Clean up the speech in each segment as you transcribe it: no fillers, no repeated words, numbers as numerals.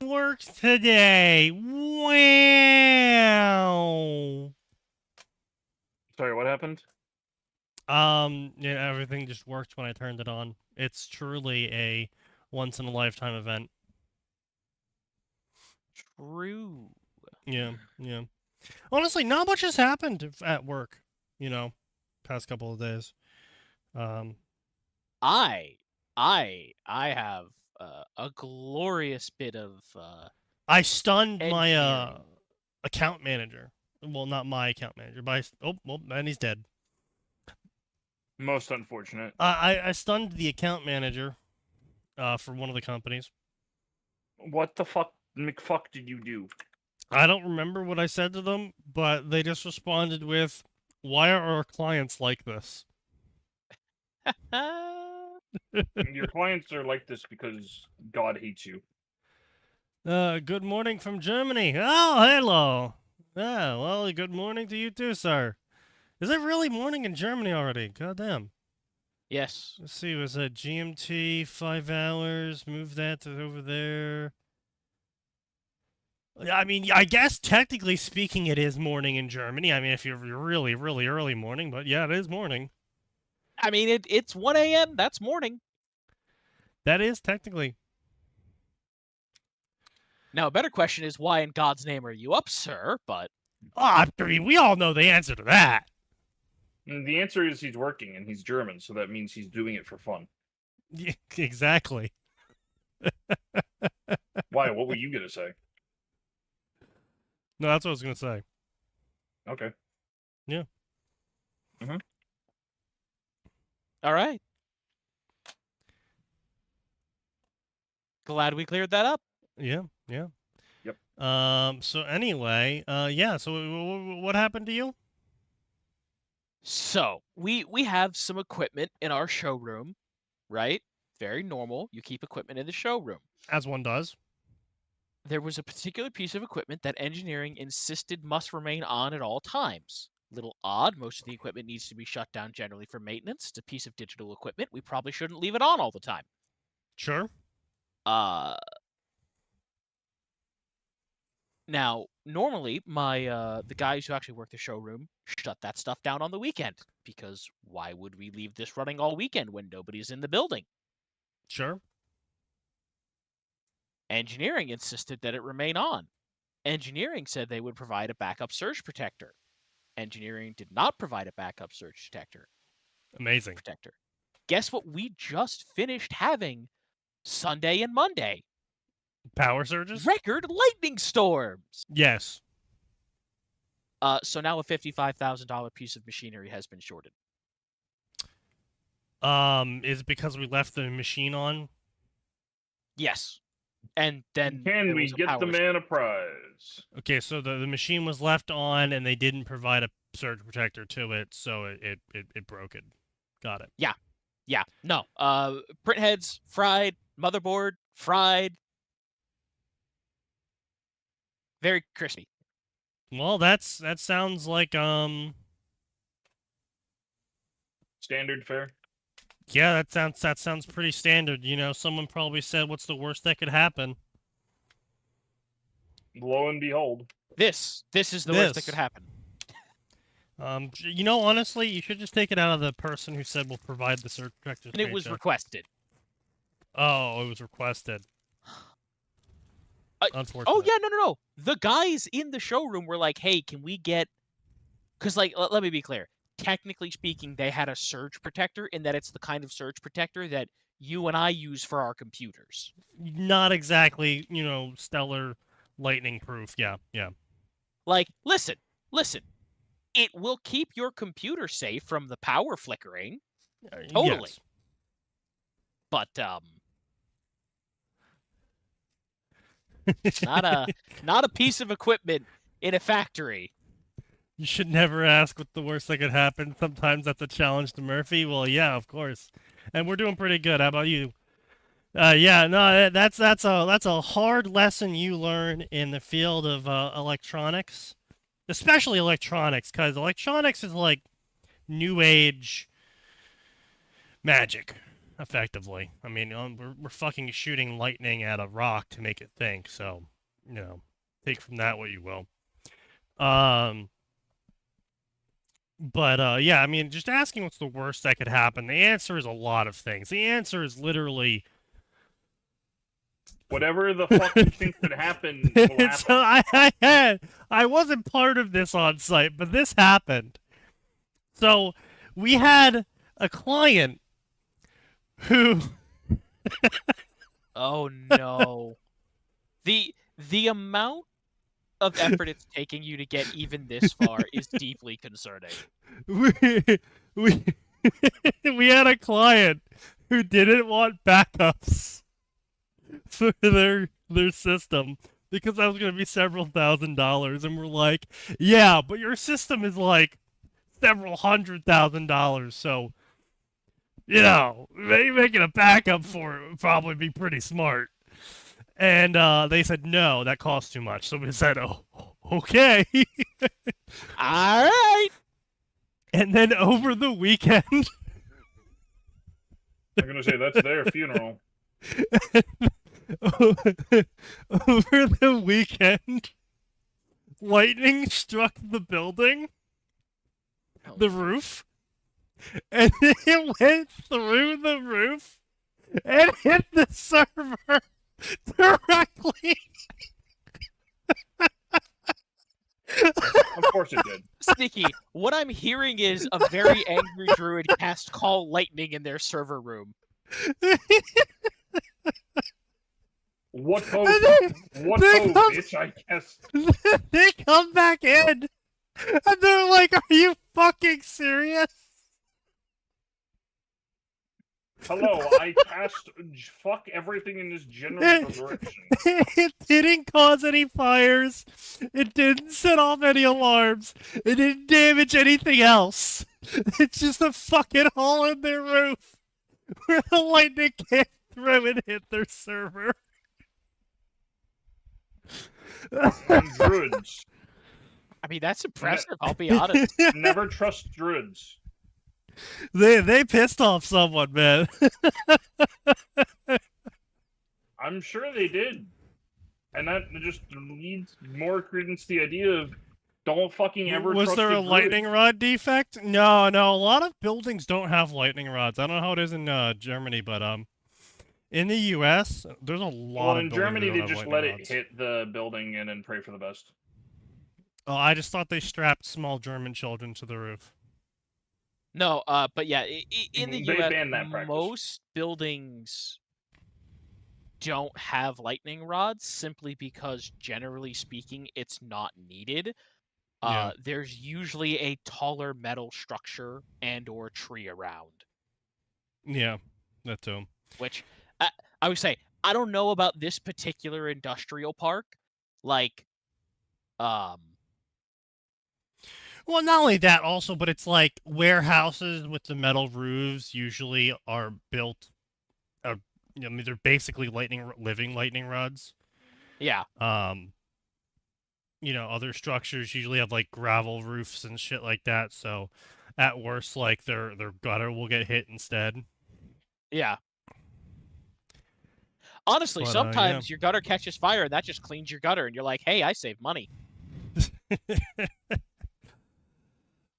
works today. Wow. Sorry, what happened? Yeah, everything just worked when I turned it on. It's truly a once-in-a-lifetime event. True. Yeah, yeah. Honestly, not much has happened at work, past couple of days. I have a glorious bit of I stunned my engineering. account manager. Well, not my account manager, but and he's dead. Most unfortunate. I stunned the account manager for one of the companies. What the fuck, McFuck, did you do? I don't remember what I said to them, but they just responded with, "Why are our clients like this?" Your clients are like this because God hates you. Good morning from Germany. Oh, hello. Yeah, well, good morning to you too, sir. Is it really morning in Germany already? Goddamn. Yes. Let's see, was that GMT 5 hours? Move that to over there. I mean, I guess technically speaking, it is morning in Germany. I mean, if you're really, really early morning, but yeah, it is morning. I mean, it's 1 a.m. That's morning. That is technically. Now, a better question is, why in God's name are you up, sir? But I mean, we all know the answer to that. And the answer is he's working, and he's German, so that means he's doing it for fun. Yeah, exactly. Why? What were you gonna say? No, that's what I was gonna say. Okay. Yeah. all right. Glad we cleared that up. Yeah, yeah. Yep. So anyway, yeah. So what happened to you? So we have some equipment in our showroom, right? Very normal. You keep equipment in the showroom. As one does. There was a particular piece of equipment that engineering insisted must remain on at all times. Little odd, most of the equipment needs to be shut down generally for maintenance. It's a piece of digital equipment. We probably shouldn't leave it on all the time. Sure. Now, normally my the guys who actually work the showroom shut that stuff down on the weekend, because why would we leave this running all weekend when nobody's in the building? Sure. Engineering insisted that it remain on. Engineering said they would provide a backup surge protector. Engineering did not provide a backup surge protector. Amazing. Guess what we just finished having Sunday and Monday? Power surges? Record lightning storms! Yes. So now a $55,000 piece of machinery has been shorted. Is it because we left the machine on? Yes. And then Can we get the man a prize? Okay, so the machine was left on and they didn't provide a surge protector to it, so it broke it. Got it. Yeah. No. Print heads fried, motherboard fried. Very crispy. Well, that sounds like Standard fare. yeah, that sounds pretty standard. Someone probably said, "What's the worst that could happen?" Lo and behold, this is the worst that could happen. Honestly, you should just take it out of the person who said we'll provide the surge protector. And it was requested. Oh, it was requested. Unfortunate. Oh yeah, no. The guys in the showroom were like, "Hey, can we get?" Because let me be clear. Technically speaking, they had a surge protector in that it's the kind of surge protector that you and I use for our computers. Not exactly, stellar lightning proof. Yeah. Like, listen. It will keep your computer safe from the power flickering. Totally. Yes. But not a piece of equipment in a factory. You should never ask what the worst that could happen. Sometimes that's a challenge to Murphy. Well, yeah, of course. And we're doing pretty good. How about you? Yeah, no, that's a hard lesson you learn in the field of electronics, especially electronics, because electronics is like new age magic. effectively. I mean, we're fucking shooting lightning at a rock to make it think. So, take from that what you will. But yeah, I mean, just asking what's the worst that could happen. The answer is a lot of things. The answer is literally whatever the fuck you think could happen will happen. So I wasn't part of this on site, but this happened. So we had a client who Oh no. The amount of effort it's taking you to get even this far is deeply concerning. we we had a client who didn't want backups for their system because that was going to be several $1,000s, and we're like, yeah, but your system is like several $100,000, so maybe making a backup for it would probably be pretty smart. And they said, no, that costs too much. So we said, oh, okay. All right. And then over the weekend... I'm going to say that's their funeral. Over the weekend, lightning struck the building, the roof, and it went through the roof and hit the server directly. Of course it did. Sneaky, what I'm hearing is a very angry druid cast Call Lightning in their server room. What ho, bitch, I guess. They come back in, and they're like, are you fucking serious? Hello, I cast fuck everything in this general direction. It didn't cause any fires. It didn't set off any alarms. It didn't damage anything else. It's just a fucking hole in their roof where the lightning came through and hit their server. And druids. I mean, that's impressive, I'll be honest. Never trust druids. They pissed off someone, man. I'm sure they did. And that just leads more credence to the idea of don't fucking ever Was trust there a druid. lightning rod defect? No. A lot of buildings don't have lightning rods. I don't know how it is in Germany, but in the U.S., there's a lot of in buildings Germany, that they don't have just lightning let rods. it hit the building and then pray for the best. Oh, I just thought they strapped small German children to the roof. No, but yeah, in the They US, banned that practice. most buildings don't have lightning rods simply because, generally speaking, it's not needed. Yeah. There's usually a taller metal structure and or tree around. Yeah, that too. Which, I would say, I don't know about this particular industrial park. Like, Well, not only that, also, but it's like warehouses with the metal roofs usually are built. I mean, they're basically living lightning rods. yeah. Other structures usually have like gravel roofs and shit like that. So, at worst, like their gutter will get hit instead. Yeah. Honestly, But, sometimes your gutter catches fire and that just cleans your gutter, and you're like, hey, I saved money.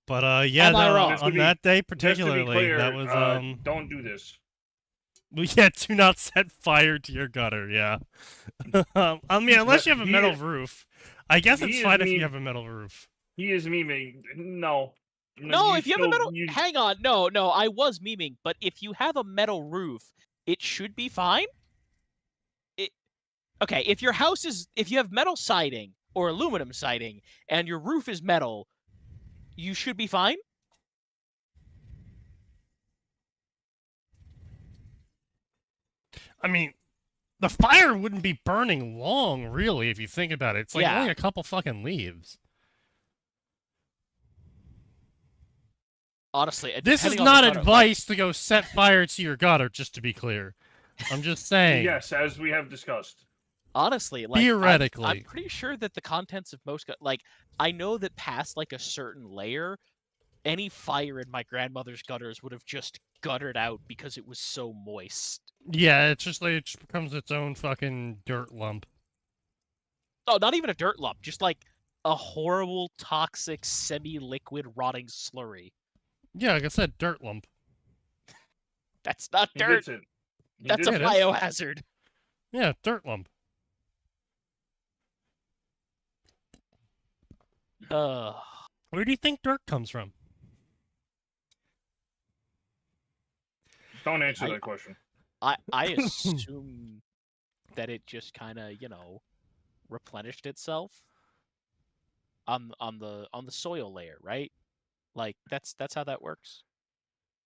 But yeah, Am I no, wrong? on that day Just to be particularly, clear, that was don't do this. Well, yeah, do not set fire to your gutter. Yeah, I mean, unless you have a metal roof. I guess it's fine if you have a metal roof. He is memeing. No. No, if you have a metal... Hang on. No, I was memeing. But if you have a metal roof, it should be fine? Okay, if your house is... If you have metal siding or aluminum siding and your roof is metal, you should be fine? I mean, the fire wouldn't be burning long, really, if you think about it. It's like only a couple fucking leaves. Honestly, this is not advice to go set fire to your gutter, just to be clear. I'm just saying. Yes, as we have discussed. Honestly, like, theoretically, I'm pretty sure that the contents of most... Like, I know that past, like, a certain layer, any fire in my grandmother's gutters would have just guttered out because it was so moist. Yeah, it's just like it just becomes its own fucking dirt lump. Oh, not even a dirt lump, just like a horrible, toxic, semi-liquid, rotting slurry. Yeah, like I said, dirt lump. That's not He dirt. gets it. He That's a gets it is. biohazard. Yeah, dirt lump. Where do you think dirt comes from? Don't answer that question. I assume that it just kind of, replenished itself on the soil layer, right? Like that's how that works.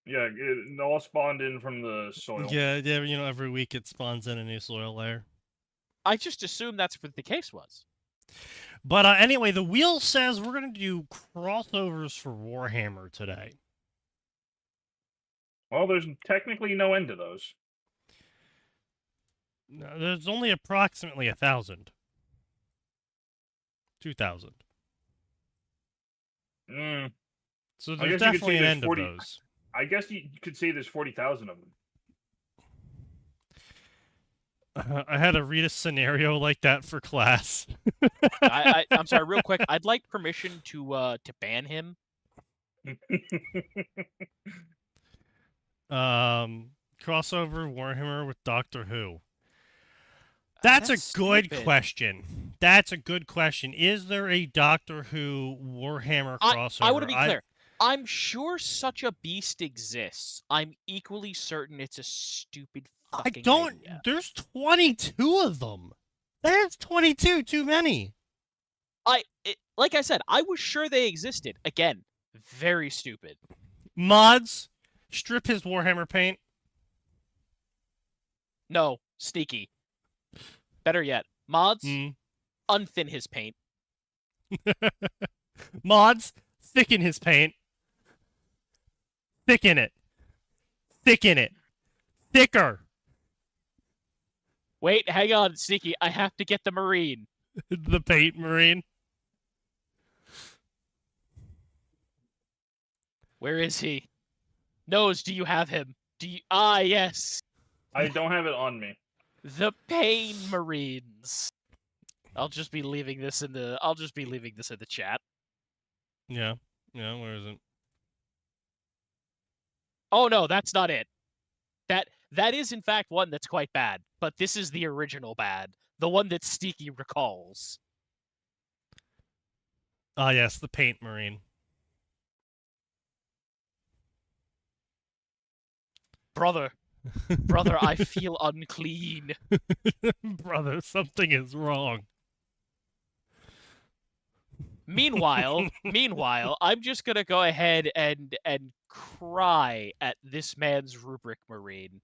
Yeah, it all spawned in from the soil. Yeah, every week it spawns in a new soil layer. I just assumed that's what the case was. But anyway, the wheel says we're going to do crossovers for Warhammer today. Well, there's technically no end to those. No, there's only approximately 1,000. 2,000. So I there's guess you could definitely say an there's end 40 of those. I guess you could say there's 40,000 of them. I had to read a scenario like that for class. I'm sorry, real quick. I'd like permission to ban him. Crossover Warhammer with Doctor Who. That's a good stupid. question. That's a good question. Is there a Doctor Who Warhammer crossover? I want to be clear. I'm sure such a beast exists. I'm equally certain it's a stupid fucking idea. There's 22 of them. There's 22 too many. Like I said, I was sure they existed. Again, very stupid. Mods, strip his Warhammer paint. No, Sneaky. Better yet, mods, Mm. unthin his paint. Mods, thicken his paint. Thicken it. Thicken it. Thicker. Wait, hang on, Sneaky. I have to get the Marine. The paint marine. Where is he? Nose, do you have him? Ah, yes. I don't have it on me. The Pain Marines. I'll just be leaving this in the chat. Yeah. Yeah, where is it? Oh no, that's not it. That is in fact one that's quite bad, but this is the original bad, the one that Sneaky recalls. Ah, yes, the paint marine. Brother, I feel unclean. Brother, something is wrong. Meanwhile, I'm just gonna go ahead and cry at this man's rubric Marine.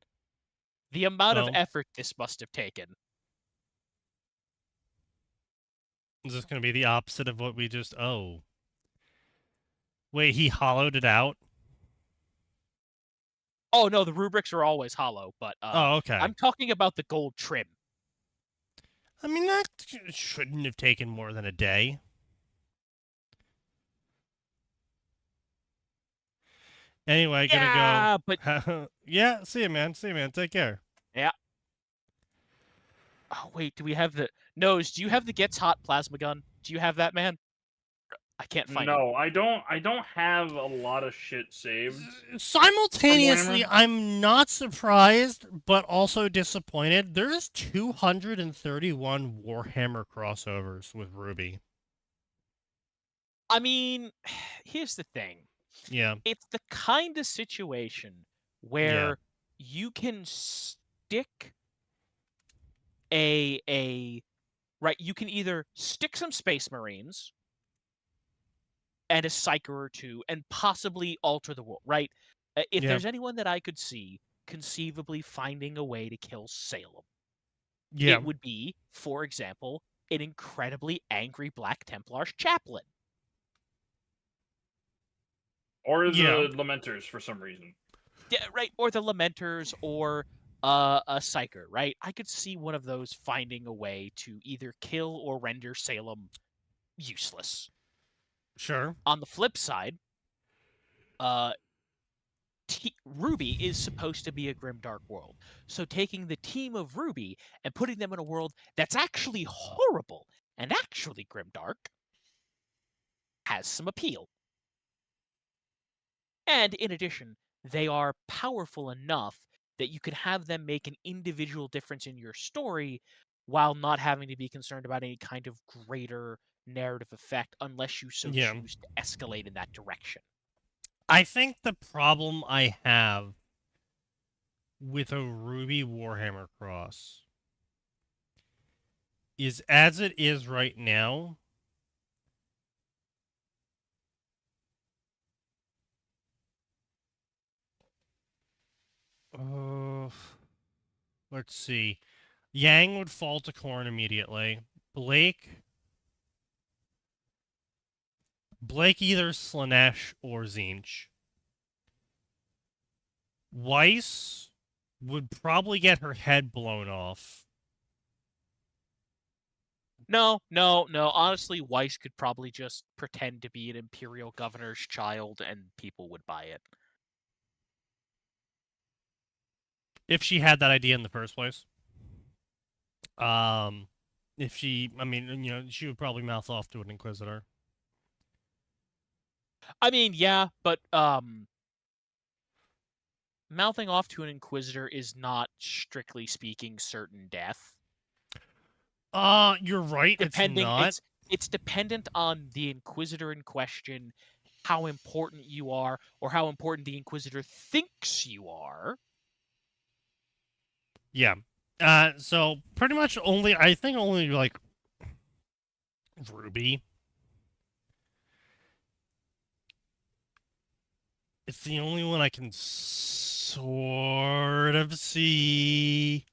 The amount of effort this must have taken. Is this going to be the opposite of what we just... Oh. Wait, he hollowed it out? Oh, no, the rubrics are always hollow, but... oh, okay. I'm talking about the gold trim. I mean, that shouldn't have taken more than a day. Anyway, yeah, gonna go... but... yeah, see you, man. Take care. Yeah. Oh, wait, do we have the... Nose, do you have the Gets Hot plasma gun? Do you have that, man? I can't find it. No, I don't have a lot of shit saved. Simultaneously, I'm not surprised, but also disappointed. There's 231 Warhammer crossovers with Ruby. I mean, here's the thing. Yeah. It's the kind of situation where you can stick right, you can either stick some Space Marines and a Psyker or two and possibly alter the world, right? If there's anyone that I could see conceivably finding a way to kill Salem, it would be, for example, an incredibly angry Black Templar chaplain. Or the Lamenters, for some reason. Yeah, right, or the Lamenters, or a Psyker, right? I could see one of those finding a way to either kill or render Salem useless. Sure. On the flip side, Ruby is supposed to be a grimdark world. So taking the team of Ruby and putting them in a world that's actually horrible and actually grimdark has some appeal. And in addition, they are powerful enough that you could have them make an individual difference in your story while not having to be concerned about any kind of greater narrative effect unless you so Yeah. choose to escalate in that direction. I think the problem I have with a Ruby Warhammer cross is as it is right now. Let's see. Yang would fall to Korn immediately. Blake either Slanesh or Zinch. Weiss would probably get her head blown off. No. Honestly, Weiss could probably just pretend to be an Imperial governor's child and people would buy it. If she had that idea in the first place. If she, I mean, she would probably mouth off to an Inquisitor. I mean, yeah, but mouthing off to an Inquisitor is not, strictly speaking, certain death. You're right, it's not. It's dependent on the Inquisitor in question, how important you are, or how important the Inquisitor thinks you are. Yeah. So pretty much only like Ruby. It's the only one I can sort of see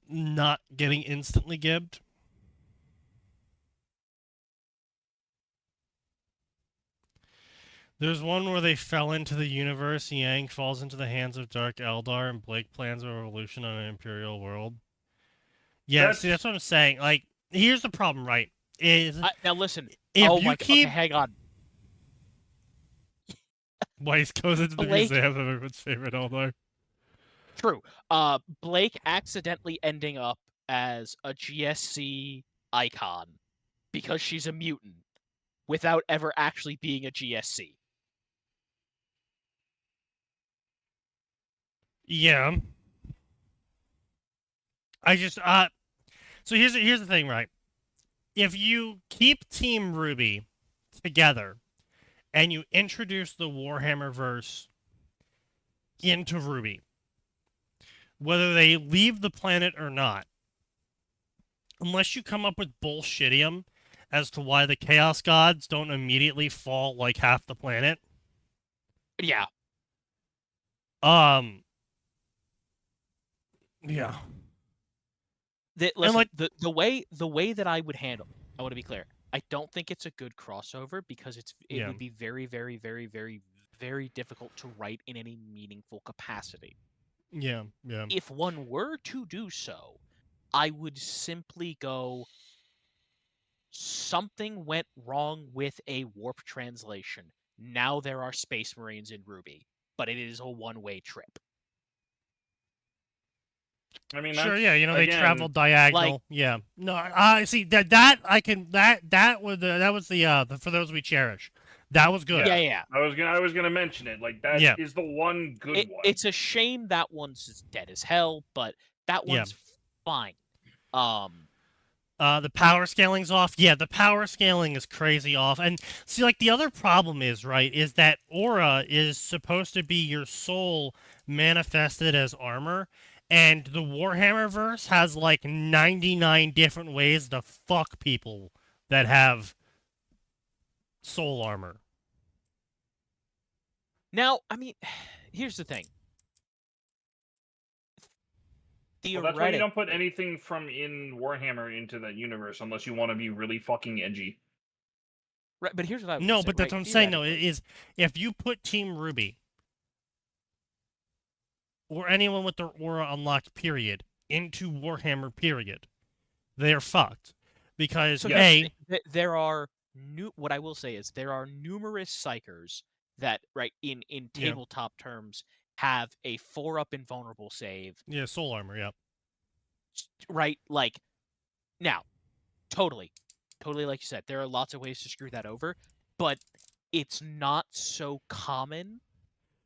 not getting instantly gibbed. There's one where they fell into the universe, Yang falls into the hands of Dark Eldar, and Blake plans a revolution on an Imperial world. Yeah, see, that's what I'm saying. Like, here's the problem, right? Now listen. If you keep... Okay, hang on. Weiss goes into the Blake... museum of everyone's favorite Eldar. True. Blake accidentally ending up as a GSC icon because she's a mutant without ever actually being a GSC. Yeah. I just so here's the thing, right? If you keep Team Ruby together and you introduce the Warhammer verse into Ruby, whether they leave the planet or not, unless you come up with bullshitium as to why the Chaos Gods don't immediately fall like half the planet. Yeah. Yeah. Listen, the way that I would handle, I want to be clear, I don't think it's a good crossover because it would be very, very, very, very, very difficult to write in any meaningful capacity. Yeah. If one were to do so, I would simply go, something went wrong with a warp translation. Now there are Space Marines in Ruby, but it is a one-way trip. I mean, sure, yeah, they travel diagonal. Like, yeah, no, I see that was the for those we cherish. That was good. Yeah. I was gonna mention it. Like that is the one good one. It's a shame that one's dead as hell, but that one's fine. The power scaling's off. Yeah, the power scaling is crazy off. And see, like, the other problem is, right, is that aura is supposed to be your soul manifested as armor. And the Warhammer verse has, like, 99 different ways to fuck people that have soul armor. Now, I mean, here's the thing. Well, that's why you don't put anything from in Warhammer into that universe unless you want to be really fucking edgy. Right, but here's what I would No, say, but that's what I'm saying, though, is if you put Team Ruby or anyone with their aura unlocked, period, into Warhammer, period, they're fucked. Because, there are what I will say is there are numerous psychers that, right, in Yeah. tabletop terms, have a 4-up invulnerable save, Yeah, soul armor, yeah. right? Like, now, totally like you said, there are lots of ways to screw that over, but it's not so common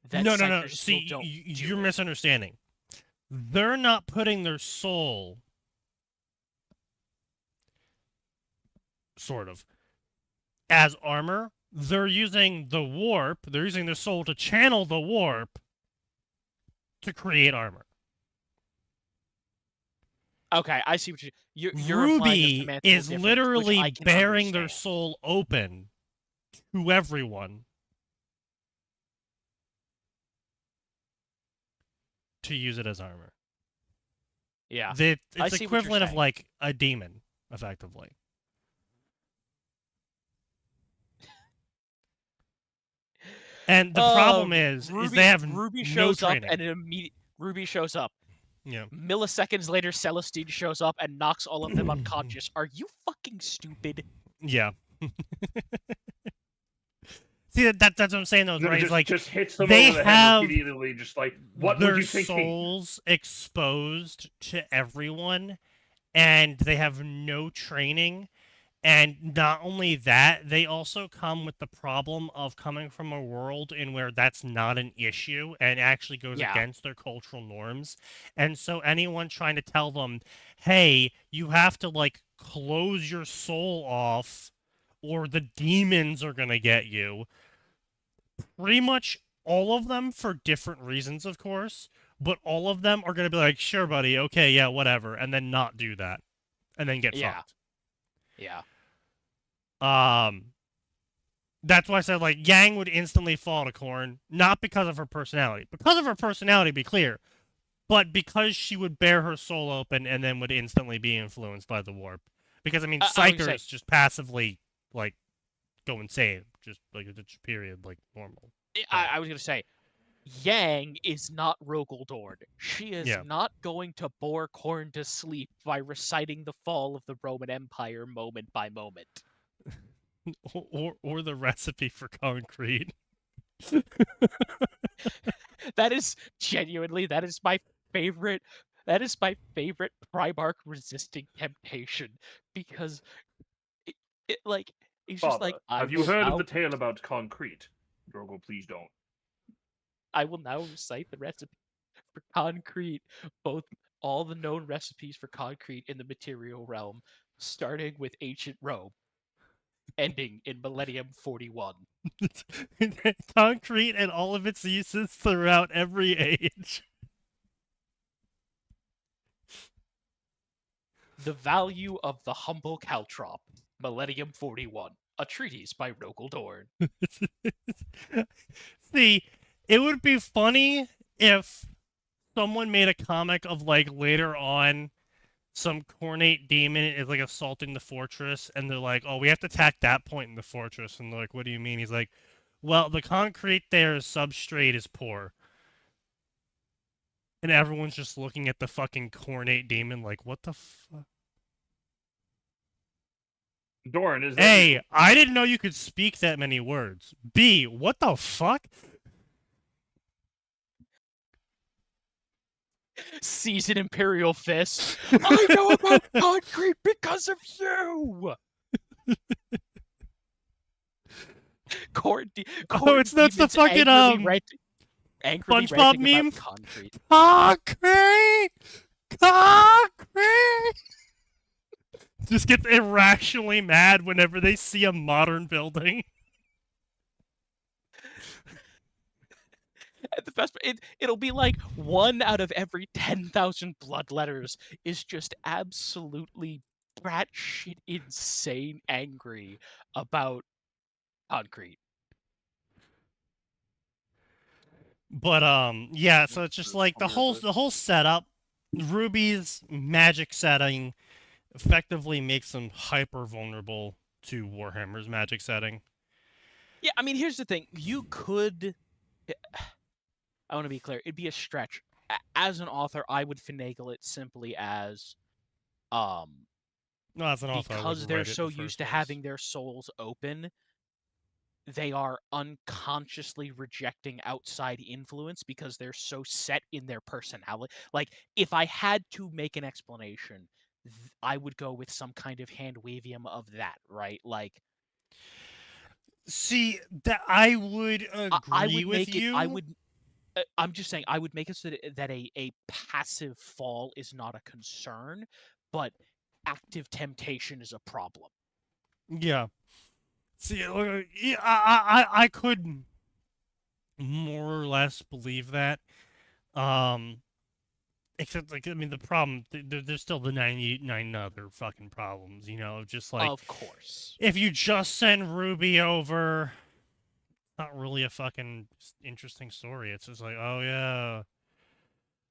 that No. psychers still See, don't do you're it. misunderstanding. They're not putting their soul, sort of, as armor. They're using the warp. They're using their soul to channel the warp to create armor. Okay, I see what you're applying a Ruby semantical is difference, literally which I can bearing their understand. soul open to everyone to use it as armor. Yeah, It's I see what you're equivalent of saying. like a demon, effectively. And the problem is they have Ruby no shows training. up and Ruby shows up. Yeah. Milliseconds later, Celestine shows up and knocks all of them unconscious. Are you fucking stupid? Yeah. See, that's what I'm saying, though, No, right? It's like, just hits them they over the head have repeatedly, just like, what their were you thinking? souls exposed to everyone, and they have no training. And not only that, they also come with the problem of coming from a world in where that's not an issue and actually goes Yeah. against their cultural norms. And so anyone trying to tell them, hey, you have to like close your soul off or the demons are going to get you. Pretty much all of them, for different reasons, of course, but all of them are going to be like, sure, buddy, okay, yeah, whatever, and then not do that. And then get fucked. Yeah. That's why I said, like, Yang would instantly fall to Korn, not because of her personality. Because of her personality, be clear, but because she would bear her soul open and then would instantly be influenced by the warp. Because, I mean, psychers just passively, like, go insane. Just, like, it's period, like, normal. I was going to say, Yang is not Rogaldorn. She is Yeah. not going to bore Korn to sleep by reciting the fall of the Roman Empire moment by moment. Or the recipe for concrete. That is genuinely, that is my favorite Primarch resisting temptation, because it like it's just like, have you heard of the tale about concrete? Drogo, please don't. I will now recite the recipe for concrete, all the known recipes for concrete in the material realm, starting with ancient Rome, ending in Millennium 41. Concrete and all of its uses throughout every age. The value of the humble caltrop, Millennium 41, a treatise by Rogaldorn. See, it would be funny if someone made a comic of, like, later on, some cornate demon is, like, assaulting the fortress, and they're like, oh, we have to attack that point in the fortress. And they're like, what do you mean? He's like, well, the concrete there's substrate is poor. And everyone's just looking at the fucking cornate demon like, what the fuck? Dorn, is that... A, I didn't know you could speak that many words. B, what the fuck? Season Imperial Fist. I know about concrete because of you! It's the fucking angrily SpongeBob ranting meme. about concrete. Concrete. Just gets irrationally mad whenever they see a modern building. At the best, it'll be like 1 out of every 10,000 blood letters is just absolutely batshit insane angry about concrete. But yeah, so it's just like the whole setup, Ruby's magic setting effectively makes them hyper vulnerable to Warhammer's magic setting. Yeah, I mean, here's the thing. You could, I want to be clear, it'd be a stretch. As an author, I would finagle it simply as No, that's an author. I Because wouldn't they're write it in so the used first to place. having their souls open, they are unconsciously rejecting outside influence because they're so set in their personality. Like, if I had to make an explanation, I would go with some kind of hand-wavium of that, right? Like, See, that I would I agree would with make it. I you. would. I'm just saying, I would make it so that a passive fall is not a concern, but active temptation is a problem. Yeah. See, yeah, I could more or less believe that. Um, Except, like, I mean, the problem, there's still the 99 other fucking problems, just like, Of course. if you just send Ruby over, not really a fucking interesting story. It's just like, oh yeah,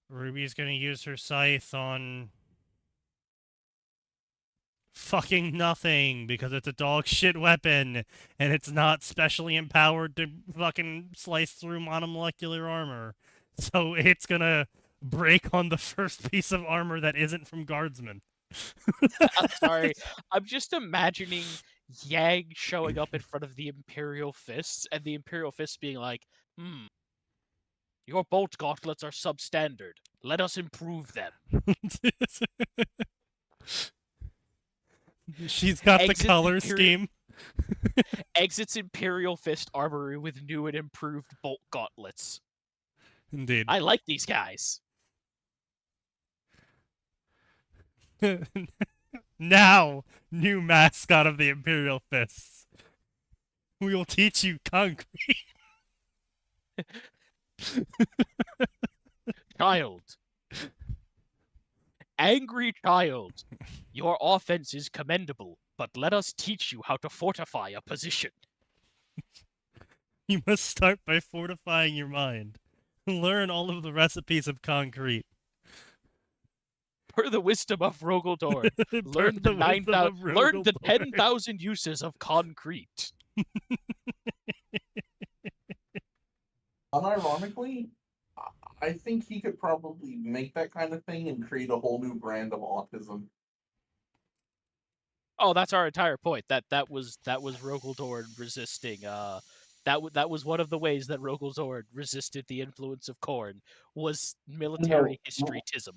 Ruby's gonna use her scythe on fucking nothing because it's a dog shit weapon and it's not specially empowered to fucking slice through monomolecular armor. So it's gonna break on the first piece of armor that isn't from guardsmen. I'm sorry. I'm just imagining Yang showing up in front of the Imperial Fists and the Imperial Fists being like, your bolt gauntlets are substandard. Let us improve them. She's got the Exits color Imperial- scheme. Exits Imperial Fist armory with new and improved bolt gauntlets. Indeed. I like these guys. Now, new mascot of the Imperial Fists. We will teach you concrete. Child. Angry child. Your offense is commendable, but let us teach you how to fortify a position. You must start by fortifying your mind. Learn all of the recipes of concrete. Per the wisdom of Rogaldorn, learn Per the the wisdom 9,000, of learn the Rogaldorn. 10,000 uses of concrete. Unironically, I think he could probably make that kind of thing and create a whole new brand of autism. Oh, that's our entire point. That was Rogaldorn resisting. That was one of the ways that Rogaldorn resisted the influence of Khorne was military historytism.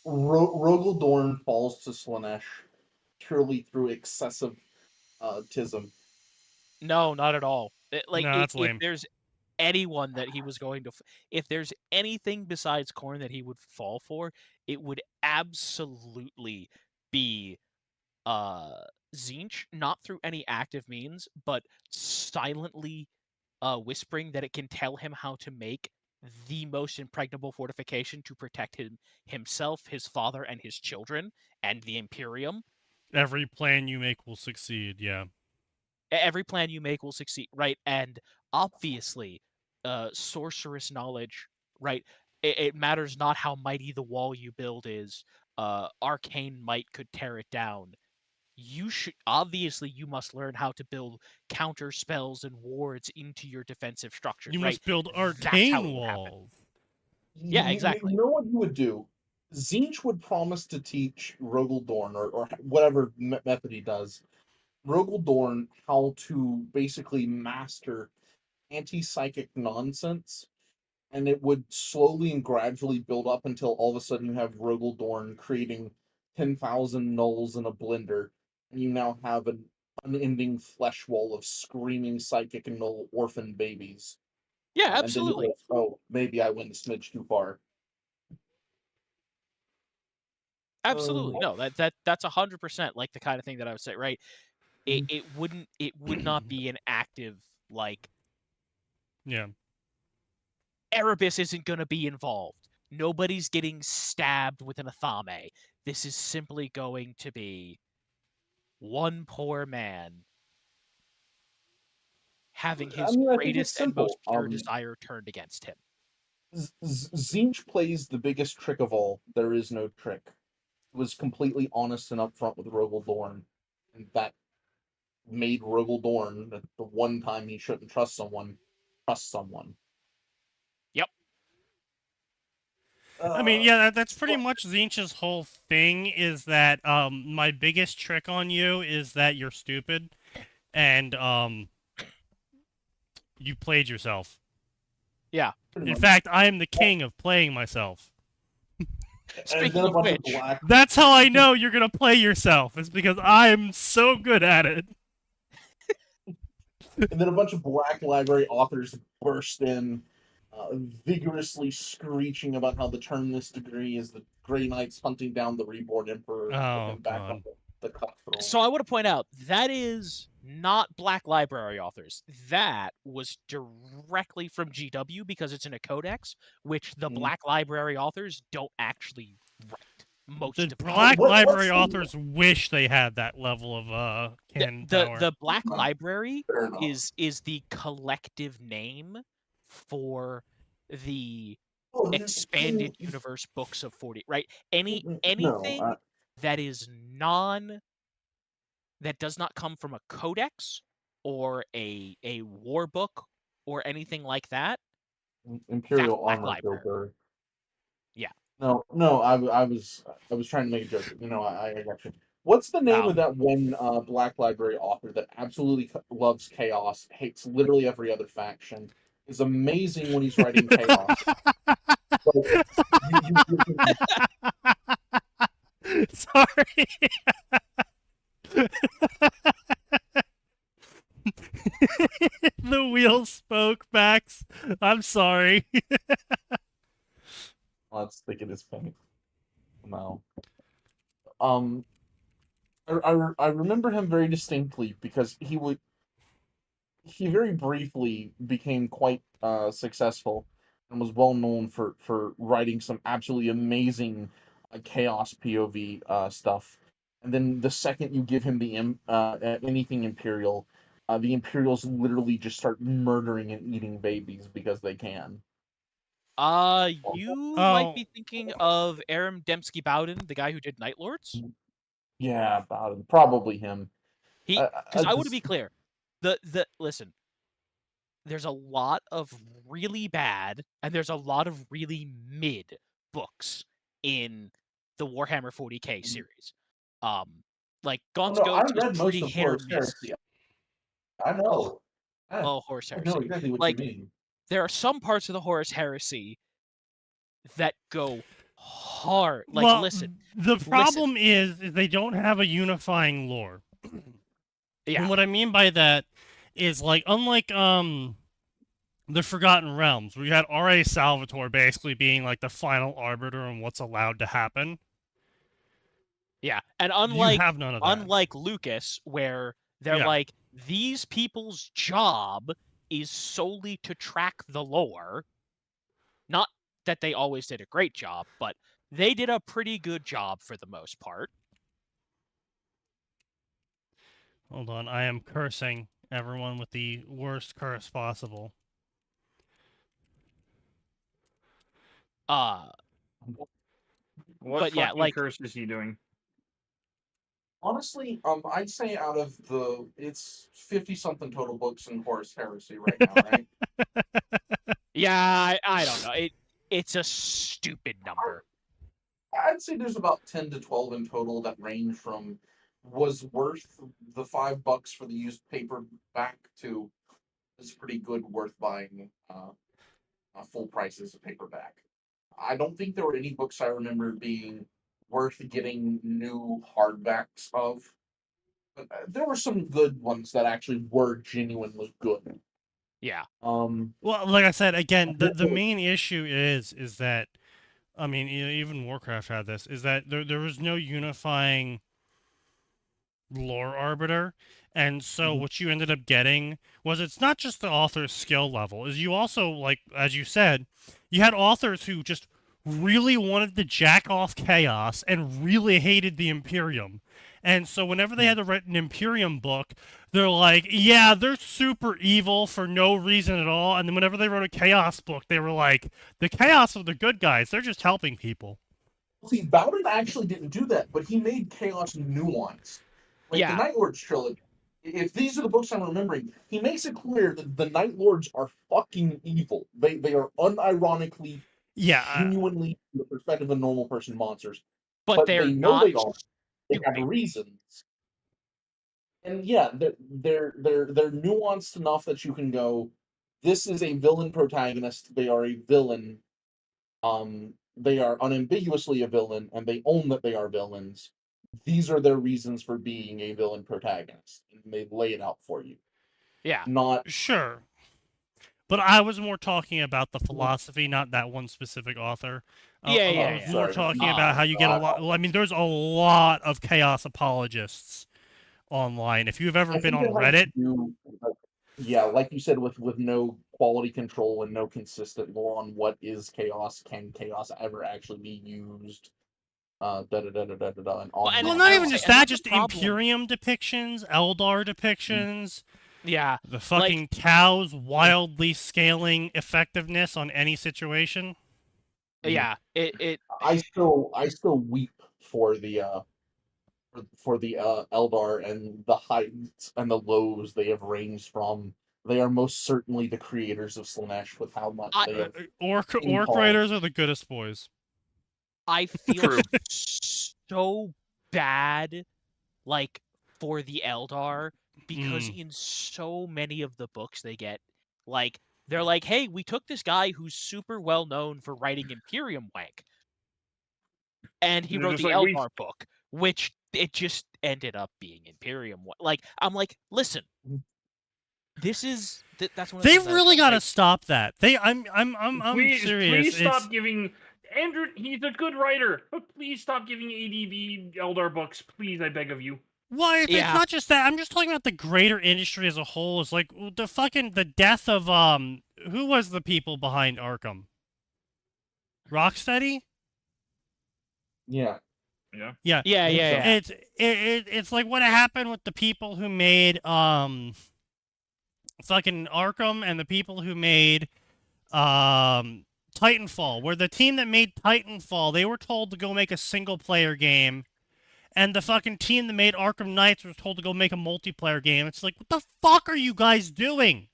Rogaldorn falls to Slanesh purely through excessive tism. No, not at all. No, that's if lame. there's anyone that he was going to, if there's anything besides Khorne that he would fall for, it would absolutely be Tzeentch, not through any active means, but silently whispering that it can tell him how to make the most impregnable fortification to protect himself, his father, and his children, and the Imperium. Every plan you make will succeed, yeah. Every plan you make will succeed, right? And obviously, sorceress knowledge, right? It matters not how mighty the wall you build is. Arcane might could tear it down. You must learn how to build counter spells and wards into your defensive structure. You right? must build That's how it arcane would happen. walls. Yeah, exactly. You know what you would do? Tzeentch would promise to teach Rogaldorn, or whatever method he does, Rogaldorn how to basically master anti-psychic nonsense, and it would slowly and gradually build up until all of a sudden you have Rogaldorn creating 10,000 nulls in a blender, and you now have an unending flesh wall of screaming psychic and null orphan babies. Yeah, And then absolutely. you go, oh, maybe I went a smidge too far. Absolutely. No, that's 100% like the kind of thing that I would say, right? It would not be an active, like, Yeah. Erebus isn't going to be involved. Nobody's getting stabbed with an Athame. This is simply going to be one poor man having his I think greatest it's and most simple. pure desire turned against him. Tzeentch plays the biggest trick of all. There is no trick. Was completely honest and upfront with Rogaldorn, and that made Rogaldorn, the one time he shouldn't trust someone, trust someone. Yep. I mean, yeah, that's pretty much Zinch's whole thing. Is that my biggest trick on you is that you're stupid, and you played yourself. Yeah. In fact, I am the king of playing myself. and Speaking then a of bunch which, of black, That's how I know you're gonna play yourself. Is because I'm so good at it. and then a bunch of black library authors burst in, vigorously screeching about how the terminus degree is the Grey Knights hunting down the reborn emperor and put Oh him back god. on the cup throne. so I want to point out that is not Black Library authors. That was directly from GW because it's in a codex, which the Mhm. Black Library authors don't actually write. Most The of the time. Black What's Library the- authors wish they had that level of canon power. The Black Huh. Library Fair enough. is the collective name for the Oh, expanded universe books of 40, right? Anything No, that is that does not come from a codex or a war book or anything like that. Imperial Black Armor Library. Filter. Yeah. No, I was trying to make a joke. I got you. What's the name Oh. of that one Black Library author that absolutely loves chaos, hates literally every other faction, is amazing when he's writing chaos. But Sorry. The wheel spoke, Max. I'm sorry. let's think of his paint. No. I remember him very distinctly because he very briefly became quite successful and was well known for writing some absolutely amazing chaos POV stuff. And then the second you give him anything Imperial, the Imperials literally just start murdering and eating babies because they can. You Oh. might be thinking of Aram Dembski Bowden, the guy who did Night Lords. Yeah, probably him. Because I want to be clear, listen, there's a lot of really bad and there's a lot of really mid books in the Warhammer 40k series. Like Gaunt's No, I Ghost is read most pretty of hit or Horus miss. Heresy. I know. Horus I Heresy. know exactly what Like, you mean. there are some parts of the Horus Heresy that go hard. Like, well, listen. the problem is they don't have a unifying lore. Yeah. And what I mean by that is like unlike the Forgotten Realms, where you had R.A. Salvatore basically being like the final arbiter on what's allowed to happen. Yeah, and You have none of that. unlike Lucas, where they're Yeah. like, these people's job is solely to track the lore. Not that they always did a great job, but they did a pretty good job for the most part. Hold on, I am cursing everyone with the worst curse possible. What But yeah, fucking like- curse is he doing? Honestly, I'd say out of it's 50-something total books in Horus Heresy right now, right? Yeah, I don't know. It's a stupid number. I'd say there's about 10 to 12 in total that range from was worth the $5 for the used paperback to is pretty good, worth buying full price as a paperback. I don't think there were any books I remember being worth getting new hardbacks of. But there were some good ones that actually were genuinely good. Yeah. Well, like I said, again, the main issue is that, I mean, even Warcraft had this, is that there was no unifying lore arbiter, and so what you ended up getting was it's not just the author's skill level, is you also, like, as you said, you had authors who just really wanted to jack off chaos and really hated the Imperium. And so whenever they had to write an Imperium book, they're like, yeah, they're super evil for no reason at all. And then whenever they wrote a Chaos book, they were like, the Chaos are the good guys. They're just helping people. See, Bowden actually didn't do that, but he made chaos nuanced. Like Yeah. the Night Lords trilogy. If these are the books I'm remembering, he makes it clear that the Night Lords are fucking evil. They are unironically Yeah, genuinely from the perspective of normal person monsters, but but they're they know not they are. They have stupid. reasons, and yeah, they're nuanced enough that you can go, this is a villain protagonist. They are a villain. They are unambiguously a villain, and they own that they are villains. These are their reasons for being a villain protagonist, and they lay it out for you. Yeah. Not sure. But I was more talking about the philosophy, not that one specific author. Yeah, I was more sorry. talking about how you get a lot. I mean, there's a lot of chaos apologists online. If you've ever I been think on it has to Reddit, do, yeah, like you said, with no quality control and no consistent law on what is chaos, can chaos ever actually be used? And Well, on and and well, on not and even on. just and that, that's the just problem. Imperium depictions, Eldar depictions, Yeah. the fucking Tau's wildly scaling effectiveness on any situation. Yeah. It I still weep for the Eldar and the heights and the lows they have ranged from. They are most certainly the creators of Slanesh with how much I- they have Orc impulse. Raiders are the goodest boys. I feel True. so bad, like, for the Eldar, because in so many of the books they get, like, they're like, hey, we took this guy who's super well known for writing Imperium wank, and he They're wrote just the like, we- Eldar book, which it just ended up being Imperium wank. Like, I'm like, listen, this is that's one of the They've things I really get, got to right? stop that. I'm serious. Please stop It's giving Andrew. He's a good writer, but please stop giving ADB Eldar books. Please, I beg of you. why it's Yeah. not just that. I'm just talking about the greater industry as a whole. It's like the death of who was the people behind Arkham? Rocksteady? Yeah. Yeah. Yeah. Yeah, I think yeah, so. yeah. It's like what happened with the people who made fucking Arkham and the people who made Titanfall, where the team that made Titanfall, they were told to go make a single player game, and the fucking team that made Arkham Knights was told to go make a multiplayer game. It's like, what the fuck are you guys doing?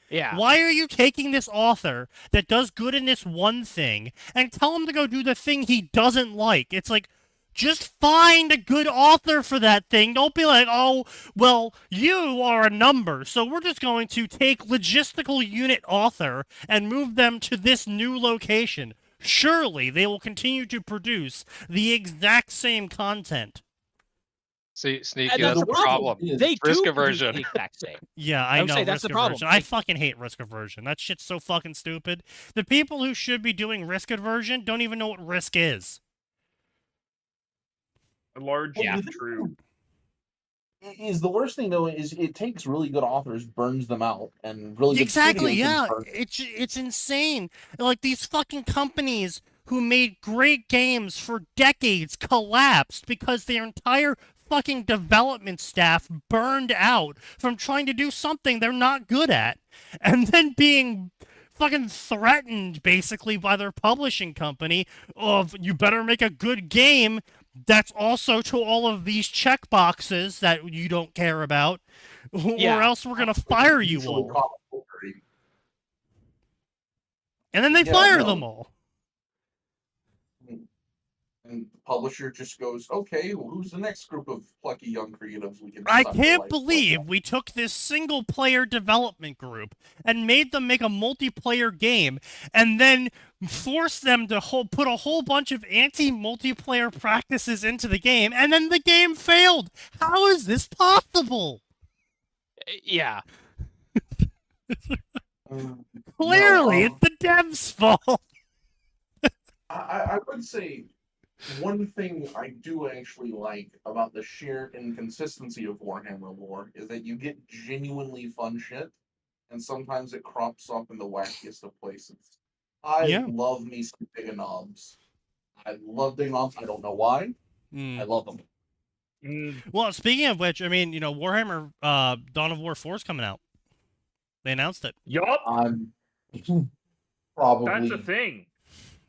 Yeah. Why are you taking this author that does good in this one thing and tell him to go do the thing he doesn't like? It's like, just find a good author for that thing. Don't be like, oh, well, you are a number, so we're just going to take logistical unit author and move them to this new location. Surely they will continue to produce the exact same content. See, Sneaky, And that's that's the the problem. They Risk do produce aversion. the exact same. Yeah, I I would know. say that's risk the problem. aversion. I Like- fucking hate risk aversion. That shit's so fucking stupid. The people who should be doing risk aversion don't even know what risk is. Largely Yeah. true. Is the worst thing though is it takes really good authors, burns them out, and really good Exactly, studios yeah. and burns. It's insane. Like these fucking companies who made great games for decades collapsed because their entire fucking development staff burned out from trying to do something they're not good at, and then being fucking threatened basically by their publishing company of you better make a good game that's also to all of these check boxes that you don't care about, or Yeah. else we're gonna fire you Usually all. comic book grade. And then they Yeah, fire no. them all. And the publisher just goes, okay, well, who's the next group of plucky young creatives we can I suck can't the life believe of? we took this single player development group and made them make a multiplayer game and then forced them to put a whole bunch of anti-multiplayer practices into the game, and then the game failed. How is this possible? Yeah. Clearly, No, it's the devs' fault. I would say one thing I do actually like about the sheer inconsistency of Warhammer lore is that you get genuinely fun shit, and sometimes it crops up in the wackiest of places. I Yeah. love me some Digonobs. I love Digonobs. I don't know why. I love them. Well, speaking of which, I mean, you know, Warhammer Dawn of War 4 is coming out. They announced it. Yup. I'm That's a probably thing.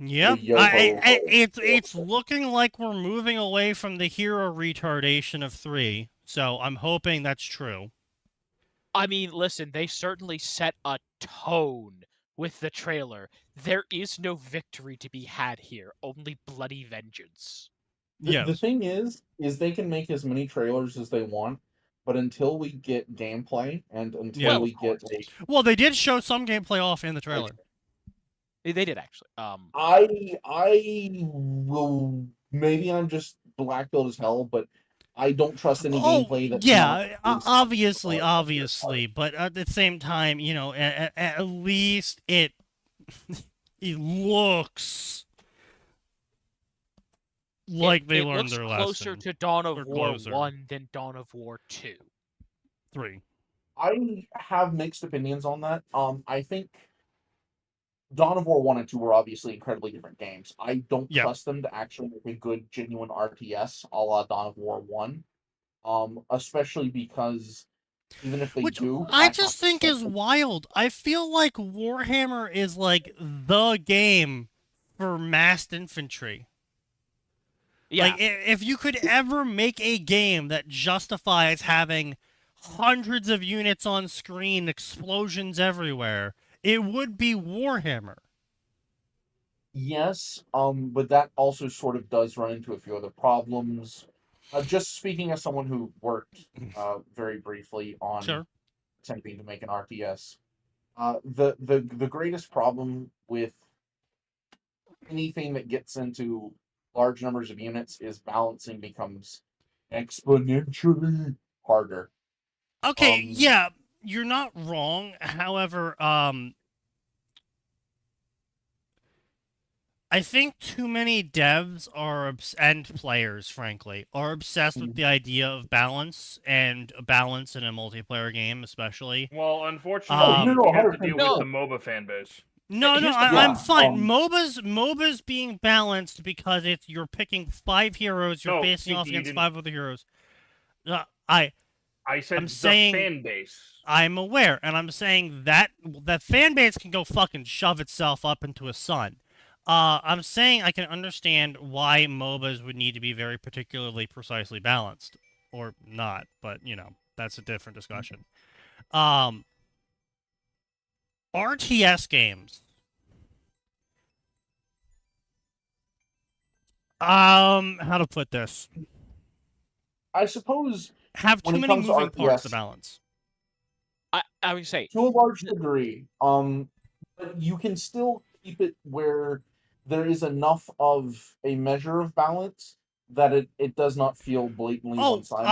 Yep, yo-ho. it's looking like we're moving away from the hero retardation of 3, so I'm hoping that's true. I mean, listen, they certainly set a tone with the trailer. There is no victory to be had here, only bloody vengeance. The Yes. thing is they can make as many trailers as they want, but until we get gameplay and until Yeah. we get Well, they did show some gameplay off in the trailer. They did actually. I will, maybe I'm just black-pilled as hell, but I don't trust any gameplay that's not obviously, but at the same time, you know, at least it looks like they learned looks their closer lesson. to Dawn of Or War closer. 1 than Dawn of War 2. 3. I have mixed opinions on that. I think Dawn of War 1 and 2 were obviously incredibly different games. I don't Yeah. trust them to actually make a good, genuine RTS a la Dawn of War 1. Especially because even if they Which do, I just think is wild. I feel like Warhammer is like the game for massed infantry. Yeah. Like, if you could ever make a game that justifies having hundreds of units on screen, explosions everywhere, it would be Warhammer. Yes, but that also sort of does run into a few other problems. Just speaking as someone who worked very briefly on Sure. attempting to make an RTS, the greatest problem with anything that gets into large numbers of units is balancing becomes exponentially harder. Okay, yeah, you're not wrong. However, I think too many devs and players, frankly, are obsessed with the idea of balance and balance in a multiplayer game, especially. Well, unfortunately, no, we have to deal 100%. with the MOBA fan base. No, Here's the I'm problem. fine. MOBA's being balanced because you're picking 5 heroes, you're No, facing off Sneaky, you against didn't- 5 other heroes. I said I'm the saying- fan base. I'm aware, and I'm saying that that fan base can go fucking shove itself up into a sun. I'm saying I can understand why MOBAs would need to be very particularly precisely balanced, or not, but you know that's a different discussion. RTS games. How to put this? I suppose Have too When it many comes to moving parts to RTS, balance. I would say to a large degree, but you can still keep it where there is enough of a measure of balance that it does not feel blatantly Oh, one-sided.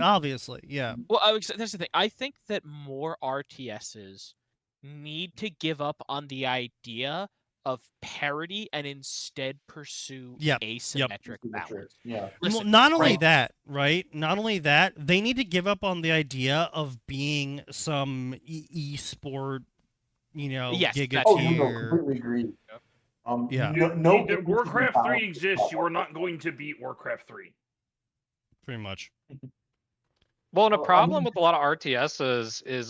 obviously, yeah. Well, that's the thing. I think that more RTSs need to give up on the idea of parody and instead pursue asymmetric balance. Yeah. Well, Listen, not only right? that, right? Not only that, they need to give up on the idea of being some e-sport, you know, Yes, giga that's- Oh, no, tier. completely agree. Yeah. If Warcraft 3 exists, you are not going to beat Warcraft 3. Pretty much. Well, and a Well, I problem mean- with a lot of RTSs is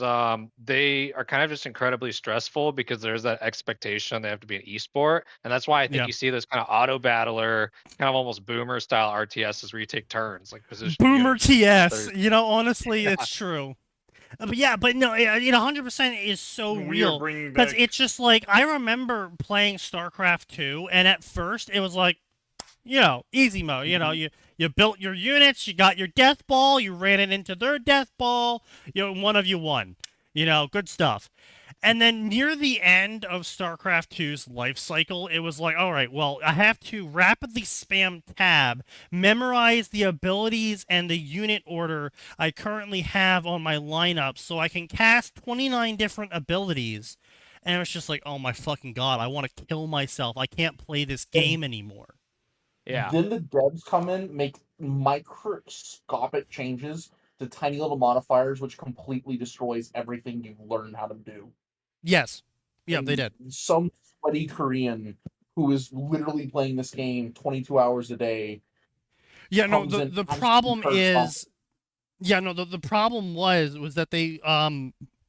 they are kind of just incredibly stressful because there's that expectation they have to be an esport, and that's why I think Yeah. you see this kind of auto battler, kind of almost boomer style RTSs where you take turns, like position. Boomer units. TS. There's- You know, honestly, Yeah. it's true. But no, it 100% is so We are real. bringing Because back. it's just like, I remember playing StarCraft 2, and at first it was like, you know, easy mode. You know, you built your units, you got your death ball, you ran it into their death ball, one of you won. You know, good stuff. And then near the end of StarCraft 2's life cycle, it was like, all right, well, I have to rapidly spam tab, memorize the abilities and the unit order I currently have on my lineup so I can cast 29 different abilities. And it was just like, oh my fucking god, I want to kill myself. I can't play this game anymore. Yeah. Then the devs come in, make microscopic changes to tiny little modifiers, which completely destroys everything you've learned how to do. Yes. Yeah, they did. Some sweaty Korean who is literally playing this game 22 hours a day. Yeah, no, comes the in the absolutely problem cursed is, yeah, no, the problem was that they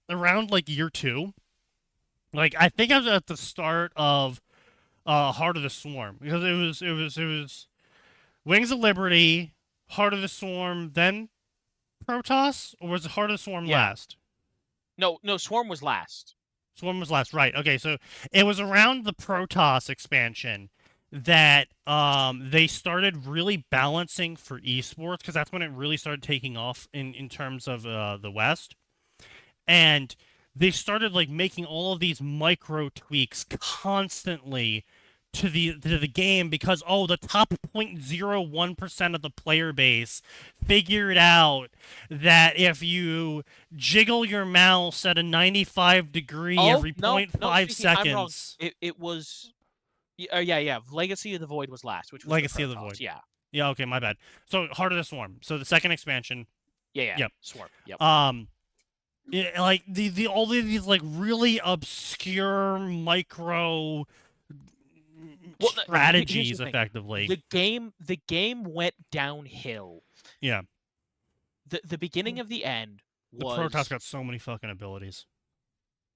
around like year 2, like I think I was at the start of Heart of the Swarm, because it was Wings of Liberty, Heart of the Swarm, then Protoss, or was it Heart of the Swarm Yeah. last? No, Swarm was last. Swarm was last, right? Okay, so it was around the Protoss expansion that they started really balancing for esports, because that's when it really started taking off in terms of the West, and they started like making all of these micro tweaks constantly to the game, because the top 0.01% of the player base figured out that if you jiggle your mouse at a 95 degree every no, 0.5 Sneaky, I'm wrong. seconds. It was, yeah. Legacy of the Void was last, which was Legacy the of the Protoss, Void. Yeah, Yeah, okay, my bad. So Heart of the Swarm. So the second expansion. yeah. Yep. Swarm. Yep. Like the all of these like really obscure micro Well, here's strategies, the thing. effectively. The game went downhill. Yeah. The beginning of the end was The Protoss got so many fucking abilities.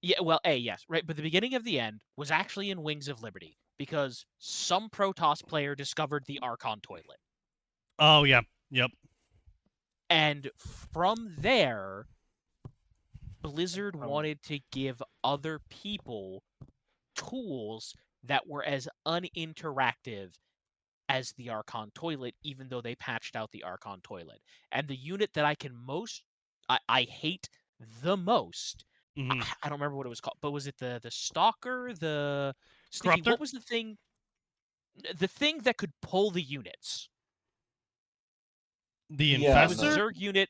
Yeah, well, yes, right, but the beginning of the end was actually in Wings of Liberty, because some Protoss player discovered the Archon toilet. Oh yeah. Yep. And from there, Blizzard wanted to give other people tools that were as uninteractive as the Archon toilet, even though they patched out the Archon toilet. And the unit that I hate the most, Mhm. I don't remember what it was called, but was it the Stalker, the Sneaky? Corruptor? What was the thing? The thing that could pull the units. The Yeah, It was a Infestor? Zerg unit.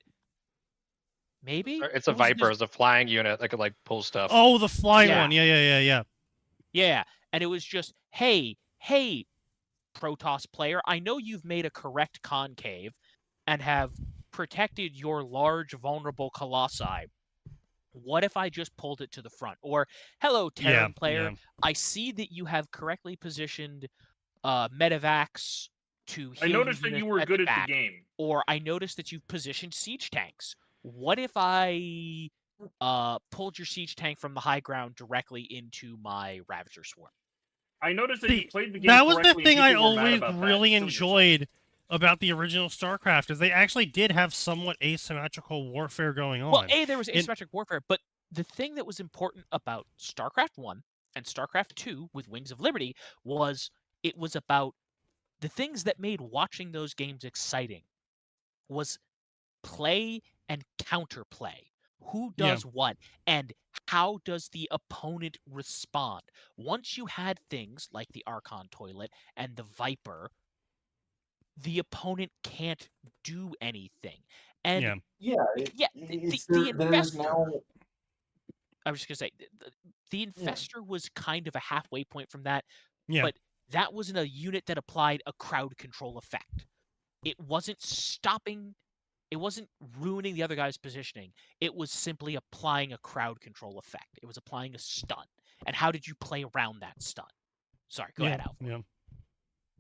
Maybe It's a What was Viper. this- It's a flying unit that could like pull stuff. Oh, the flying Yeah. one. Yeah. Yeah, and it was just, hey, Protoss player, I know you've made a correct concave and have protected your large vulnerable colossi. What if I just pulled it to the front? Or, hello, Terran player, yeah. I see that you have correctly positioned medevacs to I heal noticed that units you were at good the at back. the game. Or I noticed that you've positioned siege tanks. What if I pulled your siege tank from the high ground directly into my Ravager swarm? I noticed that See, you played the game that was the correctly and thing I people were mad always about that. really Kill yourself. enjoyed about the original StarCraft, is they actually did have somewhat asymmetrical warfare going on. Well, there was asymmetric warfare, but the thing that was important about StarCraft 1 and StarCraft 2 with Wings of Liberty was it was about the things that made watching those games exciting was play and counterplay. Who Yeah. does what, and how does the opponent respond? Once you had things like the Archon toilet and the Viper, the opponent can't do anything. And Yeah. Yeah, the there's Infestor. now. I was just gonna say the Infestor was kind of a halfway point from that, Yeah. but that wasn't a unit that applied a crowd control effect. It wasn't stopping. It wasn't ruining the other guy's positioning. It was simply applying a crowd control effect. It was applying a stun. And how did you play around that stun? Sorry, go ahead, Alpha. Yeah.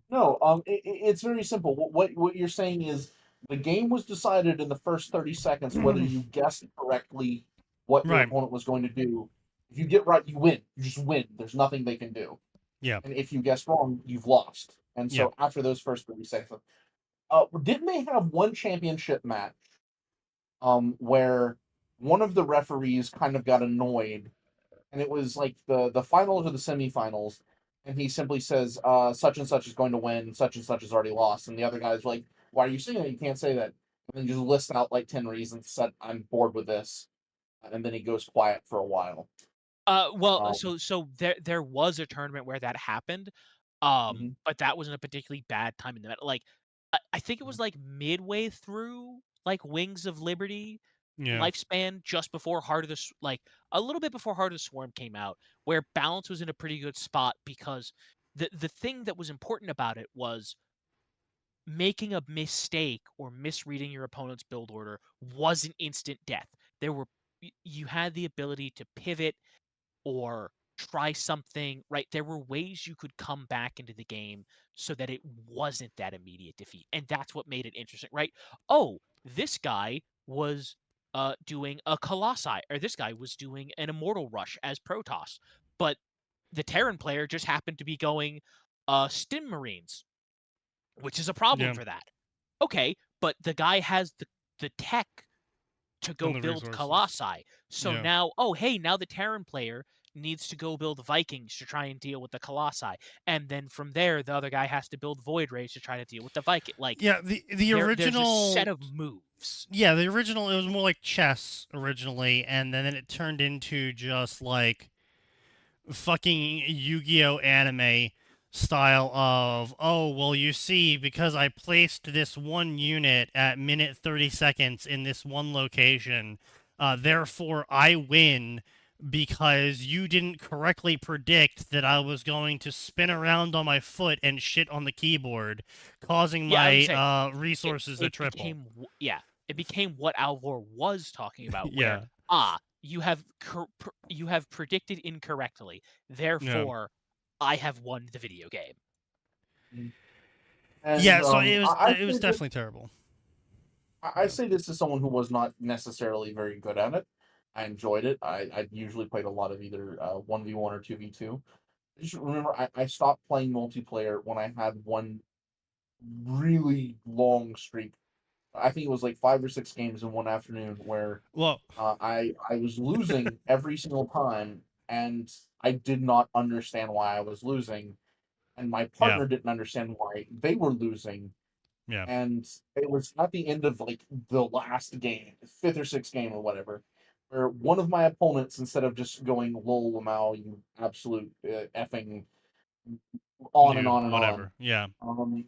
No, it's very simple. What you're saying is the game was decided in the first 30 seconds whether you guessed correctly what your Right. opponent was going to do. If you get right, you win. You just win. There's nothing they can do. Yeah. And if you guess wrong, you've lost. And so after those first 30 seconds, didn't they have one championship match where one of the referees kind of got annoyed, and it was like the finals or the semifinals, and he simply says, such and such is going to win, such and such has already lost, and the other guy's like, why are you saying that? You can't say that. And then just list out like 10 reasons, said, I'm bored with this, and then he goes quiet for a while. So there was a tournament where that happened, but that wasn't a particularly bad time in the meta. Like, I think it was like midway through like Wings of Liberty lifespan, just before a little bit before Heart of the Swarm came out, where balance was in a pretty good spot, because the thing that was important about it was making a mistake or misreading your opponent's build order wasn't instant death. You had the ability to pivot or try something, right? There were ways you could come back into the game so that it wasn't that immediate defeat. And that's what made it interesting, right? Oh, this guy was doing a Colossi, or this guy was doing an Immortal Rush as Protoss, but the Terran player just happened to be going Stim Marines, which is a problem for that. Okay, but the guy has the tech to go build resources. Colossi. So now, now the Terran player needs to go build Vikings to try and deal with the Colossi, and then from there the other guy has to build Void Rays to try to deal with the Viking. Like, Yeah, the there's a set original. of moves. Yeah, the original. It was more like chess originally, and then it turned into just like fucking Yu-Gi-Oh anime style of, oh, well, you see, because I placed this one unit at minute 30 seconds in this one location, therefore I win because you didn't correctly predict that I was going to spin around on my foot and shit on the keyboard, causing Yeah, I would say my resources to triple. It became what Alvor was talking about, Yeah. where you have predicted incorrectly, therefore I have won the video game. And, Yeah, so it I was say definitely terrible. I say this as someone who was not necessarily very good at it. I enjoyed it. I usually played a lot of either 1v1 or 2v2. Just remember, I stopped playing multiplayer when I had one really long streak. I think it was like 5 or 6 games in one afternoon where Well, I was losing every single time, and I did not understand why I was losing, and my partner didn't understand why they were losing. yeah. And it was at the end of like the last game, 5th or 6th game or whatever, where one of my opponents, instead of just going "lol, Lamau, you absolute effing," on and Noob, on and whatever. Yeah. on,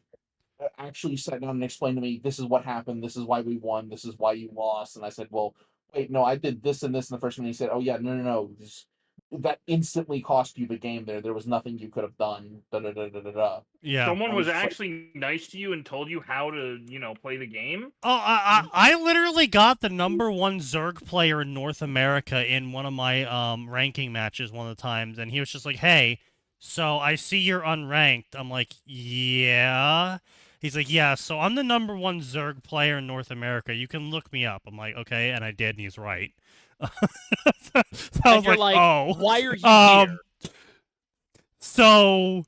actually sat down and explained to me, "This is what happened. This is why we won. This is why you lost." And I said, "Well, wait, no, I did this and this in the first one." And he said, "Oh yeah, no. That instantly cost you the game. There was nothing you could have done." Da da da da da da. Yeah. Someone I was was just like- actually nice to you and told you how to, play the game. Oh, I literally got the #1 Zerg player in North America in one of my ranking matches one of the times, and he was just like, "Hey, so I see you're unranked." I'm like, "Yeah." He's like, "Yeah, so I'm the #1 Zerg player in North America. You can look me up." I'm like, "Okay," and I did, and he's right. So I was And you're like, "Oh, why are you here? So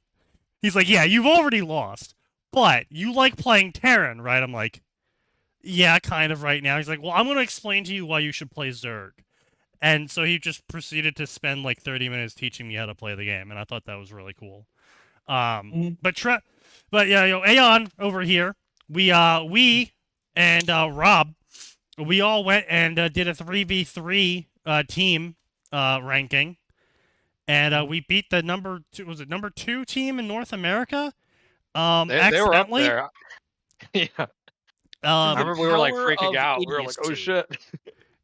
he's like, "Yeah, you've already lost, but you like playing Terran, right?" I'm like, "Yeah, kind of right now." He's like, "Well, I'm going to explain to you why you should play Zerg." And so he just proceeded to spend like 30 minutes teaching me how to play the game, and I thought that was really cool. But yeah, Aeon over here, we and Rob, we all went and did a 3v3 team ranking. And we beat the number 2 team in North America. They were up Accidentally. there. Yeah. I remember we were like power freaking of out. We were like, "Oh idiocy. shit!"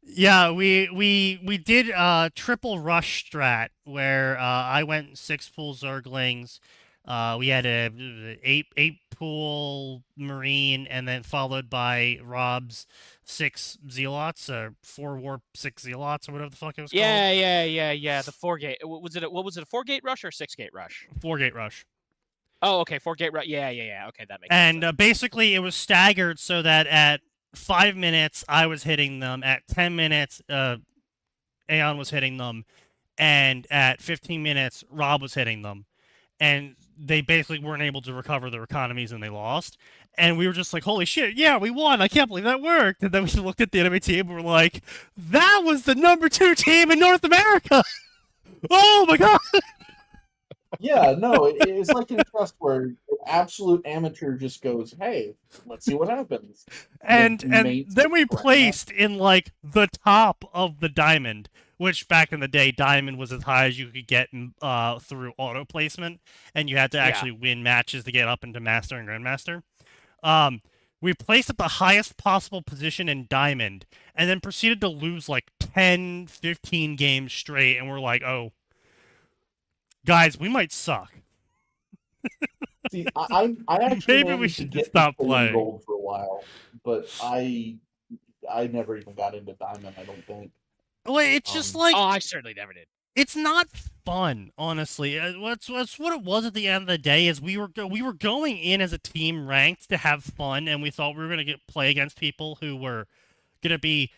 Yeah, we did triple rush strat where I went 6 pool Zerglings. We had a 8 pool Marine, and then followed by Rob's 6 Zealots, 4 warp 6 Zealots, or whatever the fuck it was called. Yeah. The 4-gate. What was it? A 4-gate rush or 6-gate rush? 4-gate rush. Oh, okay, 4-gate rush. Yeah. Okay, that makes sense. And basically, it was staggered so that at 5 minutes I was hitting them, at 10 minutes Aeon was hitting them, and at 15 minutes Rob was hitting them. And they basically weren't able to recover their economies, and they lost. And we were just like, "Holy shit, yeah, we won! I can't believe that worked!" And then we looked at the enemy team and we're like, "That was the #2 team in North America! Oh my god!" Yeah, no, it's like in chess where an absolute amateur just goes, "Hey, let's see what happens." And mates then we correct placed in like the top of the diamond, which back in the day, diamond was as high as you could get through auto placement, and you had to actually win matches to get up into master and grandmaster. We placed at the highest possible position in diamond, and then proceeded to lose like 10, 15 games straight, and we're like, "Oh, guys, we might suck." See, I actually Maybe we managed should to just get stop to playing. gold for a while, but I never even got into diamond. I don't think. Well, it's just like, Oh, I certainly never did. it's not fun, honestly. What's what it was at the end of the day is we were going in as a team ranked to have fun, and we thought we were gonna play against people who were gonna be,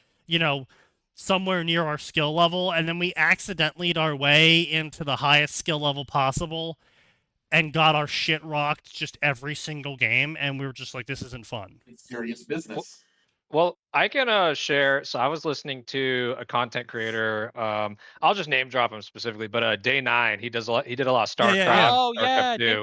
somewhere near our skill level, and then we accidentally our way into the highest skill level possible, and got our shit rocked just every single game, and we were just like, "This isn't fun." It's serious business. Well, I can share. So I was listening to a content creator. I'll just name drop him specifically, but Day 9. He does a lot. He did a lot of Yeah, StarCraft. yeah, yeah. Oh StarCraft yeah, day 2.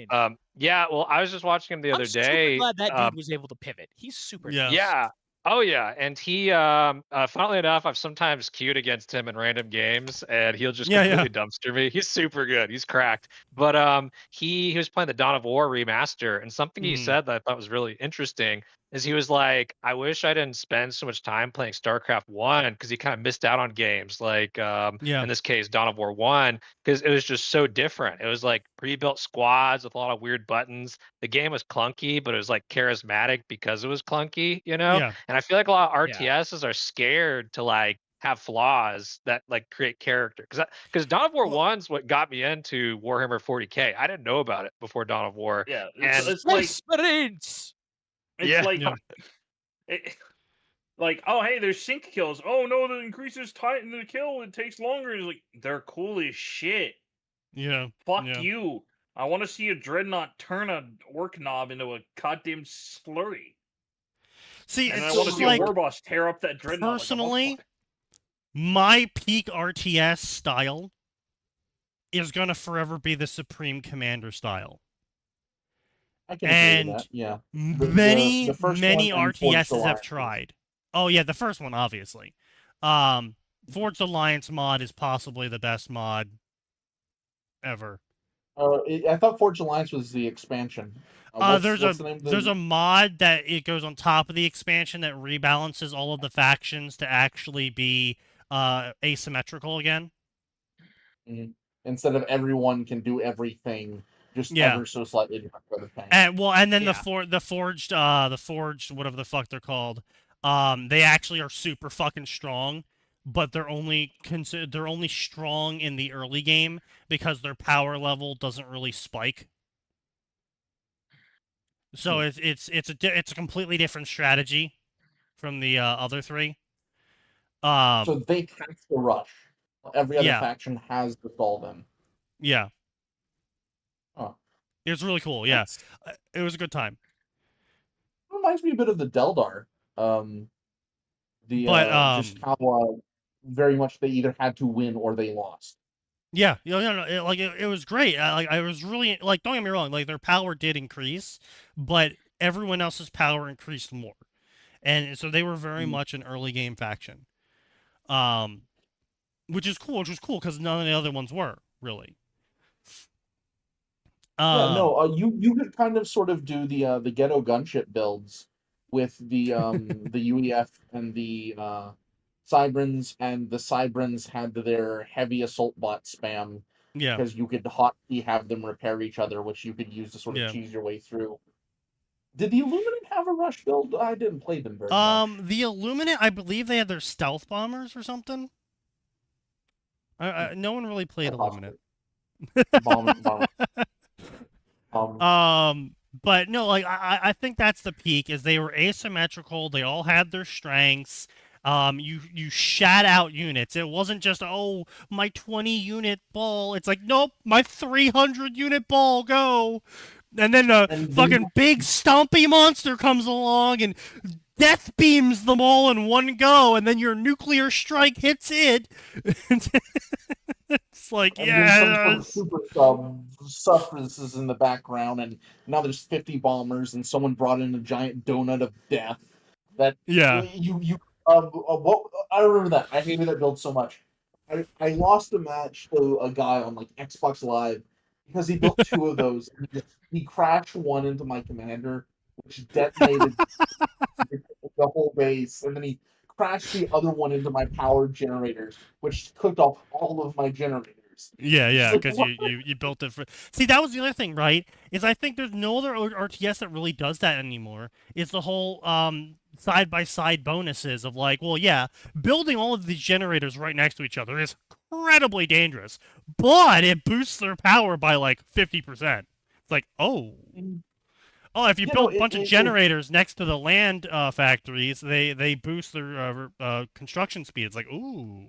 9. Yeah. Well, I was just watching him the I'm other super day. glad that dude was able to pivot. He's super Yeah. nice. Yeah. Oh yeah, and he funnily enough, I've sometimes queued against him in random games and he'll just Yeah, yeah. completely dumpster me. He's super good. He's cracked. But he was playing the Dawn of War remaster, and something he Mhm. said that I thought was really interesting is he was like, I wish I didn't spend so much time playing StarCraft 1 because he kind of missed out on games like Yeah. in this case Dawn of War 1 because it was just so different. It was like pre-built squads with a lot of weird buttons. The game was clunky, but it was like charismatic because it was clunky, you know? Yeah. And I feel like a lot of Yeah. RTSs are scared to like have flaws that like create character. Because Dawn of War Well- 1's what got me into Warhammer 40K. I didn't know about it before Dawn of War. Yeah, And it's like Experience. it's Yeah. like Yeah. it, like, oh hey, there's sync kills. Oh no, that increases time in the kill. It takes longer. It's like they're cool as shit. Yeah. Fuck Yeah. you. I want to see a dreadnought turn a orc knob into a goddamn slurry. See, And I it's want to just see like a war boss tear up that dreadnought. personally, like a motherfucker. my peak RTS style is gonna forever be the Supreme Commander style. I can agree And with that. Yeah. many the first many one and Forged RTSs have Alliance. tried. Oh yeah, the first one obviously. Forged Alliance mod is possibly the best mod ever. I thought Forged Alliance was the expansion. What's the name of the... There's a mod that it goes on top of the expansion that rebalances all of the factions to actually be asymmetrical again. Instead of everyone can do everything, just Yeah. ever so slightly different for the tank. And then Yeah. the forged whatever the fuck they're called, they actually are super fucking strong, but they're only strong in the early game because their power level doesn't really spike. So it's a completely different strategy from the other three. So they have to rush. Every other Yeah. faction has to stall them. Yeah. Oh. It was really cool. Yeah, it was a good time. It reminds me a bit of the Deldar. Just how very much they either had to win or they lost. Yeah, it was great. I was really like, don't get me wrong, like their power did increase, but everyone else's power increased more, and so they were very much an early game faction, which was cool because none of the other ones were really. Yeah, no, you could kind of sort of do the ghetto gunship builds with the the UEF and the Cybrans, and the Cybrans had their heavy assault bot spam Yeah, because you could hotkey have them repair each other, which you could use to sort of Yeah. cheese your way through. Did the Illuminate have a rush build? I didn't play them very much. the Illuminate, I believe they had their stealth bombers or something. No one really played Illuminate. Bomber. But no, like I think that's the peak. Is they were asymmetrical. They all had their strengths. You shat out units. It wasn't just, oh, my 20 unit ball. It's like, nope, my 300 unit ball, go. And then the fucking big stumpy monster comes along and death beams them all in one go, and then your nuclear strike hits it. It's like, And yeah, some super suffrages in the background, and now there's 50 bombers, and someone brought in a giant donut of death. That yeah, what I remember that. I hated that build so much. I lost a match to a guy on like Xbox Live because he built two of those. And he crashed one into my commander, which detonated the whole base, and then he crashed the other one into my power generators, which cooked off all of my generators. yeah, like, because what? you built it for. See, that was the other thing, right? Is I think there's no other RTS that really does that anymore. Is the whole side by side bonuses of like, well, yeah, building all of these generators right next to each other is incredibly dangerous, but it boosts their power by like 50%. It's like, oh, if you build a bunch of generators next to the land factories, they boost their construction speed. It's like, ooh,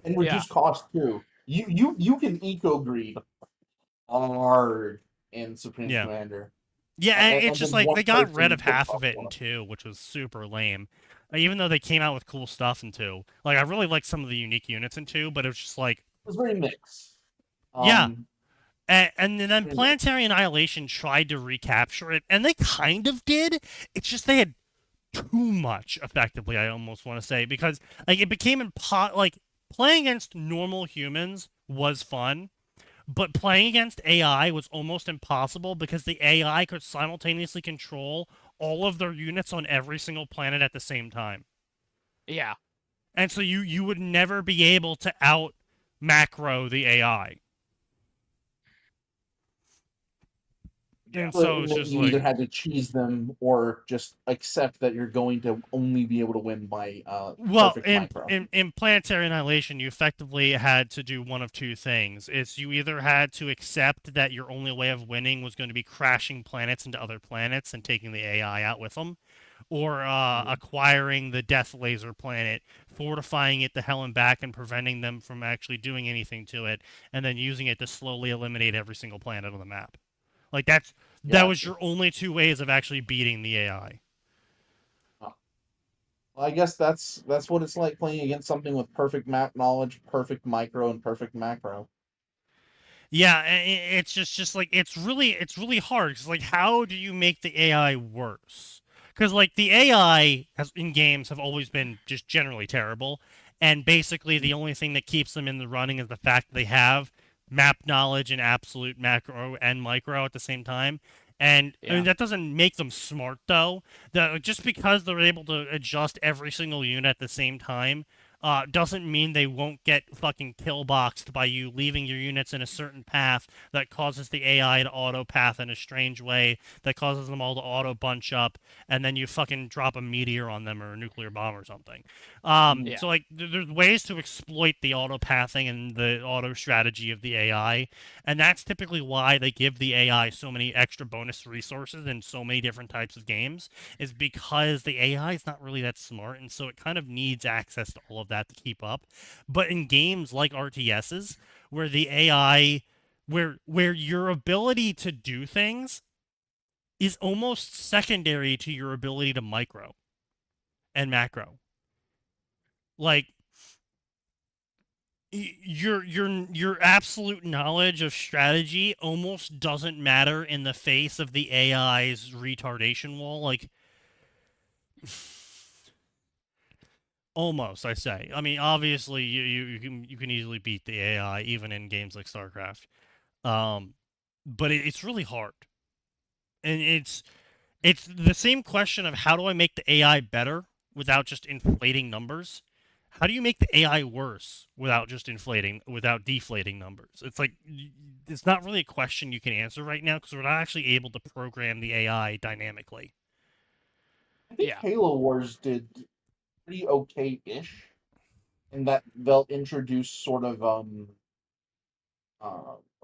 and reduce cost too. You can eco greed hard in Supreme Yeah. Commander. Yeah, and it's and just then like one they got person rid of put half stuff of it on in it. 2, which was super lame. Even though they came out with cool stuff in 2. Like I really liked some of the unique units in 2, but it was just like, It was very mixed. yeah. Um, And then very mixed. Planetary Annihilation tried to recapture it, and they kind of did. It's just they had too much, effectively, I almost want to say, because like it became like playing against normal humans was fun, but playing against AI was almost impossible because the AI could simultaneously control all of their units on every single planet at the same time. Yeah. And so you would never be able to out macro the AI. Yeah. And so it's And just you either like, had to cheese them or just accept that you're going to only be able to win by well, perfect micro. in Planetary Annihilation, you effectively had to do one of two things. It's you either had to accept that your only way of winning was going to be crashing planets into other planets and taking the AI out with them, or acquiring the Death Laser planet, fortifying it to hell and back, and preventing them from actually doing anything to it, and then using it to slowly eliminate every single planet on the map. Like that Yeah. was your only two ways of actually beating the AI. I guess that's what it's like playing against something with perfect map knowledge, perfect micro, and perfect macro. Yeah, it's just like it's really hard. Cause like, how do you make the AI worse? Because like the AI in games have always been just generally terrible, and basically the only thing that keeps them in the running is the fact that they have map knowledge and absolute macro and micro at the same time. And I mean Yeah. that doesn't make them smart though. That just because they're able to adjust every single unit at the same time doesn't mean they won't get fucking kill boxed by you leaving your units in a certain path that causes the AI to auto path in a strange way that causes them all to auto bunch up, and then you fucking drop a meteor on them or a nuclear bomb or something. Yeah. So like there's ways to exploit the auto pathing and the auto strategy of the AI, and that's typically why they give the AI so many extra bonus resources in so many different types of games, is because the AI is not really that smart, and so it kind of needs access to all of that to keep up. But in games like RTSs, where the AI, where your ability to do things is almost secondary to your ability to micro and macro, like your absolute knowledge of strategy almost doesn't matter in the face of the AI's retardation wall. Like almost, I say. I mean, obviously, you can easily beat the AI even in games like StarCraft, but it's really hard, and it's the same question of how do I make the AI better without just inflating numbers. How do you make the AI worse without just without deflating numbers? It's like it's not really a question you can answer right now because we're not actually able to program the AI dynamically. I think Yeah. Halo Wars did pretty okay-ish in that they'll introduce sort of a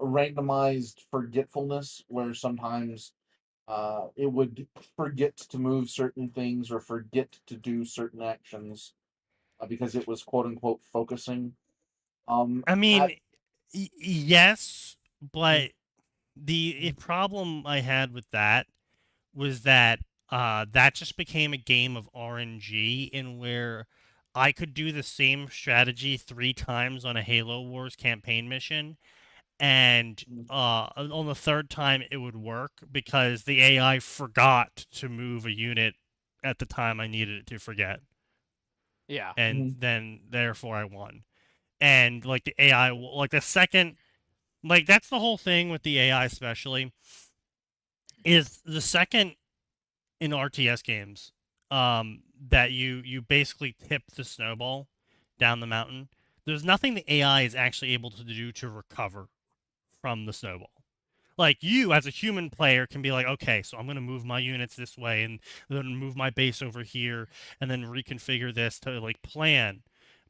randomized forgetfulness where sometimes it would forget to move certain things or forget to do certain actions because it was quote unquote focusing. I mean, At yes, but the problem I had with that was that that just became a game of RNG in where I could do the same strategy 3 times on a Halo Wars campaign mission, and on the third time it would work because the AI forgot to move a unit at the time I needed it to forget, Yeah. and then therefore I won. And like the AI, like the second, like that's the whole thing with the AI, especially is the second in RTS games, that you basically tip the snowball down the mountain. There's nothing the AI is actually able to do to recover from the snowball. Like you as a human player can be like, okay, so I'm gonna move my units this way and then move my base over here and then reconfigure this to like plan.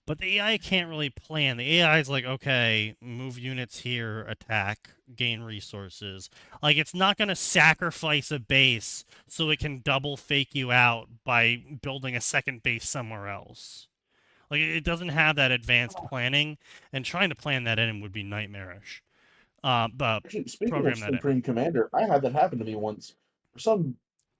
But the AI can't really plan. The AI is like, okay, move units here, attack, gain resources. Like it's not gonna sacrifice a base so it can double fake you out by building a second base somewhere else. Like it doesn't have that advanced planning, and trying to plan that in would be nightmarish. But Actually, speaking of program that in. Supreme Commander, I had that happen to me once. some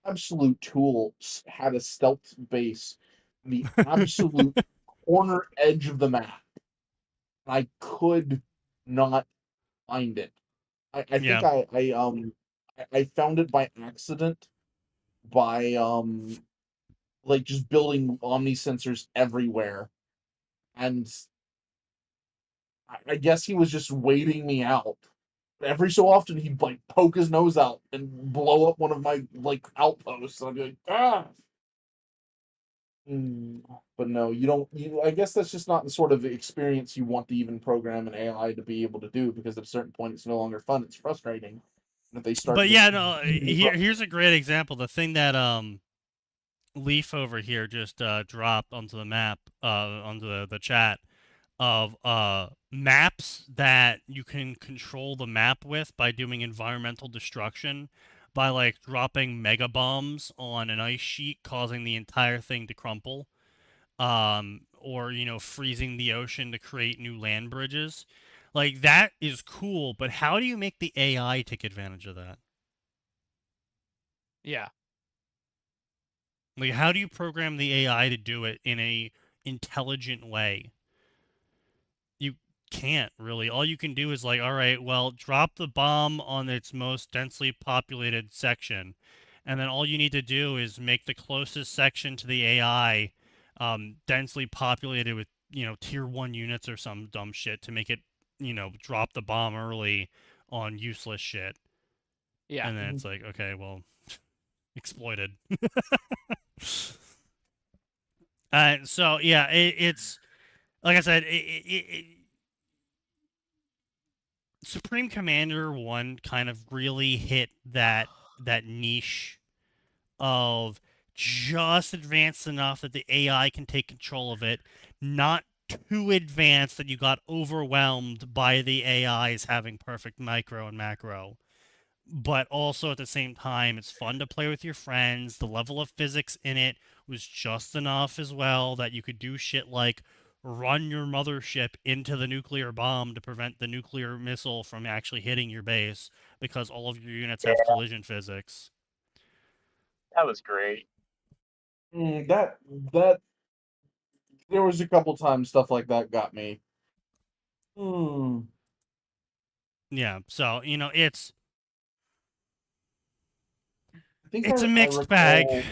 absolute tool had a stealth base in the absolute corner edge of the map. I could not find it. I think Yeah. I found it by accident by like just building omni sensors everywhere, and I guess he was just waiting me out. Every so often he'd like poke his nose out and blow up one of my like outposts. And I'd be like, ah. But no, you don't. I guess that's just not the sort of experience you want to even program an AI to be able to do, because at a certain point it's no longer fun. It's frustrating. And if they start But just yeah, no. Here's a great example. The thing that Leaf over here just dropped onto the map, onto the chat, of maps that you can control the map with by doing environmental destruction, by like dropping mega bombs on an ice sheet, causing the entire thing to crumple, or freezing the ocean to create new land bridges. Like, that is cool, but how do you make the AI take advantage of that? Yeah. Like, how do you program the AI to do it in a intelligent way? You can't really. All you can do is like, all right, well, drop the bomb on its most densely populated section, and then all you need to do is make the closest section to the AI densely populated with tier 1 units or some dumb shit to make it drop the bomb early on useless shit. Yeah. And then it's like, okay, well, exploited. So yeah, it's like I said, Supreme Commander 1 kind of really hit that niche of just advanced enough that the AI can take control of it, not too advanced that you got overwhelmed by the AIs having perfect micro and macro. But also at the same time, it's fun to play with your friends. The level of physics in it was just enough as well that you could do shit like run your mothership into the nuclear bomb to prevent the nuclear missile from actually hitting your base because all of your units have collision physics. That was great. That there was a couple times stuff like that got me. Yeah, so it's I think a I mixed bag. recall.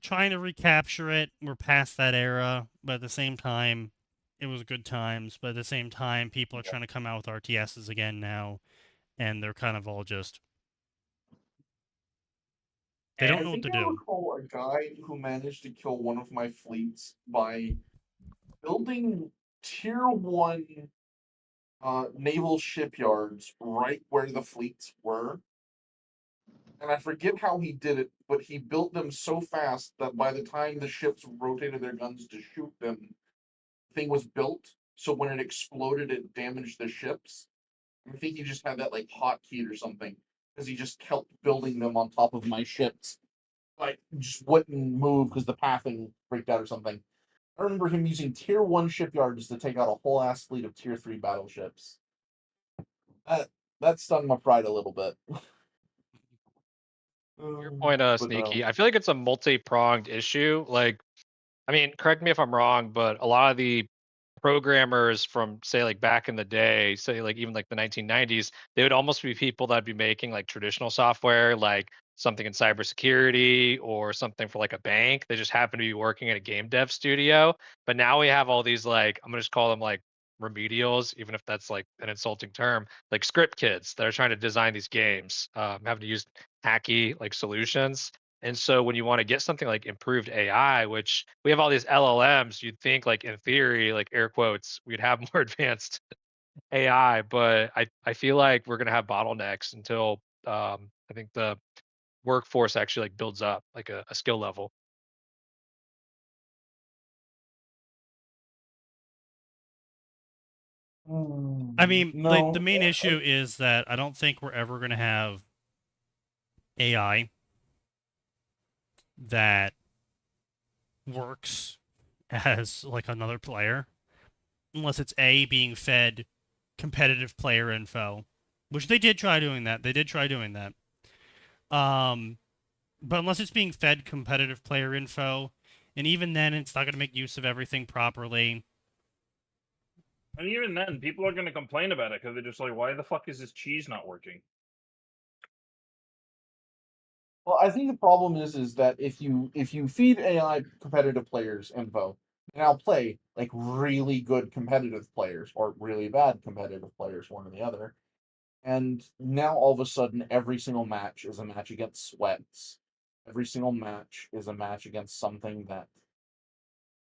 Trying to recapture it, we're past that era, but at the same time, it was good times. But at the same time, people are trying to come out with RTSs again now, and they're kind of all just they don't I know what think to I do. recall a guy who managed to kill one of my fleets by building tier 1 naval shipyards right where the fleets were. And I forget how he did it, but he built them so fast that by the time the ships rotated their guns to shoot them, the thing was built. So when it exploded, it damaged the ships. I think he just had that like hotkeyed or something, because he just kept building them on top of my ships. Like, just wouldn't move because the pathing freaked out or something. I remember him using tier 1 shipyards to take out a whole ass fleet of tier 3 battleships. That stung my pride a little bit. Your point, But no. Sneaky. I feel like it's a multi-pronged issue. Like, I mean, correct me if I'm wrong, but a lot of the programmers from, say, like back in the day, say like even like the 1990s, they would almost be people that'd be making like traditional software, like something in cybersecurity or something for like a bank. They just happen to be working at a game dev studio. But now we have all these, like, I'm gonna just call them like remedials, even if that's like an insulting term, like script kids that are trying to design these games, having to use hacky like solutions. And so when you want to get something like improved AI, which we have all these LLMs, you'd think like in theory, like air quotes, we'd have more advanced AI, but I feel like we're gonna have bottlenecks until I think the workforce actually like builds up like a skill level. I mean, the No. main issue is that I don't think we're ever going to have AI that works as like another player, unless it's being fed competitive player info, which they did try doing that. They did try doing that. But unless it's being fed competitive player info, and even then, it's not going to make use of everything properly. And even then, people are going to complain about it because they're just like, why the fuck is this cheese not working? Well, I think the problem is that if you feed AI competitive players info, and I'll play like really good competitive players or really bad competitive players, one or the other, and now all of a sudden every single match is a match against sweats. Every single match is a match against something that,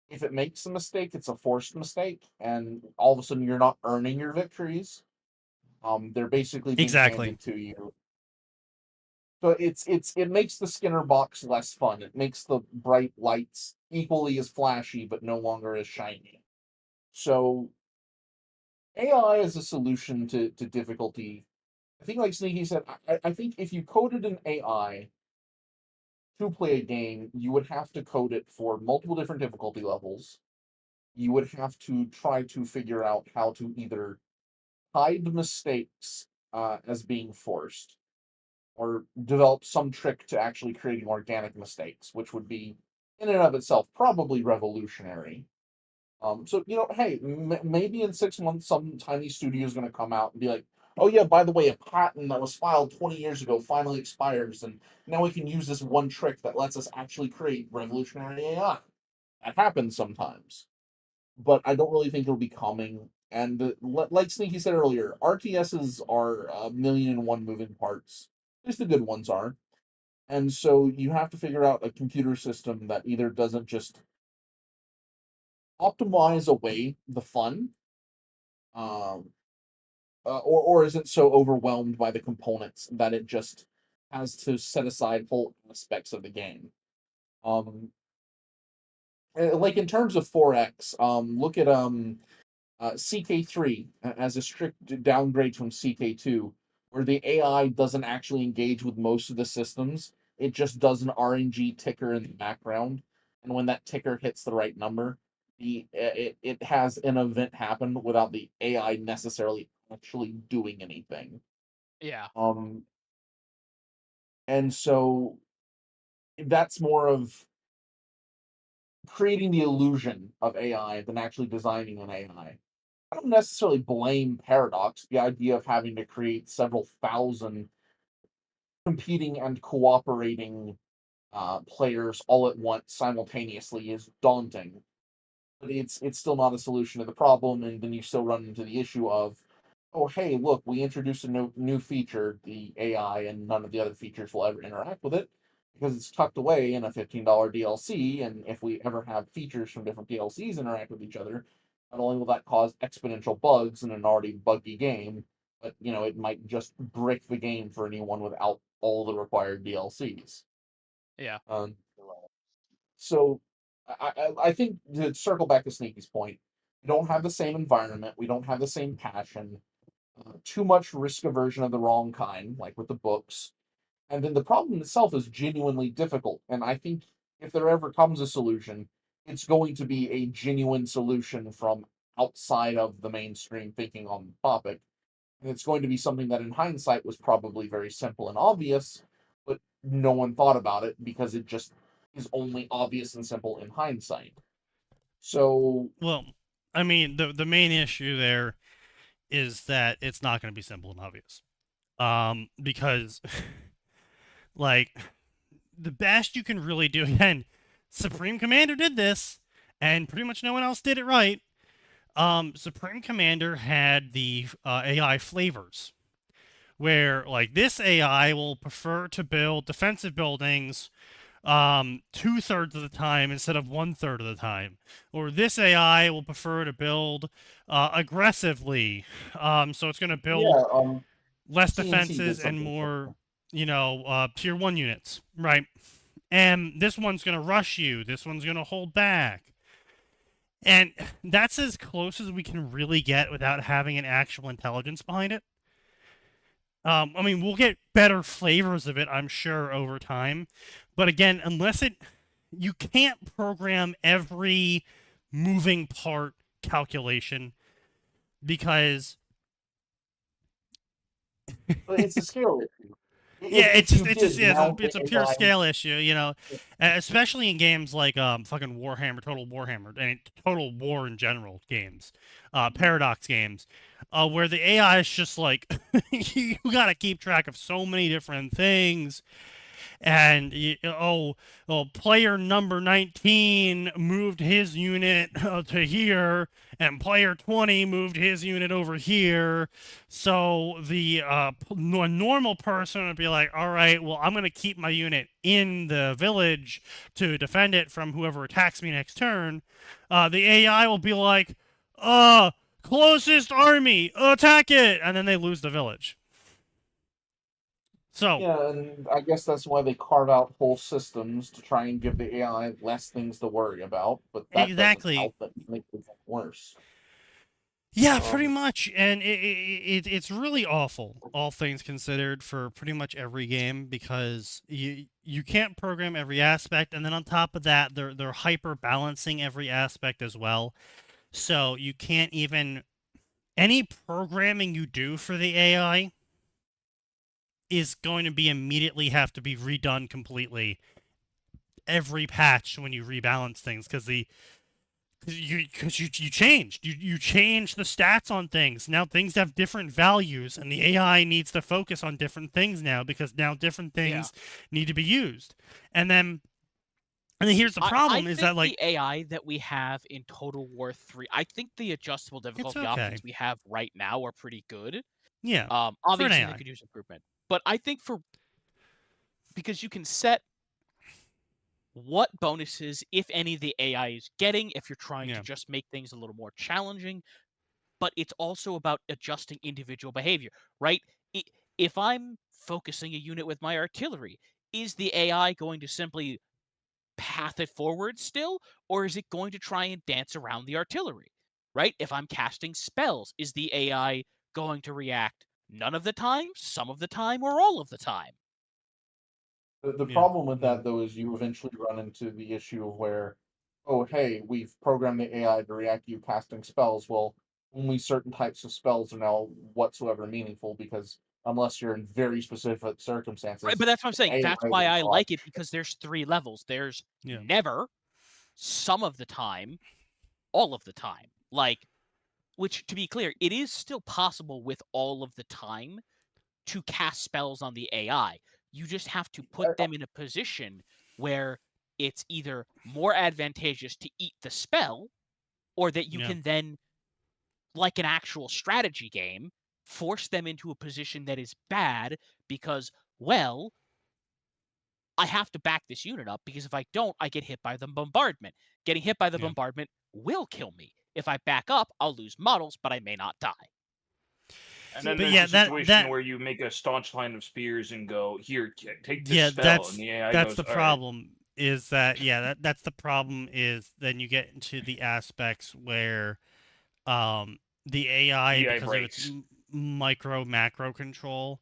if it makes a mistake, it's a forced mistake, and all of a sudden you're not earning your victories. They're basically being Exactly. handed to you. So it makes the Skinner box less fun. It makes the bright lights equally as flashy, but no longer as shiny. So AI is a solution to difficulty. I think, like Sneaky said, I think if you coded an AI to play a game, you would have to code it for multiple different difficulty levels. You would have to try to figure out how to either hide mistakes as being forced, or develop some trick to actually creating organic mistakes, which would be, in and of itself, probably revolutionary. So hey, maybe in 6 months, some tiny studio is going to come out and be like, "Oh yeah, by the way, a patent that was filed 20 years ago finally expires, and now we can use this one trick that lets us actually create revolutionary AI." That happens sometimes, but I don't really think it'll be coming. And like Sneaky said earlier, RTSs are a million and one moving parts. At least the good ones are. And so you have to figure out a computer system that either doesn't just optimize away the fun, um, or isn't so overwhelmed by the components that it just has to set aside whole aspects of the game. Like in terms of 4X, look at CK3 as a strict downgrade from CK2, where the AI doesn't actually engage with most of the systems. It just does an RNG ticker in the background, and when that ticker hits the right number, it has an event happen without the AI necessarily actually doing anything. Yeah. And so that's more of creating the illusion of AI than actually designing an AI. I don't necessarily blame Paradox. The idea of having to create several thousand competing and cooperating players all at once simultaneously is daunting. But it's still not a solution to the problem, and then you still run into the issue of, oh hey, look, we introduced a new feature, the AI, and none of the other features will ever interact with it because it's tucked away in a $15 DLC. And if we ever have features from different DLCs interact with each other, not only will that cause exponential bugs in an already buggy game, but it might just brick the game for anyone without all the required DLCs. Yeah. So I think, to circle back to Sneaky's point, we don't have the same environment, we don't have the same passion, too much risk aversion of the wrong kind, like with the books. And then the problem itself is genuinely difficult. And I think if there ever comes a solution, it's going to be a genuine solution from outside of the mainstream thinking on the topic. And it's going to be something that in hindsight was probably very simple and obvious, but no one thought about it because it just is only obvious and simple in hindsight. So, Well, I mean, the main issue there is that it's not going to be simple and obvious. Because like the best you can really do, again, Supreme Commander did this, and pretty much no one else did it right. Supreme Commander had the AI flavors, where like this AI will prefer to build defensive buildings 2/3 of the time instead of 1/3 of the time, or this AI will prefer to build aggressively, so it's going to build yeah, less TNT defenses did and something more, similar. tier 1 units, right? And this one's going to rush you, this one's going to hold back. And that's as close as we can really get without having an actual intelligence behind it. I mean, we'll get better flavors of it, I'm sure, over time. But again, you can't program every moving part calculation because But it's a scale issue. Yeah, If you did, now it's a the pure AI scale issue, you know, especially in games like fucking Warhammer, Total Warhammer, and Total War in general games, Paradox games, where the AI is just like you gotta keep track of so many different things, and player number 19 moved his unit to here, and player 20 moved his unit over here. So the normal person would be like, all right, well, I'm going to keep my unit in the village to defend it from whoever attacks me next turn. The AI will be like, closest army, attack it, and then they lose the village. So Yeah, and I guess that's why they carve out whole systems to try and give the AI less things to worry about, but that doesn't exactly. help. That makes it worse. Yeah, pretty much, and it's really awful, all things considered, for pretty much every game, because you can't program every aspect, and then on top of that, they're hyper balancing every aspect as well. So you can't even any programming you do for the AI is going to be immediately have to be redone completely every patch when you rebalance things, because you changed. You changed the stats on things. Now things have different values, and the AI needs to focus on different things now, because now different things need to be used. And then here's the problem: I is think that like the AI that we have in Total War 3, I think the adjustable difficulty options we have right now are pretty good. Yeah, Obviously AI. they could use improvement, but I think because you can set what bonuses, if any, the AI is getting if you're trying to just make things a little more challenging. But it's also about adjusting individual behavior, right? If I'm focusing a unit with my artillery, is the AI going to simply path it forward still, or is it going to try and dance around the artillery, right? If I'm casting spells, is the AI going to react none of the time, some of the time, or all of the time? The problem with that, though, is you eventually run into the issue of where, oh, hey, we've programmed the AI to react to you casting spells. Well, only certain types of spells are now whatsoever meaningful, because unless you're in very specific circumstances, Right, but that's what I'm saying. AI That's will why I not. like it, because there's 3 levels. There's never, some of the time, all of the time. Like, which, to be clear, it is still possible with all of the time to cast spells on the AI. You just have to put them in a position where it's either more advantageous to eat the spell, or that you can then, like an actual strategy game, force them into a position that is bad because, well, I have to back this unit up, because if I don't, I get hit by the bombardment. Getting hit by the bombardment will kill me. If I back up, I'll lose models, but I may not die. And then there's a situation where you make a staunch line of spears and go, here, take this spell, and the AI that's goes, the problem. Is that that's the problem, is then you get into the aspects where the AI because breaks. of its micro macro control,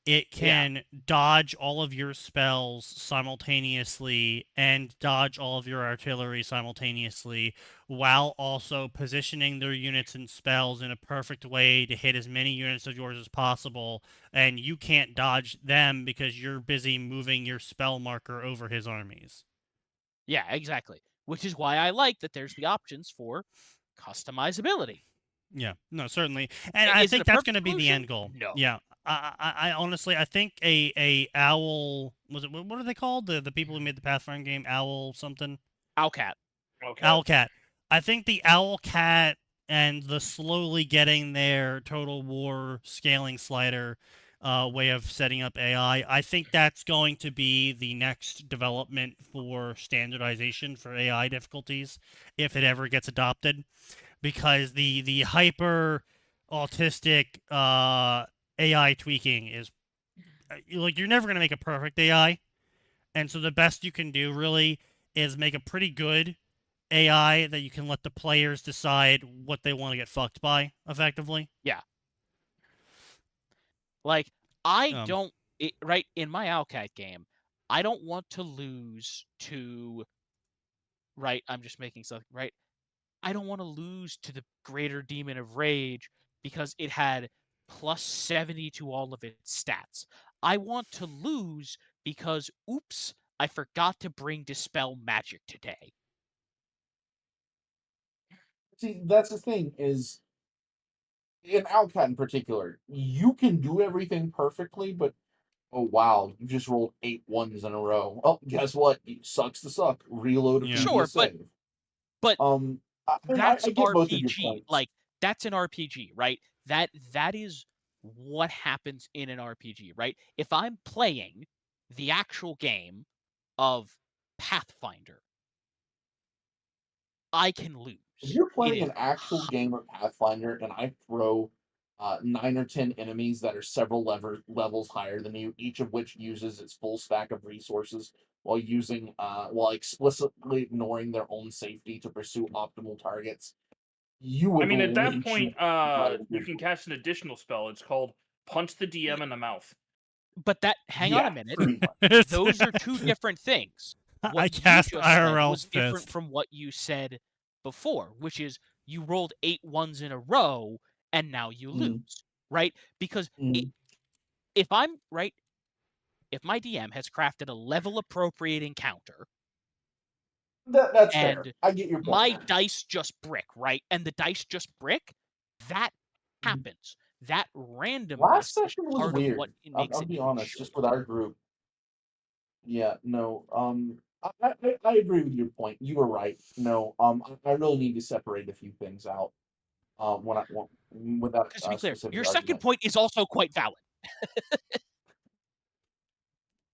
it can dodge all of your spells simultaneously and dodge all of your artillery simultaneously, while also positioning their units and spells in a perfect way to hit as many units of yours as possible, and you can't dodge them because you're busy moving your spell marker over his armies. Yeah, exactly. Which is why I like that there's the options for customizability. Yeah, no, certainly, and I think that's going to be the end goal. No. Yeah, I honestly, I think a owl, was it, what are they called? The people who made the Pathfinder game, Owl something. Owlcat. Owlcat. I think the Owlcat and the slowly getting their Total War scaling slider way of setting up AI, I think that's going to be the next development for standardization for AI difficulties, if it ever gets adopted. Because the hyper autistic AI tweaking is like, you're never going to make a perfect AI, and so the best you can do really is make a pretty good AI that you can let the players decide what they want to get fucked by effectively. Yeah. Like, I don't, right, in my Owlcat game, I don't want to lose to, right, I'm just making something, right? I don't want to lose to the Greater Demon of Rage because it had plus 70 to all of its stats. I want to lose because, oops, I forgot to bring Dispel Magic today. See, that's the thing is, in Outcat in particular, you can do everything perfectly, but oh wow, you just rolled 8 1s in a row. Oh, guess what? It sucks to suck. Reload a Yeah. previous Sure, save. but that's I get both of your RPG. points. Like, that's an RPG, right? That is what happens in an RPG, right? If I'm playing the actual game of Pathfinder, I can lose. If you're playing is an actual game of Pathfinder and I throw 9 or 10 enemies that are several levels higher than you, each of which uses its full stack of resources while explicitly ignoring their own safety to pursue optimal targets, you would I mean, at that lynch point, me by you can cast an additional spell. It's called Punch the DM in the Mouth. But hang on a minute. pretty much. Those are two different things. What I you cast just said IRL was different fist. from what you said before, which is you rolled 8 1s in a row and now you lose, right? Because if I'm right, if my DM has crafted a level appropriate encounter, That's and fair. I get your point. my dice just brick, right? And the dice just brick, that happens. That randomness Last is session was part weird. of what makes I'll it be honest, just with enjoyable. our group. Yeah, no. I agree with your point. You were right. No, I really need to separate a few things out. With that Because to be clear, specific your second argument. point is also quite valid.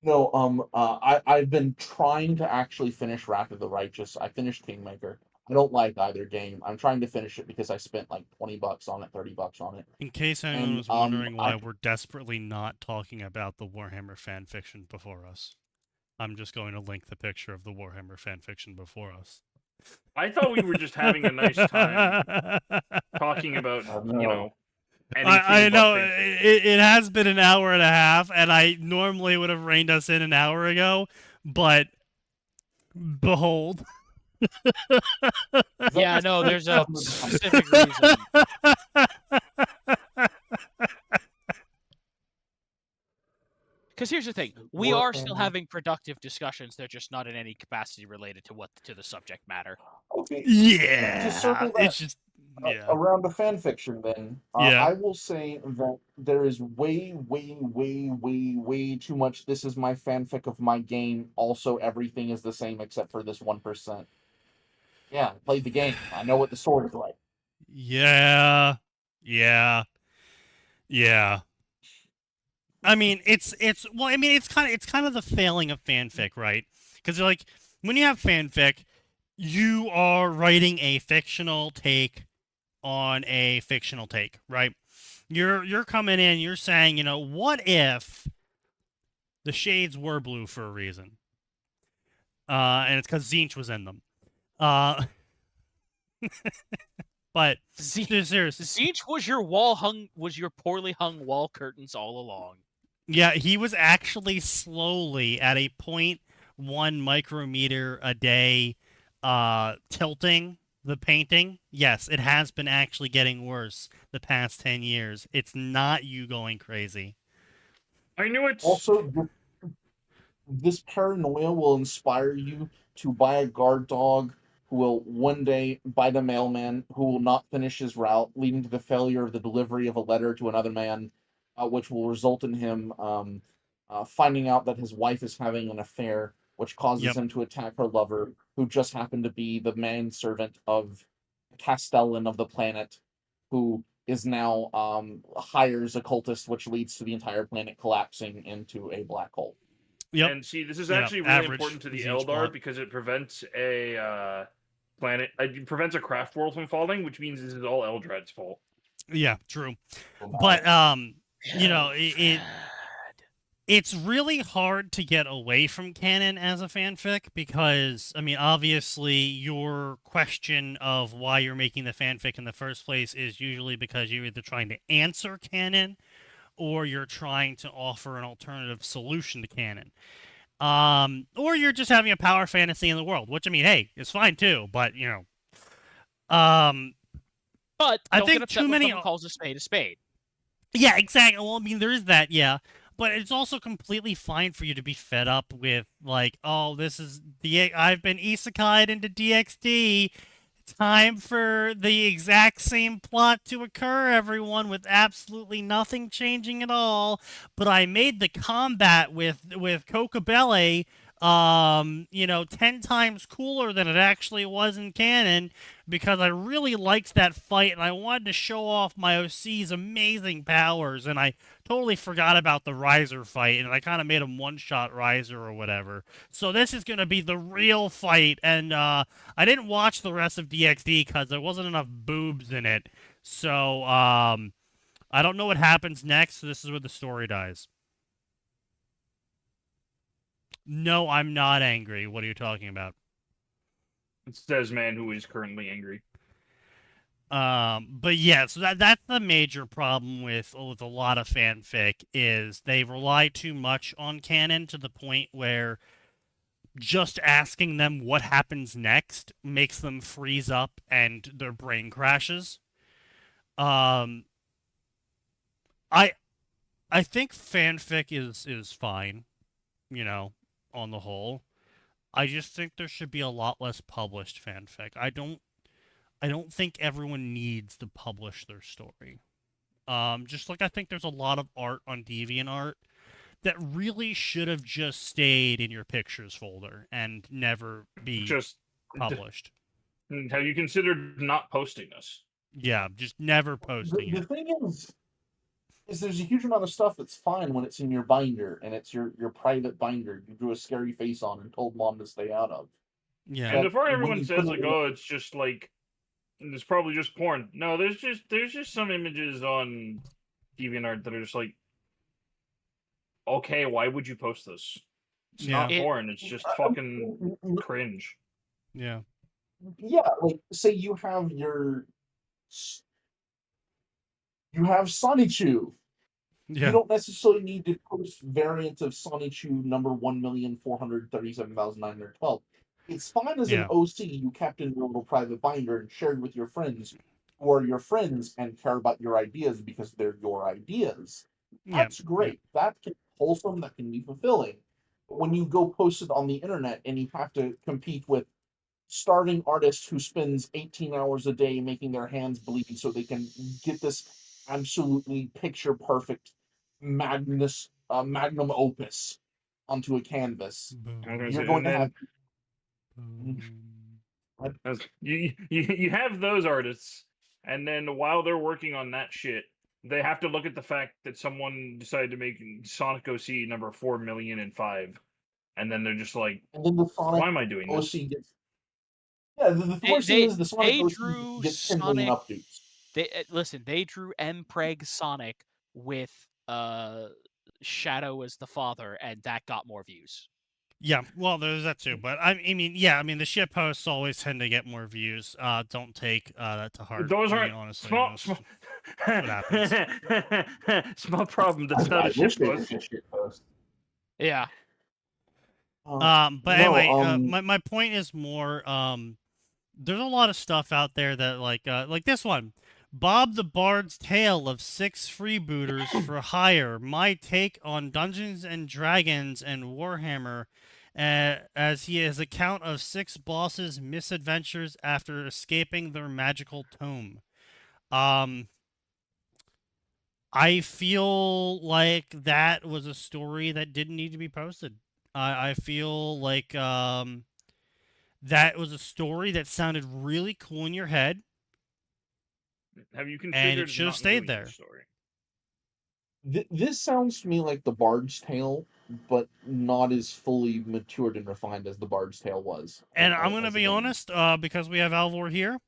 No, I've been trying to actually finish Wrath of the Righteous. I finished Kingmaker. I don't like either game. I'm trying to finish it because I spent like $20 on it, $30 on it. In case anyone And was wondering why we're desperately not talking about the Warhammer fanfiction before us, I'm just going to link the picture of the Warhammer fanfiction before us. I thought we were just having a nice time talking about, you know, anything I but know fanfiction. it has been an hour and a half, and I normally would have reined us in an hour ago, but behold. Yeah, no, there's a specific reason. Because here's the thing, we are still having productive discussions. They're just not in any capacity related to the subject matter. Okay. Yeah, To circle that, it's just around the fan fiction, then Yeah. I will say that there is way too much. This is my fanfic of my game. Also, everything is the same except for this 1%. Yeah, I played the game. I know what the sword is like. Yeah. I mean, it's kind of the failing of fanfic, right? Because like when you have fanfic, you are writing a fictional take on a fictional take, right? You're coming in, you're saying, you know, what if the shades were blue for a reason? And it's because Zinch was in them. But seriously, Zinch was your poorly hung wall curtains all along. Yeah, he was actually slowly at a 0.1 micrometer a day tilting the painting. Yes, it has been actually getting worse the past 10 years. It's not you going crazy. I knew it. Also, this paranoia will inspire you to buy a guard dog who will one day bite a mailman who will not finish his route, leading to the failure of the delivery of a letter to another man, which will result in him finding out that his wife is having an affair, which causes him to attack her lover, who just happened to be the manservant of Castellan of the planet, who is now hires a cultist, which leads to the entire planet collapsing into a black hole. Yep. And see, this is actually really average important to the Zinch Eldar plot. because it prevents a planet. It prevents a craft world from falling, which means this is all Eldred's fault. Yeah, true. But you know, it's really hard to get away from canon as a fanfic because, I mean, obviously your question of why you're making the fanfic in the first place is usually because you're either trying to answer canon or you're trying to offer an alternative solution to canon. Or you're just having a power fantasy in the world, which, I mean, hey, it's fine too, but, you know. But I don't think get upset too when many someone calls a spade a spade. Yeah, exactly. Well, I mean, there is that, yeah. But it's also completely fine for you to be fed up with, like, oh, this is I've been isekai'd into DxD. Time for the exact same plot to occur, everyone, with absolutely nothing changing at all. But I made the combat with Kokabele, 10 times cooler than it actually was in canon because I really liked that fight and I wanted to show off my OC's amazing powers, and I totally forgot about the Riser fight, and I kind of made him one-shot Riser or whatever. So this is going to be the real fight, and I didn't watch the rest of DxD because there wasn't enough boobs in it. So I don't know what happens next. So this is where the story dies. No, I'm not angry. What are you talking about? It says man who is currently angry. But yeah, so that's the major problem with a lot of fanfic is they rely too much on canon to the point where just asking them what happens next makes them freeze up and their brain crashes. I think fanfic is fine, on the whole. I just think there should be a lot less published fanfic. I don't think everyone needs to publish their story. Just like I think there's a lot of art on DeviantArt that really should have just stayed in your pictures folder and never be Just published. have you considered not posting this? Yeah, just never posting The it. thing is there's a huge amount of stuff that's fine when it's in your binder and it's your private binder you drew a scary face on and told mom to stay out of. Yeah. And But before when everyone you says put like, it- "Oh, it's just like it's probably just porn," no, there's just some images on DeviantArt that are just like, okay, why would you post this? It's Yeah. not porn. It's just fucking cringe. Yeah. Yeah, like say you have Sonichu. You Yeah. don't necessarily need to post variants of Sonichu number 1,437,912. It's fine as Yeah. an OC you kept in your little private binder and shared with your friends who are your friends and care about your ideas because they're your ideas. Yeah. That's great. That can be wholesome, that can be fulfilling. But when you go post it on the internet and you have to compete with starving artist who spends 18 hours a day making their hands bleed so they can get this absolutely picture perfect magnum opus onto a canvas. You're going to have you have those artists, and then while they're working on that shit, they have to look at the fact that someone decided to make Sonic OC number 4,000,005, and then they're just like, and then the Sonic "Why am I doing OC this?" gets the worst thing is the Sonic they OC drew gets 10 million Sonic. updates. They drew Mpreg Sonic with Shadow as the father, and that got more views. Yeah, well, there's that too. But I mean, yeah, the shit posts always tend to get more views. Don't take that to heart. Those I mean, aren't honestly, small. it's Small, what happens. small problem. That's not a I wish shit they post. did a shit post. Yeah. But no, anyway, my point is more. There's a lot of stuff out there that like this one, Bob the Bard's Tale of 6 Freebooters for Hire. My take on Dungeons and Dragons and Warhammer, as he has account of 6 bosses' misadventures after escaping their magical tome. I feel like that was a story that didn't need to be posted. I feel like that was a story that sounded really cool in your head. Have you considered? should have not stayed doing there. this story? This sounds to me like the Bard's Tale, but not as fully matured and refined as the Bard's Tale was. And as- I'm going to as a be game. honest, because we have Alvor here.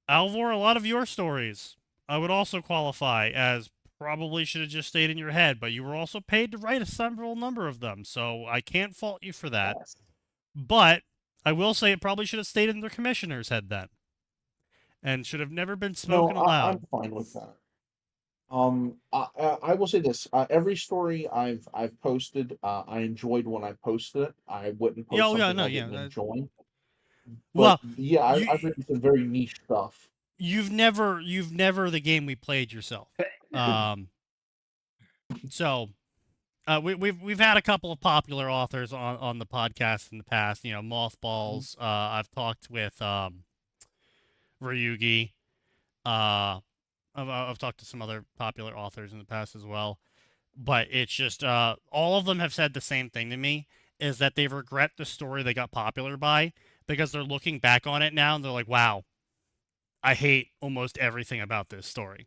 Alvor, a lot of your stories I would also qualify as probably should have just stayed in your head, but you were also paid to write a several number of them, so I can't fault you for that. Yes. But I will say it probably should have stayed in the commissioner's head then, and should have never been spoken No, aloud. I'm fine with that. I will say this: every story I've posted, I enjoyed when I posted it. I wouldn't post something I didn't enjoy. Well, But yeah, you- I've written some very niche stuff. You've never the game we played yourself. So we've had a couple of popular authors on the podcast in the past. You know, Mothballs. I've talked with Ryugi. I've talked to some other popular authors in the past as well. But it's just all of them have said the same thing to me, is that they regret the story they got popular by, because they're looking back on it now and they're like, wow, I hate almost everything about this story.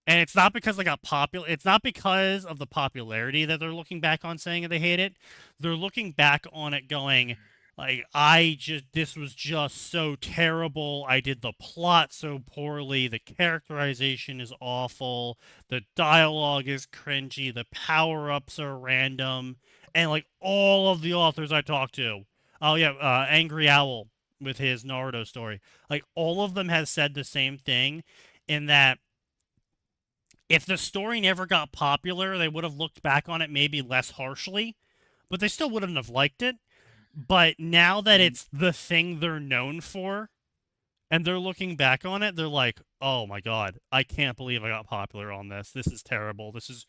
And it's not because they got popular. It's not because of the popularity that they're looking back on saying that they hate it. They're looking back on it going, like, this was just so terrible. I did the plot so poorly. The characterization is awful. The dialogue is cringy. The power-ups are random. And, like, all of the authors I talked to, oh yeah, Angry Owl with his Naruto story, like, all of them have said the same thing, in that if the story never got popular, they would have looked back on it maybe less harshly, but they still wouldn't have liked it. But now that it's the thing they're known for, and they're looking back on it, they're like, "Oh my god, I can't believe I got popular on this. This is terrible. This is,"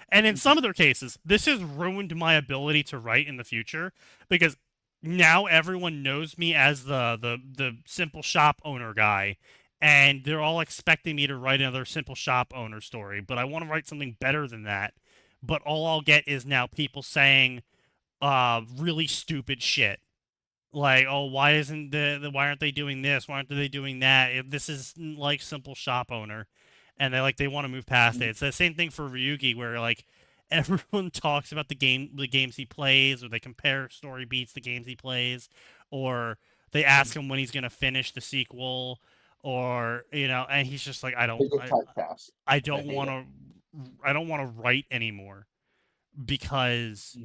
and in some of their cases, this has ruined my ability to write in the future, because now everyone knows me as the simple shop owner guy, and they're all expecting me to write another simple shop owner story, but I want to write something better than that. But all I'll get is now people saying really stupid shit. Like, oh, why isn't why aren't they doing this? Why aren't they doing that? If this is like simple shop owner, and they want to move past it. It's the same thing for Ryugi, where like everyone talks about the games he plays, or they compare story beats to games he plays, or they ask him when he's gonna finish the sequel, or and he's just like, I don't hate want to, I don't want to write anymore, because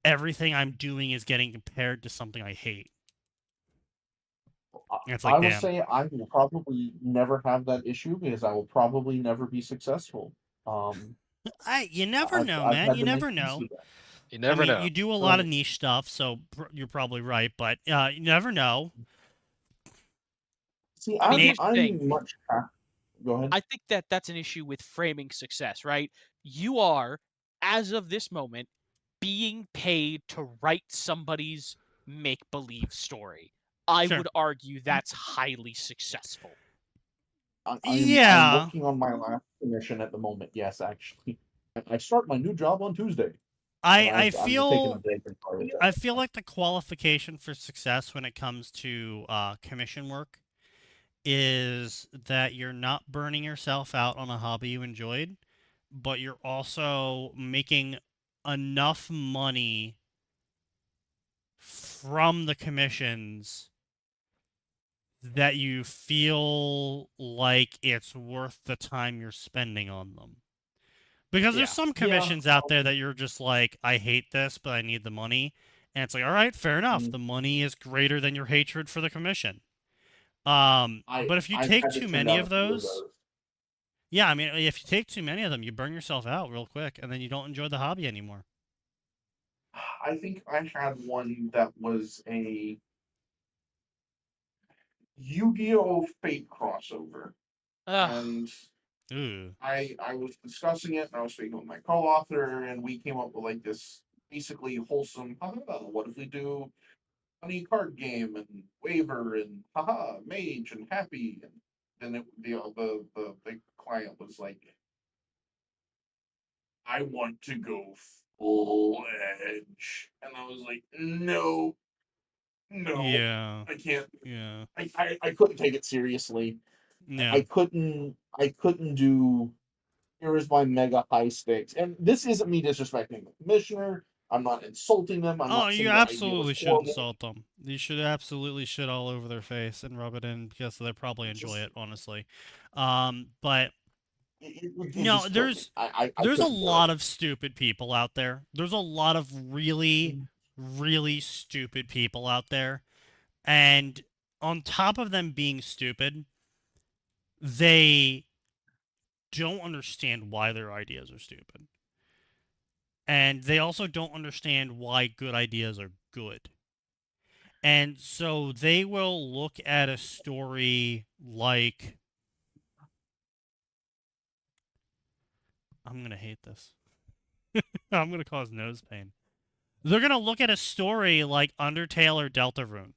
everything I'm doing is getting compared to something I hate. And it's like, I will damn. say I will probably never have that issue, because I will probably never be successful. You never know, I've man. had You to make never peace know. with that. You never I mean, know. you do a lot of niche stuff, so you're probably right, but you never know. See, I mean, here's the I'm thing. much. Go ahead. I think that that's an issue with framing success, right? You are, as of this moment, being paid to write somebody's make-believe story. I Sure. would argue that's highly successful. I'm Yeah. working on my last commission at the moment. Yes, actually, I start my new job on Tuesday. I I'm taking a feel break and part of it. I feel like the qualification for success when it comes to commission work is that you're not burning yourself out on a hobby you enjoyed, but you're also making enough money from the commissions that you feel like it's worth the time you're spending on them. Because there's some commissions out there that you're just like, I hate this, but I need the money. And it's like, all right, fair enough. The money is greater than your hatred for the commission. But if you take too many of those, yeah, I mean, if you take too many of them, you burn yourself out real quick, and then you don't enjoy the hobby anymore. I think I had one that was a Yu-Gi-Oh! Fate crossover. And Ooh. I was discussing it, and I was speaking with my co-author, and we came up with like this basically wholesome, what if we do funny card game and waiver and mage and happy, and then the client was like, I want to go full edge, and I was like, no, Yeah. I can't. Yeah. I couldn't take it seriously. Yeah. I couldn't do, here is my mega high stakes. And this isn't me disrespecting the commissioner. I'm not insulting them. I'm not saying you their idea absolutely was should horrible. insult them. You should absolutely shit all over their face and rub it in, because they probably enjoy it, honestly. But no, there's a lot of stupid people out there. There's a lot of really, really stupid people out there. And on top of them being stupid, they don't understand why their ideas are stupid. And they also don't understand why good ideas are good. And so they will look at a story like I'm gonna hate this. I'm gonna cause nose pain. They're gonna look at a story like Undertale or Deltarune,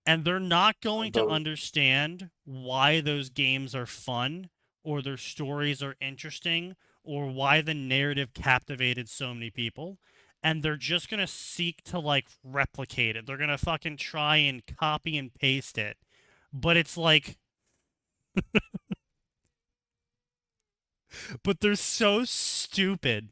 and they're not going to understand why those games are fun, or their stories are interesting, or why the narrative captivated so many people. And they're just gonna seek to like replicate it. They're gonna fucking try and copy and paste it. But it's like, but they're so stupid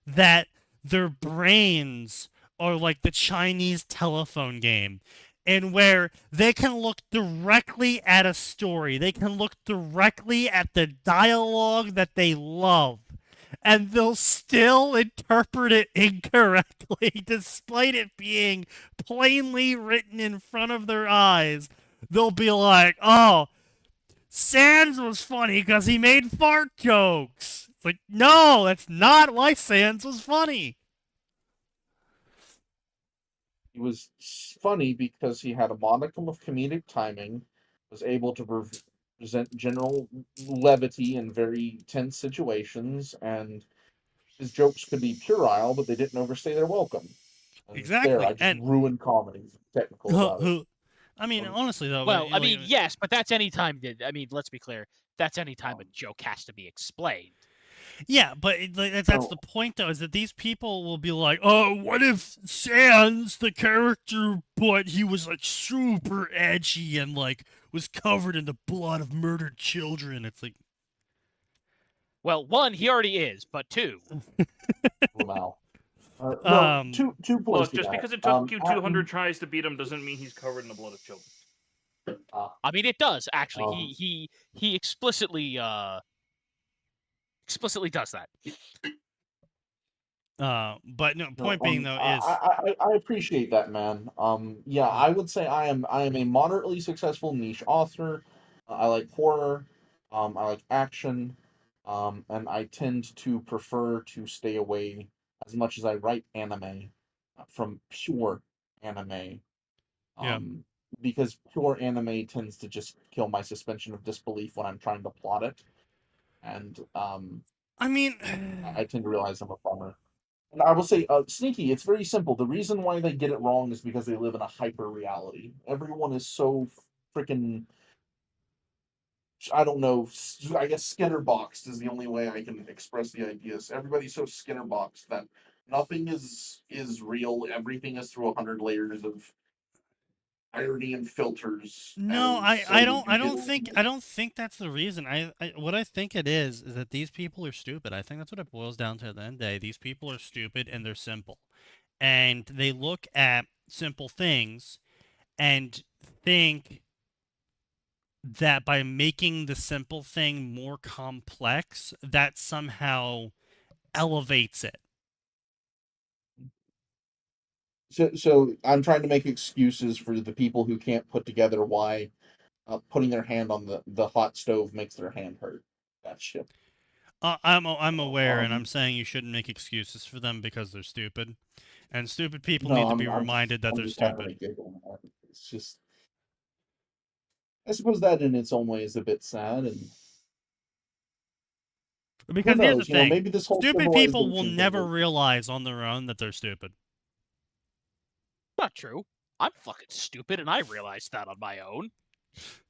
that their brains are like the Chinese telephone game, and where they can look directly at a story, they can look directly at the dialogue that they love, and they'll still interpret it incorrectly despite it being plainly written in front of their eyes. They'll be like, oh, Sans was funny because he made fart jokes. It's like, no, that's not why Sans was funny. He was funny because he had a modicum of comedic timing, was able to present general levity in very tense situations, and his jokes could be puerile, but they didn't overstay their welcome. And Exactly. There, I just ruined comedy. Technical about it. I mean, honestly, though. Well, I mean, yes, but that's any time. I mean, let's be clear. That's any time a joke has to be explained. Yeah, but that's the point, though, is that these people will be like, oh, what if Sans, the character, but he was, like, super edgy and, like, was covered in the blood of murdered children? It's like... Well, one, he already is, but two... Wow. No, two points. Look, just because it took you 200 tries to beat him doesn't mean he's covered in the blood of children. I mean, it does, actually. He explicitly does that. But no, point being though is I appreciate that, man. Yeah, I would say I am a moderately successful niche author. I like horror. I like action. And I tend to prefer to stay away, as much as I write anime, from pure anime. Yeah. Because pure anime tends to just kill my suspension of disbelief when I'm trying to plot it. And I mean, I tend to realize I'm a bummer. And I will say, Sneaky, it's very simple. The reason why they get it wrong is because they live in a hyper reality. Everyone is so freaking, I don't know, I guess Skinner-boxed is the only way I can express the ideas. Everybody's so Skinner-boxed that nothing is real. Everything is through 100 layers of irony and filters. No, and I don't think that's the reason. What I think it is that these people are stupid. I think that's what it boils down to at the end of the day. These people are stupid and they're simple. And they look at simple things and think that by making the simple thing more complex, that somehow elevates it. So I'm trying to make excuses for the people who can't put together why putting their hand on the hot stove makes their hand hurt. That shit. I'm aware, and I'm saying you shouldn't make excuses for them because they're stupid, and stupid people need to be reminded that they're stupid. It's just, I suppose that in its own way is a bit sad, and because here's the thing: maybe this whole stupid people will never realize on their own that they're stupid. Not true. I'm fucking stupid, and I realized that on my own.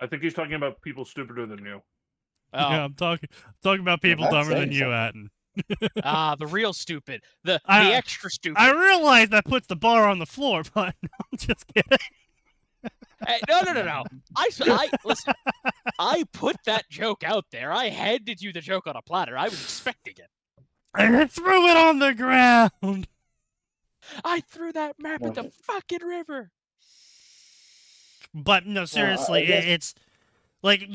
I think he's talking about people stupider than you. Oh. Yeah, I'm talking about people dumber than you, Atin. The real stupid. The extra stupid. I realize that puts the bar on the floor, but I'm just kidding. Hey, no. Listen. I put that joke out there. I handed you the joke on a platter. I was expecting it. I threw it on the ground. I threw that map at the fucking river. But no, seriously, it's like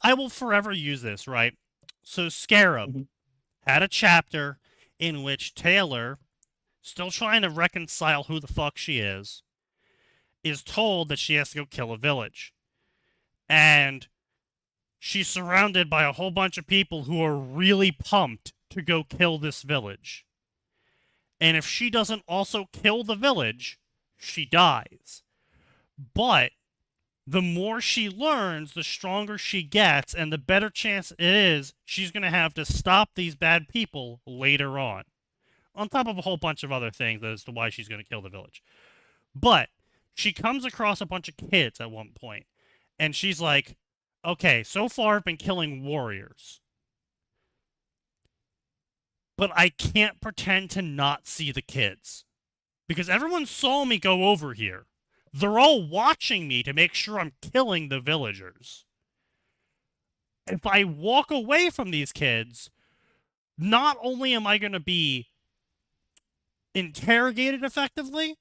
I will forever use this, right? So Scarab had a chapter in which Taylor, still trying to reconcile who the fuck she is told that she has to go kill a village. And she's surrounded by a whole bunch of people who are really pumped to go kill this village. And if she doesn't also kill the village, she dies. But the more she learns, the stronger she gets, and the better chance it is she's going to have to stop these bad people later on top of a whole bunch of other things as to why she's going to kill the village. But she comes across a bunch of kids at one point, and she's like, okay, so far I've been killing warriors, but I can't pretend to not see the kids, because everyone saw me go over here. They're all watching me to make sure I'm killing the villagers. If I walk away from these kids, not only am I going to be interrogated effectively,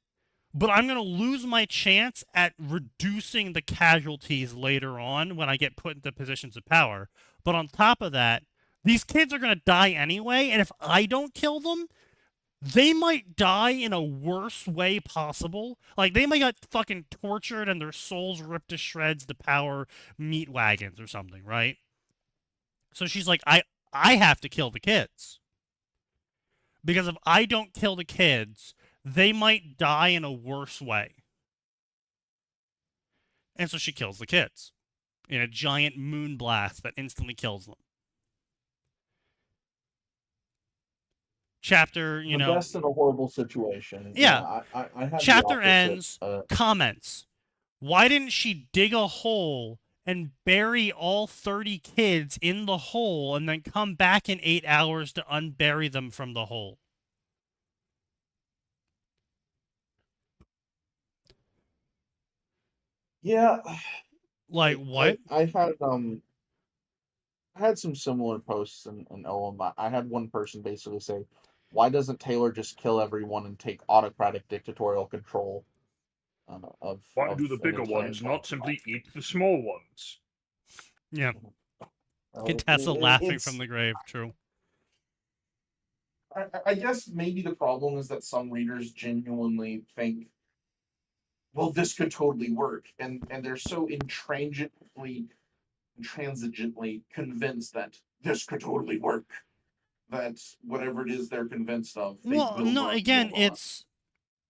but I'm going to lose my chance at reducing the casualties later on when I get put into positions of power. But on top of that, these kids are going to die anyway, and if I don't kill them, they might die in a worse way possible. Like, they might get fucking tortured and their souls ripped to shreds to power meat wagons or something, right? So she's like, I have to kill the kids. Because if I don't kill the kids, they might die in a worse way. And so she kills the kids in a giant moon blast that instantly kills them. Chapter, the best in a horrible situation. Yeah. I had Chapter ends, comments. Why didn't she dig a hole and bury all 30 kids in the hole and then come back in 8 hours to unbury them from the hole? Yeah. Like, what? I had some similar posts in OM. I had one person basically say, why doesn't Taylor just kill everyone and take autocratic dictatorial control of... Why do the bigger ones not simply eat the small ones? Yeah. Contessa laughing from the grave, true. I guess maybe the problem is that some readers genuinely think, well, this could totally work. And they're so intransigently convinced that this could totally work, that whatever it is they're convinced of,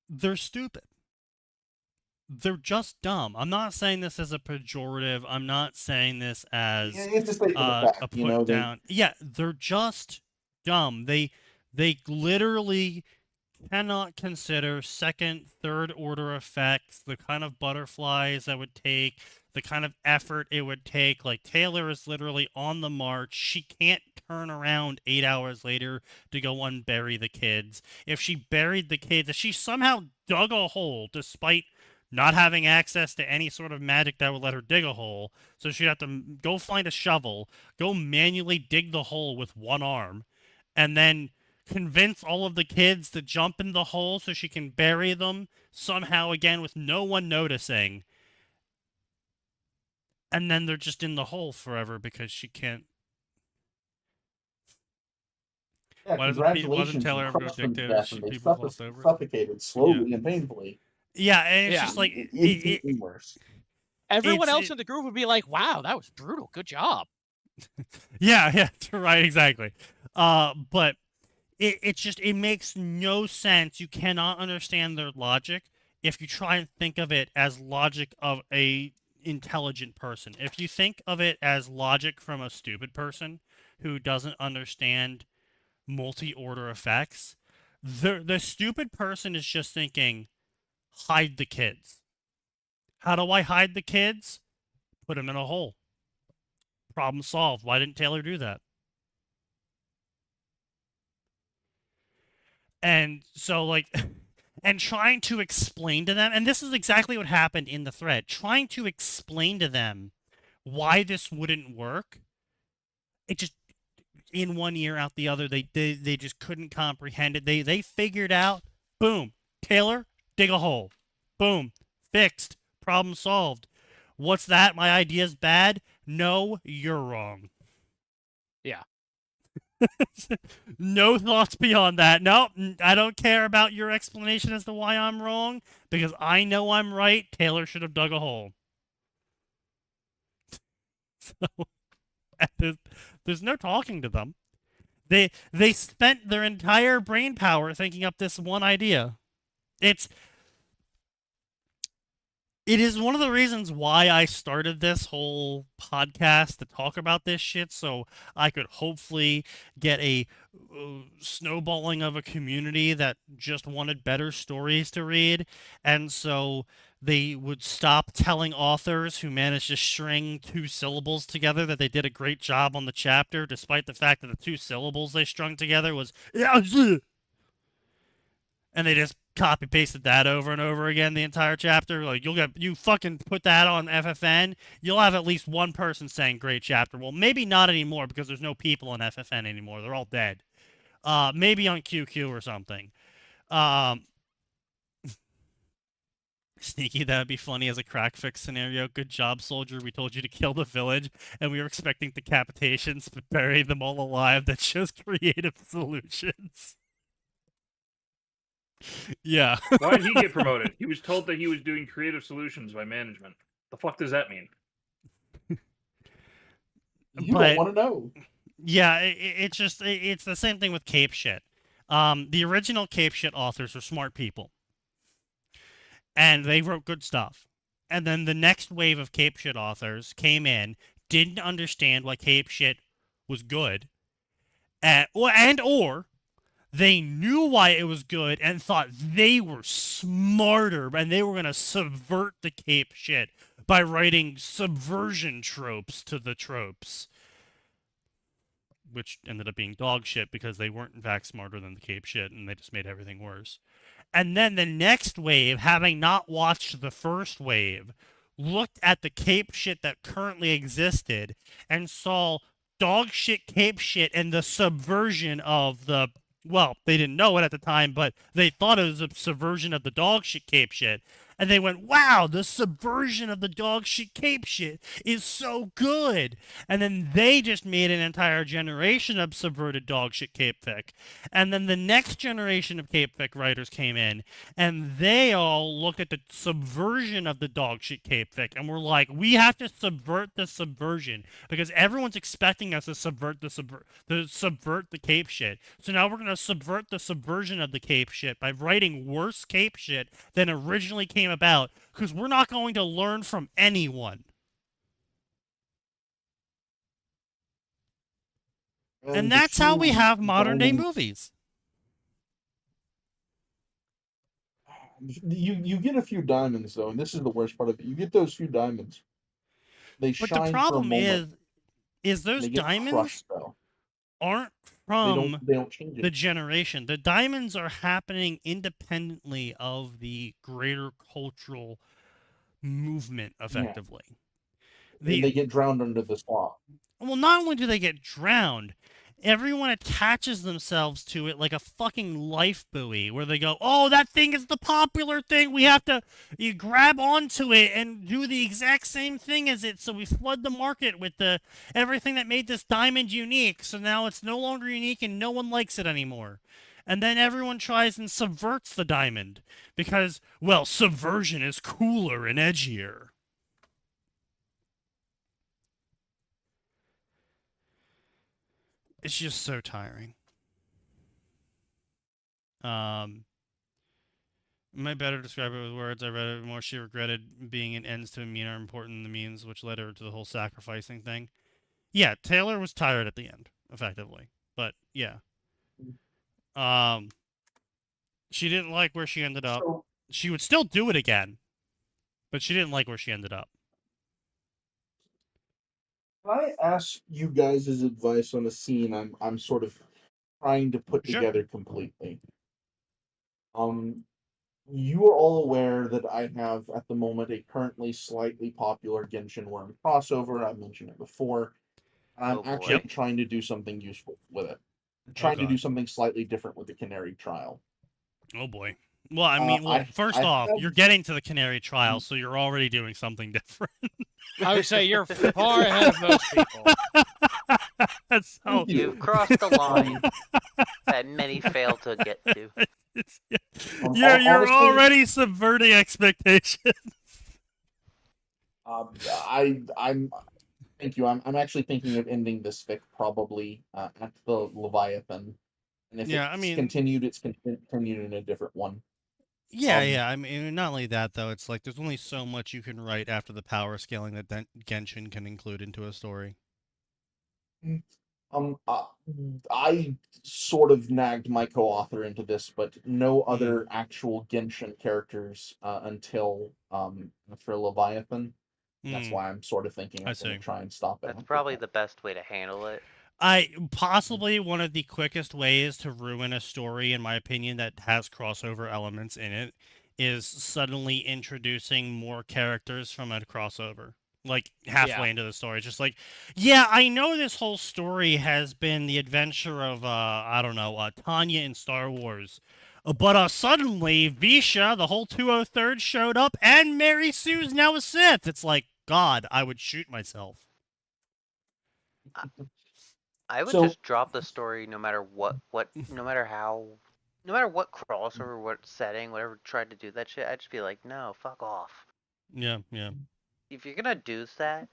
they're stupid. They're just dumb. I'm not saying this as a pejorative. I'm not saying this as a put down. Yeah, they're just dumb. They literally cannot consider second, third order effects, the kind of butterflies that would take, the kind of effort it would take. Like, Taylor is literally on the march. She can't turn around 8 hours later to go unbury the kids. If she buried the kids, if she somehow dug a hole despite not having access to any sort of magic that would let her dig a hole, so she'd have to go find a shovel, go manually dig the hole with one arm, and then convince all of the kids to jump in the hole so she can bury them somehow again with no one noticing. And then they're just in the hole forever because she can't. Yeah, wasn't Taylor ever a dictator? People close over? Suffocated slowly and painfully. Yeah, and it's just like it's worse. Everyone else in the group would be like, "Wow, that was brutal. Good job." yeah, right, exactly. But it makes no sense. You cannot understand their logic if you try and think of it as logic of a intelligent person. If you think of it as logic from a stupid person who doesn't understand multi-order effects, the stupid person is just thinking, hide the kids. How do I hide the kids? Put them in a hole. Problem solved. Why didn't Taylor do that? And so, like, and trying to explain to them, and this is exactly what happened in the thread, trying to explain to them why this wouldn't work, it just, in one ear, out the other, they just couldn't comprehend it. They figured out, boom, Taylor, dig a hole. Boom, fixed, problem solved. What's that? My idea's bad? No, you're wrong. Yeah. No thoughts beyond that. Nope, I don't care about your explanation as to why I'm wrong, because I know I'm right. Taylor should have dug a hole. So, there's no talking to them. They spent their entire brain power thinking up this one idea. It's It is one of the reasons why I started this whole podcast to talk about this shit, so I could hopefully get a snowballing of a community that just wanted better stories to read, and so they would stop telling authors who managed to string 2 syllables together that they did a great job on the chapter, despite the fact that the 2 syllables they strung together was and they just copy pasted that over and over again the entire chapter. Like you fucking put that on FFN, you'll have at least one person saying great chapter. Well, maybe not anymore because there's no people on FFN anymore. They're all dead. Maybe on QQ or something. Sneaky, that would be funny as a crack fix scenario. Good job, soldier. We told you to kill the village, and we were expecting decapitations, but buried them all alive. That shows creative solutions. Yeah. Why did he get promoted? He was told that he was doing creative solutions by management. The fuck does that mean? You don't want to know. Yeah, it's just it's the same thing with Cape Shit. The original Cape Shit authors were smart people, and they wrote good stuff. And then the next wave of Cape Shit authors came in, didn't understand why Cape Shit was good, or they knew why it was good and thought they were smarter and they were going to subvert the Cape Shit by writing subversion tropes to the tropes, which ended up being dog shit because they weren't in fact smarter than the Cape Shit and they just made everything worse. And then the next wave, having not watched the first wave, looked at the Cape Shit that currently existed and saw dog shit Cape Shit and the subversion of the, well, they didn't know it at the time, but they thought it was a subversion of the dog shit Cape Shit. And they went, wow, the subversion of the dog shit Cape Shit is so good. And then they just made an entire generation of subverted dog shit Cape Fic. And then the next generation of Cape Fic writers came in, and they all looked at the subversion of the dog shit Cape Fic and were like, we have to subvert the subversion because everyone's expecting us to subvert the Cape Shit. So now we're going to subvert the subversion of the Cape Shit by writing worse Cape Shit than originally came about, because we're not going to learn from anyone. And that's how we have modern day movies. You get a few diamonds though, and this is the worst part of it. You get those few diamonds. They But shine the problem for a moment. is those They get diamonds crushed, though. aren't from They don't change it. the generation. The diamonds are happening independently of the greater cultural movement, effectively. They get drowned under the slop. Well, not only do they get drowned, everyone attaches themselves to it like a fucking life buoy, where they go, oh, that thing is the popular thing. We have to you grab onto it and do the exact same thing as it. So we flood the market with everything that made this diamond unique. So now it's no longer unique and no one likes it anymore. And then everyone tries and subverts the diamond because, well, subversion is cooler and edgier. It's just so tiring. Am I better describe it with words? I read it more. She regretted being an ends to a mean are important than the means, which led her to the whole sacrificing thing. Yeah, Taylor was tired at the end, effectively. But yeah. She didn't like where she ended up. She would still do it again, but she didn't like where she ended up. Can I ask you guys' advice on a scene I'm sort of trying to put together completely? You are all aware that I have at the moment a currently slightly popular Genshin Worm crossover. I've mentioned it before. I'm actually trying to do something useful with it. I'm trying to do something slightly different with the Canary Trial. Oh boy. Well, I mean, first off, you're getting to the Canary Trial, so you're already doing something different. I would say you're far ahead of most people. So, You've crossed the line that many fail to get to. You're already subverting expectations. Thank you. I'm actually thinking of ending this fic probably at the Leviathan. And if it's continued, it's continued in a different one. Yeah, Um, yeah. I mean, not only that though. It's like there's only so much you can write after the power scaling that Genshin can include into a story. Um, uh, I sort of nagged my co-author into this, but no other actual Genshin characters until after Leviathan. That's Hmm. why I'm sort of thinking I I'm going see. to try and stop it. That's after probably that. the best way to handle it. Possibly one of the quickest ways to ruin a story, in my opinion, that has crossover elements in it, is suddenly introducing more characters from a crossover. Like Yeah. halfway into the story, it's just like, yeah, I know this whole story has been the adventure of I don't know, Tanya in Star Wars, but suddenly Visha, the whole 203rd, showed up, and Mary Sue's now a Sith. It's like, God, I would shoot myself. I would So just drop the story no matter no matter no matter what crossover, what setting, whatever tried to do that shit. I'd just be like, no, fuck off. Yeah, yeah. If you're gonna do that,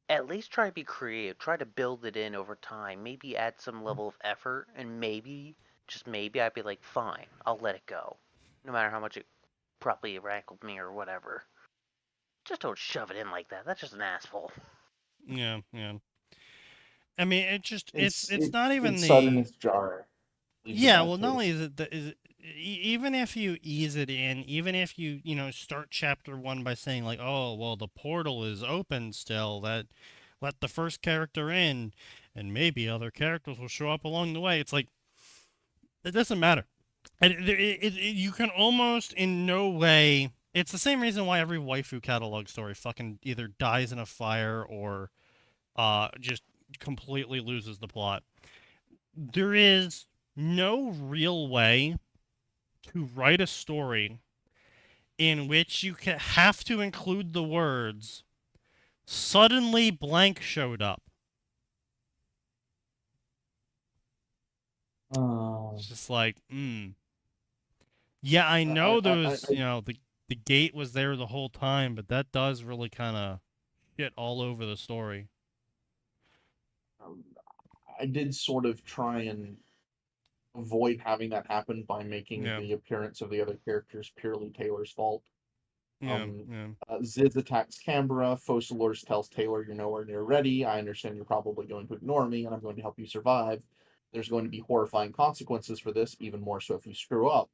at least try to be creative. Try to build it in over time. Maybe add some level of effort, and maybe, just maybe, I'd be like, fine, I'll let it go. No matter how much it probably rankled me or whatever. Just don't shove it in like that. That's just an asshole. Yeah, yeah. I mean, it's it's not even it's sudden, the it's jarring. Leaves a yeah. bad Well, not only taste. is it even if you ease it in, even if you know start chapter one by saying like, oh well, the portal is open still. That let the first character in, and maybe other characters will show up along the way. It's like it doesn't matter. And you can almost in no way. It's the same reason why every waifu catalog story fucking either dies in a fire or just completely loses the plot. There is no real way to write a story in which you have to include the words suddenly blank showed up. Uh, It's just like, yeah, I know there I, was, the gate was there the whole time, but that does really kind of shit all over the story. um, I did sort of try and avoid having that happen by making Yeah, the appearance of the other characters purely Taylor's fault. yeah, yeah. Ziz attacks Canberra. Focalors tells Taylor, "You're nowhere near ready. I understand you're probably going to ignore me, and I'm going to help you survive. There's going to be horrifying consequences for this, even more so if you screw up.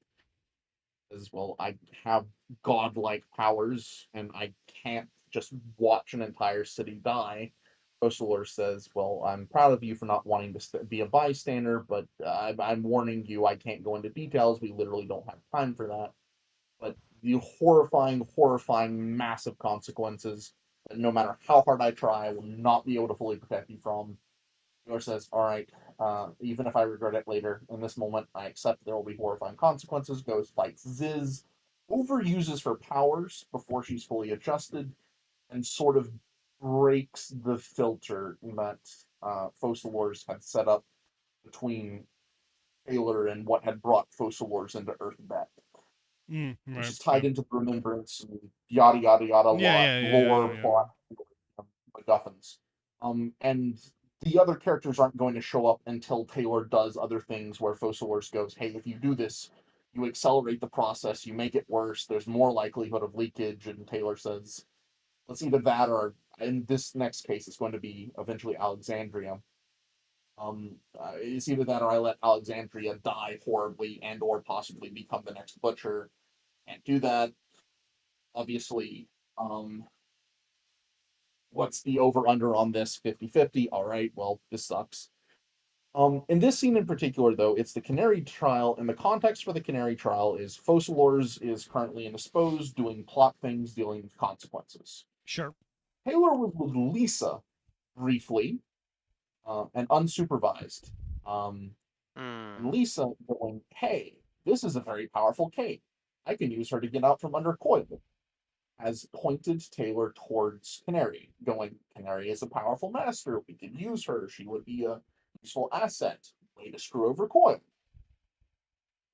As well, I have godlike powers, and I can't just watch an entire city die." Focalor says, "Well, I'm proud of you for not wanting to be a bystander, but I'm warning you, I can't go into details. We literally don't have time for that. But the horrifying, horrifying, massive consequences that no matter how hard I try, I will not be able to fully protect you from." Taylor says, "All right, even if I regret it later, in this moment, I accept there will be horrifying consequences." Goes fights Ziz, overuses her powers before she's fully adjusted, and sort of breaks the filter that Focalors had set up between Taylor and what had brought Focalors into Earthbed, which Right, is tied right. into the remembrance and yada yada yada Yeah, yeah, yeah, lore yeah, yeah. plot MacGuffins. And the other characters aren't going to show up until Taylor does other things where Focalors goes, "Hey, if you do this, you accelerate the process, you make it worse, there's more likelihood of leakage." And Taylor says, "Let's either that or," in this next case, it's going to be eventually Alexandria. It's either that or I let Alexandria die horribly and or possibly become the next Butcher. Can't do that. Obviously, um, what's the over under on this? 50-50. All right, well, this sucks. In this scene in particular, though, it's the Canary trial, and the context for the Canary trial is Focalors is currently indisposed, doing plot things, dealing with consequences. Sure. Taylor was with Lisa briefly and unsupervised. And Hmm. Lisa going, "Hey, this is a very powerful Kate. I can use her to get out from under Coil," has pointed Taylor towards Canary, going, "Canary is a powerful master. We could use her. She would be a useful asset. Way to screw over Coil."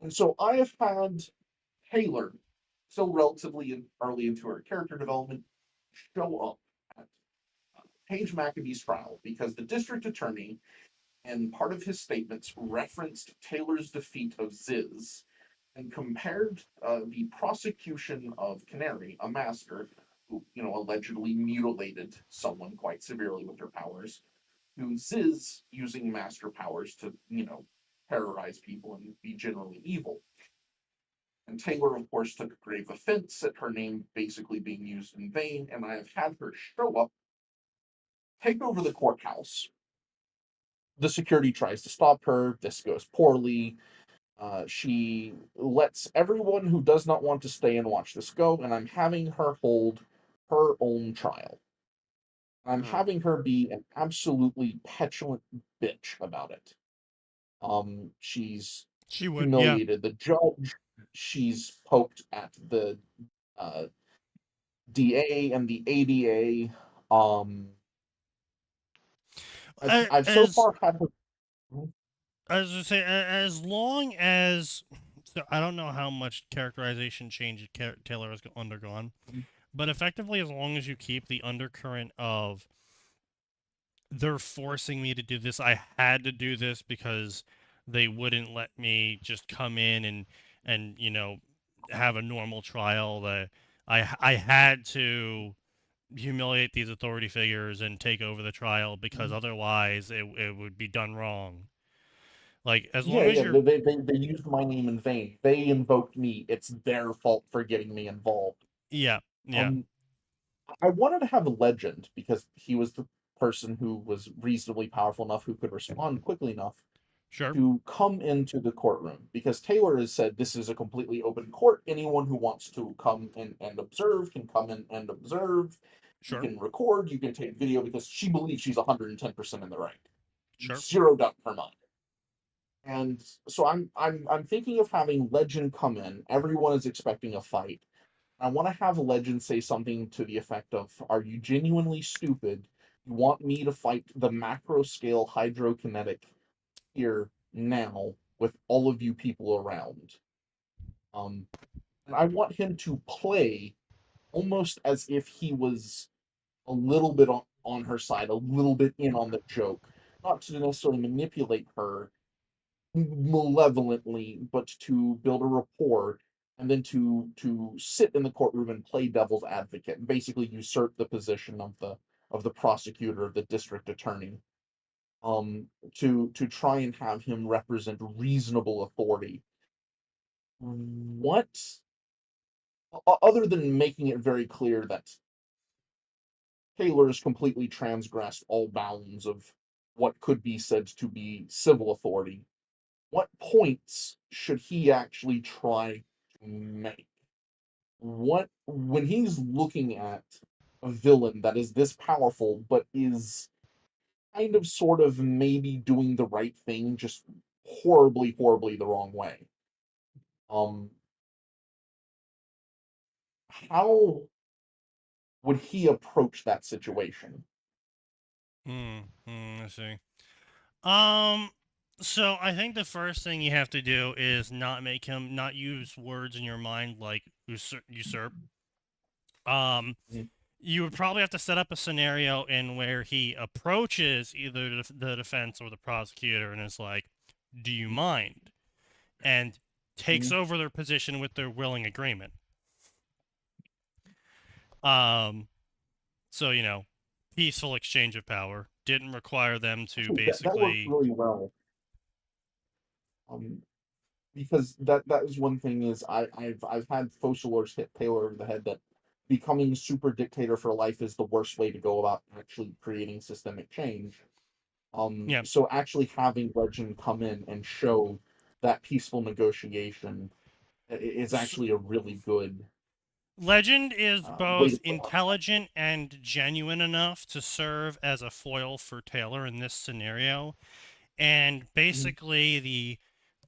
And so I have had Taylor, still relatively early into her character development, show up at Paige McAbee's trial because the district attorney, and part of his statements, referenced Taylor's defeat of Ziz and compared the prosecution of Canary, a master who, allegedly mutilated someone quite severely with her powers, to Ziz using master powers to, terrorize people and be generally evil. And Taylor, of course, took grave offense at her name basically being used in vain, and I have had her show up, take over the courthouse. The security tries to stop her. This goes poorly. She lets everyone who does not want to stay and watch this go, and I'm having her hold her own trial. I'm having her be an absolutely petulant bitch about it. She's She would, yeah. humiliated the judge. She's poked at the DA and the ADA. I've so far had her. As I say, as long as, so I don't know how much characterization change Taylor has undergone, but effectively, as long as you keep the undercurrent of they're forcing me to do this, I had to do this because they wouldn't let me just come in and have a normal trial. That I had to humiliate these authority figures and take over the trial because otherwise it would be done wrong. Like, as long as you're... They used my name in vain. They invoked me. It's their fault for getting me involved. Yeah, yeah. I wanted to have a Legend because he was the person who was reasonably powerful enough who could respond quickly enough to come into the courtroom, because Taylor has said this is a completely open court. Anyone who wants to come in and observe can come in and observe. You can record, you can take video, because she believes she's 110% in the right. Zero doubt in her mind. And so I'm thinking of having Legend come in. Everyone is expecting a fight. I want to have Legend say something to the effect of, "Are you genuinely stupid? You want me to fight the macro scale hydrokinetic here now with all of you people around?" And I want him to play almost as if he was a little bit on her side, a little bit in on the joke, not to necessarily manipulate her malevolently, but to build a rapport, and then to sit in the courtroom and play devil's advocate, and basically usurp the position of the prosecutor, of the district attorney, to try and have him represent reasonable authority. What, other than making it very clear that Taylor has completely transgressed all bounds of what could be said to be civil authority, what points should he actually try to make? When he's looking at a villain that is this powerful, but is kind of sort of maybe doing the right thing, just horribly, horribly the wrong way. How would he approach that situation? I see. So I think the first thing you have to do is not use words in your mind like usurp. You would probably have to set up a scenario in where he approaches either the defense or the prosecutor and is like, "Do you mind?" and takes over their position with their willing agreement. So, peaceful exchange of power. Didn't require them to basically... That works really well. Because that is one thing is I've had Focalors hit Taylor over the head that becoming super dictator for life is the worst way to go about actually creating systemic change. So actually having Legend come in and show that peaceful negotiation is actually a really good... Legend is both intelligent and genuine enough to serve as a foil for Taylor in this scenario. And basically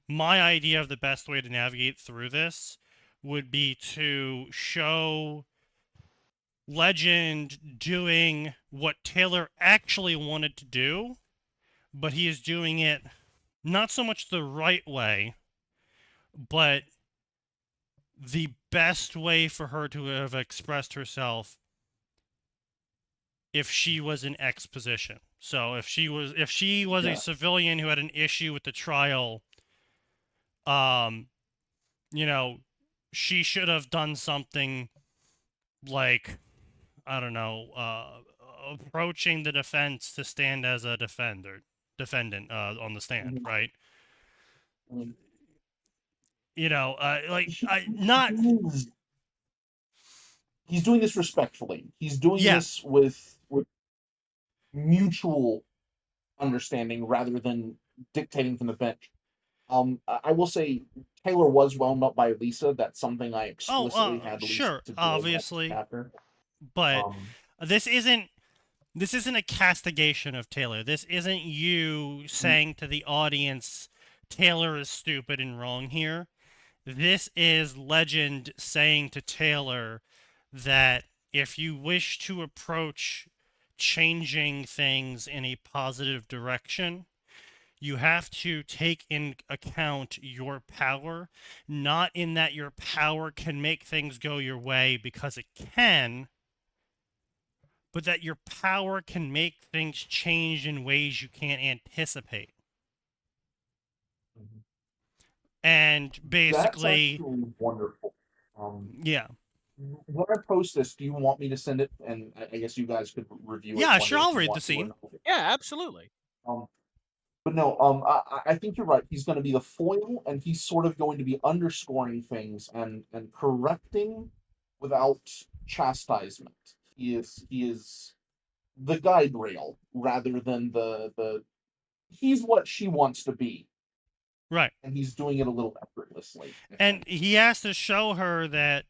my idea of the best way to navigate through this would be to show Legend doing what Taylor actually wanted to do, but he is doing it not so much the right way, but the best way for her to have expressed herself if she was in X position. So if she was a civilian who had an issue with the trial, you know, she should have done something like, I don't know, approaching the defense to stand as a defendant on the stand, Mhm. right? Mhm. You know, like He- I not he's doing this respectfully. He's doing yeah. this with mutual understanding rather than dictating from the bench. I will say Taylor was wound up by Lisa. That's something I Oh, explicitly had Lisa sure, to do in that obviously, chapter. but Um, this isn't a castigation of Taylor. This isn't you saying to the audience, Taylor is stupid and wrong here. This is Legend saying to Taylor that if you wish to approach changing things in a positive direction, you have to take in account your power, not in that your power can make things go your way because it can, but that your power can make things change in ways you can't anticipate. And that's basically, actually wonderful. yeah. When I post this, do you want me to send it? And I guess you guys could review it. Yeah, Wonder sure, if I'll you read the want to or scene. not. Yeah, absolutely. But no, I think you're right. He's going to be the foil, and he's sort of going to be underscoring things and correcting without chastisement. He is the guide rail rather than the. He's what she wants to be, Right. and he's doing it a little effortlessly. I And think. he has to show her that,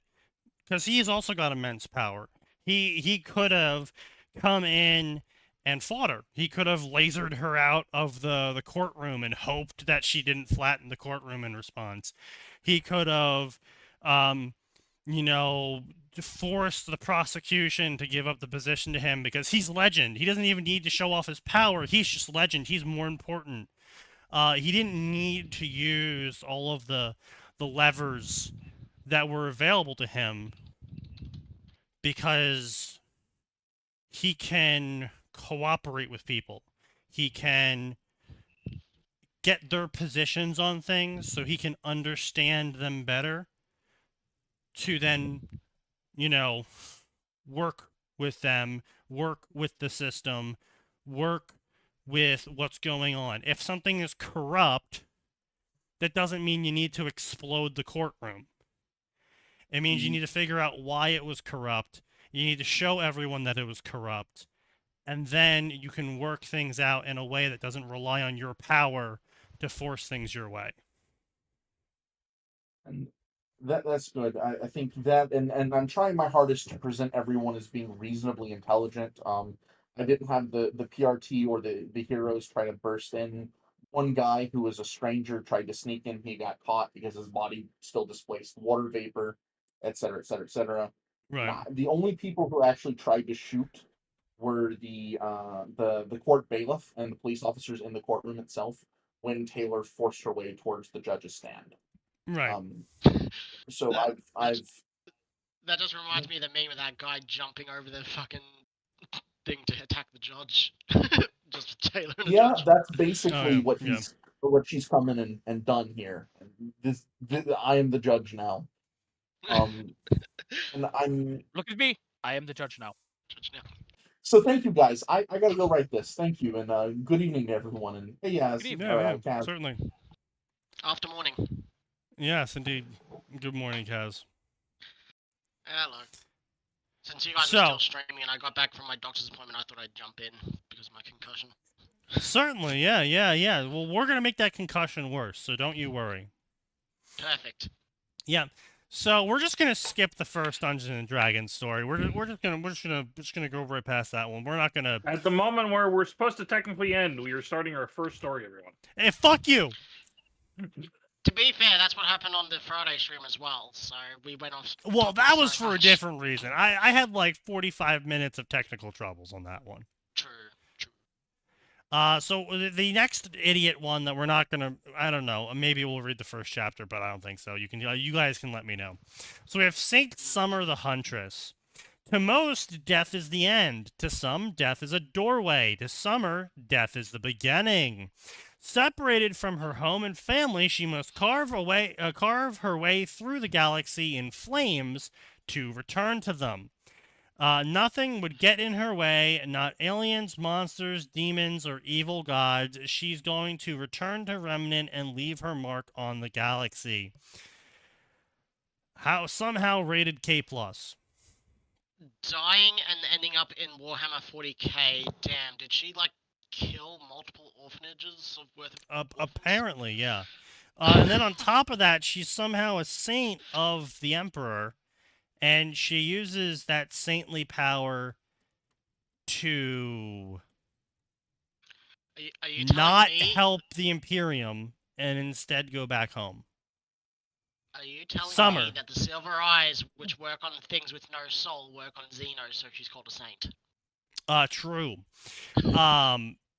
because he's also got immense power. He could have come in and fought her. He could have lasered her out of the courtroom and hoped that she didn't flatten the courtroom in response. He could have, um, you know, forced the prosecution to give up the position to him because he's Legend. He doesn't even need to show off his power. He's just Legend. He's more important. He didn't need to use all of the levers that were available to him because he can cooperate with people. He can get their positions on things so he can understand them better to then, you know, work with them, work with the system, work with what's going on. If something is corrupt, that doesn't mean you need to explode the courtroom. It means you need to figure out why it was corrupt. You need to show everyone that it was corrupt. And then you can work things out in a way that doesn't rely on your power to force things your way. And that's good. I think that, and I'm trying my hardest to present everyone as being reasonably intelligent. I didn't have the PRT or the heroes try to burst in. One guy who was a stranger tried to sneak in. He got caught because his body still displaced water vapor, et cetera, et cetera, et cetera. Right. The only people who actually tried to shoot were the court bailiff and the police officers in the courtroom itself when Taylor forced her way towards the judge's stand. Right. So That- I've That just reminds me of the meme of that guy jumping over the fucking thing to attack the judge. Just with Taylor and the yeah, judge. that's basically yeah, what yeah. she's come in and done here. This I am the judge now. And I'm Look at me. I am the judge now. Judge now. so thank you guys. I gotta go write this. Thank you and good evening to everyone. And hey, Good evening. Yeah, Kaz. certainly. After morning. Yes, indeed. Good morning, Kaz. Hello. Since you guys So- are still streaming and I got back from my doctor's appointment, I thought I'd jump in because of my concussion. Certainly, yeah. Well, we're gonna make that concussion worse, so don't you worry. Perfect. Yeah. So we're just gonna skip the first Dungeons and Dragons story. We're just gonna go right past that one. We're not gonna. At the moment where we're supposed to technically end, we are starting our first story, everyone. Hey, fuck you. To be fair, that's what happened on the Friday stream as well, so we went off. Well, topic that so was for a much. different reason. I had like 45 minutes of technical troubles on that one. True. So the next idiot one that we're not gonna, I don't know, maybe we'll read the first chapter, but I don't think so. You guys can let me know. So we have Saint Summer the Huntress. To most, death is the end. To some, death is a doorway. To Summer, death is the beginning. Separated from her home and family, she must carve her way through the galaxy in flames to return to them. Nothing would get in her way, not aliens, monsters, demons, or evil gods. She's going to return to Remnant and leave her mark on the galaxy. Somehow rated K+. Dying and ending up in Warhammer 40k. Damn, did she like kill multiple orphanages worth of orphans? Apparently, yeah. And then on top of that, she's somehow a saint of the Emperor, and she uses that saintly power to Are you telling not me, help the Imperium and instead go back home. Are you telling Summer. me that the Silver Eyes, which work on things with no soul, work on Xenos, so she's called a saint? True.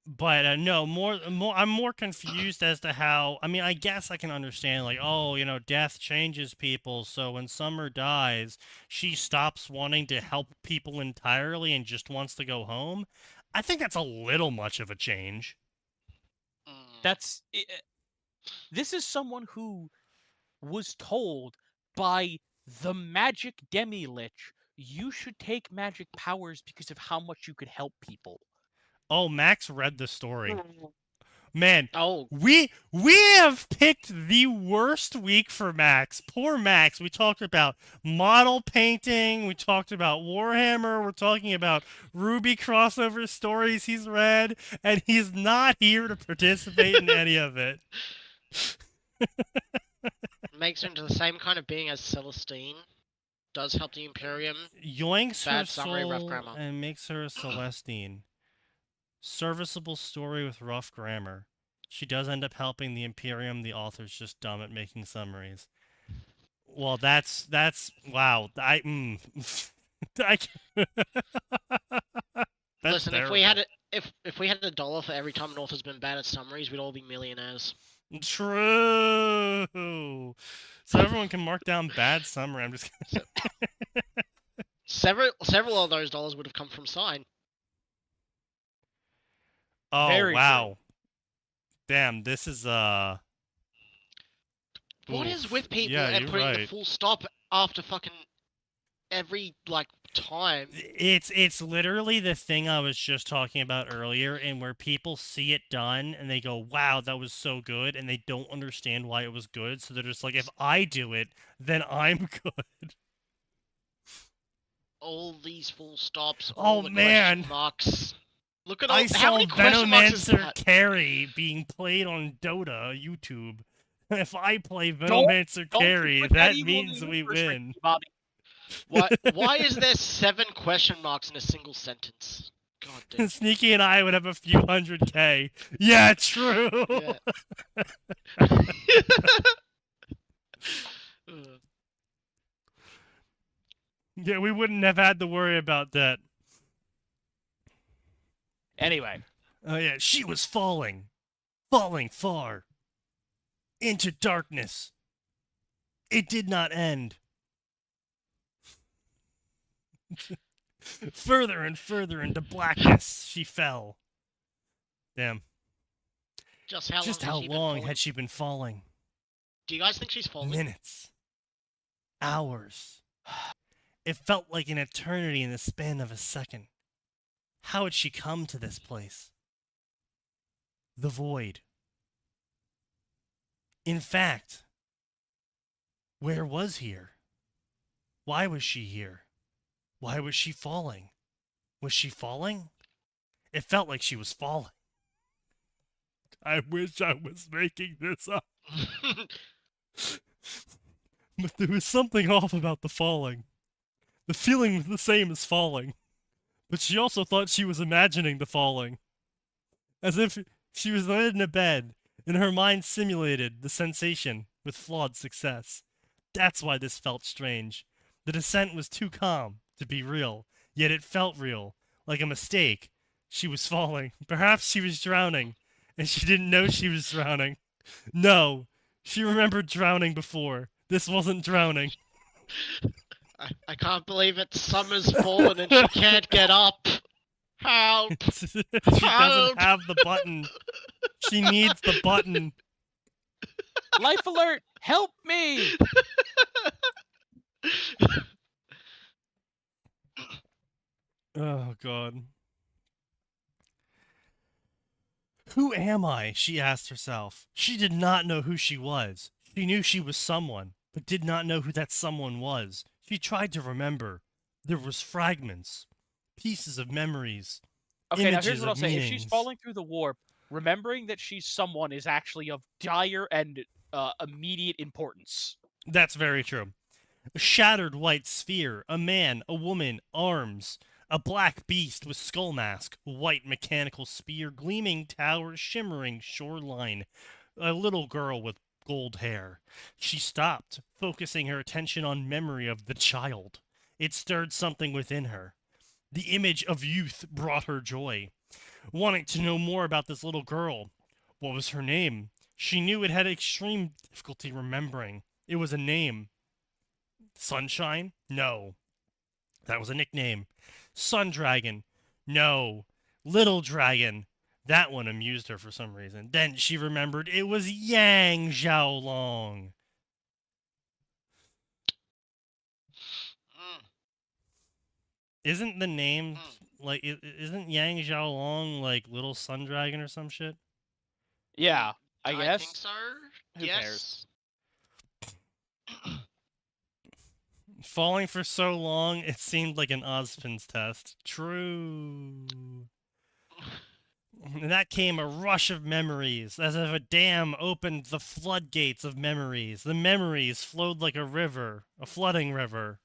But no, I'm more confused as to how. I mean, I guess I can understand, like, oh, death changes people. So when Summer dies, she stops wanting to help people entirely and just wants to go home. I think that's a little much of a change. This is someone who was told by the magic demi-lich, you should take magic powers because of how much you could help people. Oh, Max read the story. Man, Oh, we have picked the worst week for Max. Poor Max. We talked about model painting. We talked about Warhammer. We're talking about Ruby crossover stories he's read, and he's not here to participate in any of it. Makes her into the same kind of being as Celestine. Does help the Imperium. Yoinks her Bad summary, rough soul grammar. and makes her a Celestine. Serviceable story with rough grammar. She does end up helping the Imperium. The author's just dumb at making summaries. Well, that's wow. That's Listen, terrible. if we had $1 for every time an author's been bad at summaries, we'd all be millionaires. True. So everyone can mark down bad summary. I'm just kidding. Several of those dollars would have come from Sign. Oh, Very wow. Damn, this is What oof. is with people Yeah, and you're putting the right. full stop after fucking every time? It's literally the thing I was just talking about earlier, and where people see it done and they go, "Wow, that was so good," and they don't understand why it was good, so they're just like, "If I do it, then I'm good." All these full stops. Oh, All the man. question marks. Look at all. I How saw many question marks is Venomancer that? Carry being played on Dota YouTube. If I play Venomancer don't Carry, put that evil in means the we universe, win. Ricky Bobby. Why is there 7 question marks in a single sentence? God damn. Sneaky and I would have a few 100K. Yeah, true. Yeah. Yeah, we wouldn't have had to worry about that. Anyway, Oh yeah, she was falling far into darkness. It did not end. Further and further into blackness she fell. Damn. Just how Just long, how has she been long falling? had she been falling? Do you guys think she's falling? Minutes. Hours. It felt like an eternity in the span of a second. How had she come to this place? The void. In fact, where was here? Why was she here? Why was she falling? Was she falling? It felt like she was falling. I wish I was making this up. But there was something off about the falling. The feeling was the same as falling. But she also thought she was imagining the falling. As if she was laid in a bed, and her mind simulated the sensation with flawed success. That's why this felt strange. The descent was too calm to be real, yet it felt real, like a mistake. She was falling. Perhaps she was drowning, and she didn't know she was drowning. No, she remembered drowning before. This wasn't drowning. I can't believe it. Summer's fallen and she can't get up. Help! She doesn't Help! have the button. She needs the button. Life alert! Help me! Oh, God. Who am I? She asked herself. She did not know who she was. She knew she was someone, but did not know who that someone was. She tried to remember. There was fragments, pieces of memories, Okay, now here's images what I'll of say. If meanings. she's falling through the warp, remembering that she's someone is actually of dire and immediate importance. That's very true. A shattered white sphere, a man, a woman, arms, a black beast with skull mask, white mechanical spear, gleaming tower, shimmering shoreline, a little girl with gold hair. She stopped, focusing her attention on memory of the child. It stirred something within her. The image of youth brought her joy. Wanting to know more about this little girl. What was her name? She knew it had extreme difficulty remembering. It was a name. Sunshine? No. That was a nickname. Sun Dragon? No. Little Dragon? That one amused her for some reason. Then she remembered it was Yang Xiaolong. Isn't the name like isn't Yang Xiaolong like Little Sun Dragon or some shit? Yeah, I guess. think so. Who cares? Falling for so long, it seemed like an Ozpin's test. True. And that came a rush of memories, as if a dam opened the floodgates of memories. The memories flowed like a river, a flooding river,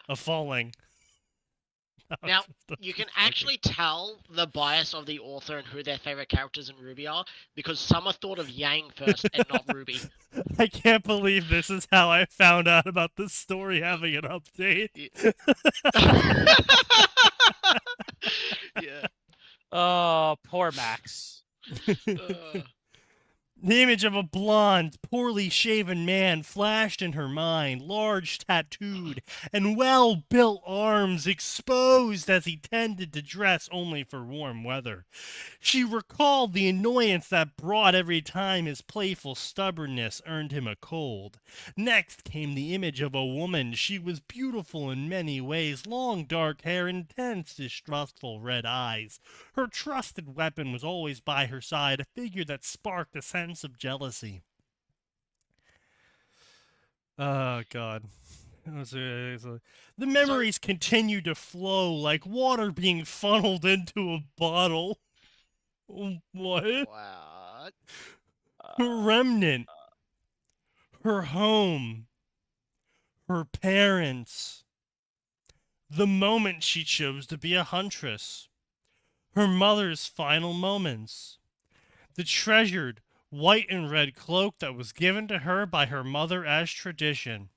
a falling. Now, you can actually tell the bias of the author and who their favorite characters in Ruby are, because some are thought of Yang first and not Ruby. I can't believe this is how I found out about this story having an update. Yeah. Oh, poor Max. The image of a blonde, poorly shaven man flashed in her mind, large tattooed and well-built arms exposed as he tended to dress only for warm weather. She recalled the annoyance that brought every time his playful stubbornness earned him a cold. Next came the image of a woman. She was beautiful in many ways, long dark hair, intense, distrustful red eyes. Her trusted weapon was always by her side, a figure that sparked a sense of jealousy. Oh, God. The memories continued to flow like water being funneled into a bottle. What? What? Her remnant. Her home. Her parents. The moment she chose to be a huntress. Her mother's final moments. The treasured white and red cloak that was given to her by her mother as tradition.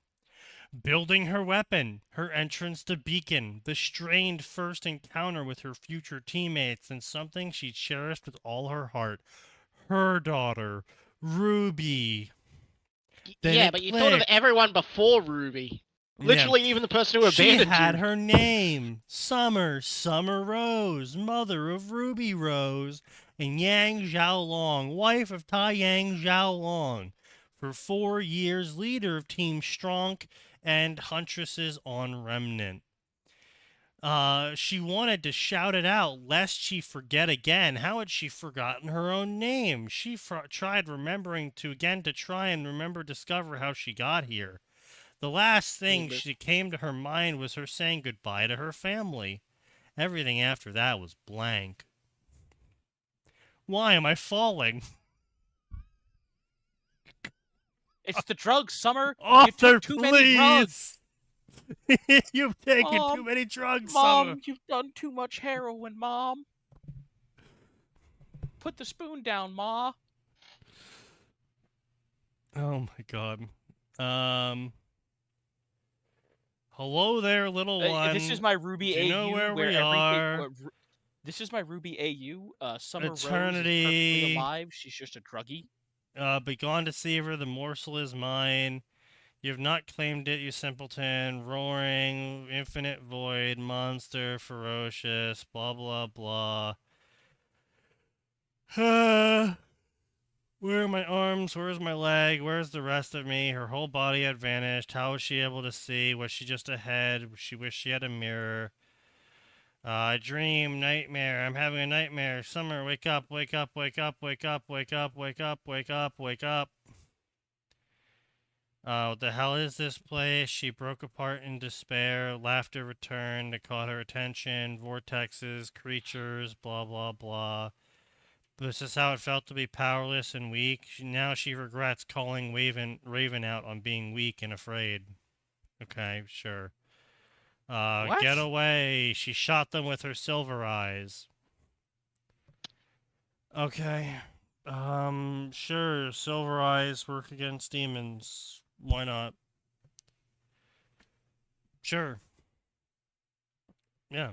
Building her weapon, her entrance to Beacon, the strained first encounter with her future teammates, and something she cherished with all her heart. Her daughter, Ruby. Then Yeah, it but you thought of clicked. everyone before Ruby. Literally, even the person who She abandoned had you. her name, Summer Rose, mother of Ruby Rose, and Yang Xiaolong, wife of Tai Yang Xiaolong. For 4 years, leader of Team Stronk and Huntresses on Remnant. She wanted to shout it out, lest she forget again. How had she forgotten her own name? She tried remembering to try and discover how she got here. The last thing she came to her mind was her saying goodbye to her family. Everything after that was blank. Why am I falling? It's the drugs, Summer. You Author, took too many drugs. please! You've taken too Mom, many drugs, Mom, Summer. you've done too much heroin, Mom. Put the spoon down, Ma. Oh my God. Hello there, little one. This is my Ruby Do you know AU where where we everything. are? This is my Ruby AU. Summer Rose is Eternity. perfectly alive. She's just a druggie. Be gone to see her. The morsel is mine. You have not claimed it, you simpleton. Roaring, infinite void, monster, ferocious, blah blah blah. Where are my arms? Where's my leg? Where's the rest of me? Her whole body had vanished. How was she able to see? Was she just a head? She wished she had a mirror. Dream, nightmare. I'm having a nightmare. Summer, wake up, wake up, wake up, wake up, wake up, wake up, wake up, wake up. What the hell is this place? She broke apart in despair. Laughter returned. It caught her attention. Vortexes, creatures, blah, blah, blah. This is how it felt to be powerless and weak. Now she regrets calling Raven out on being weak and afraid. Okay, sure. What? Get away. She shot them with her silver eyes. Okay. Sure. Silver eyes work against demons. Why not? Sure. Yeah.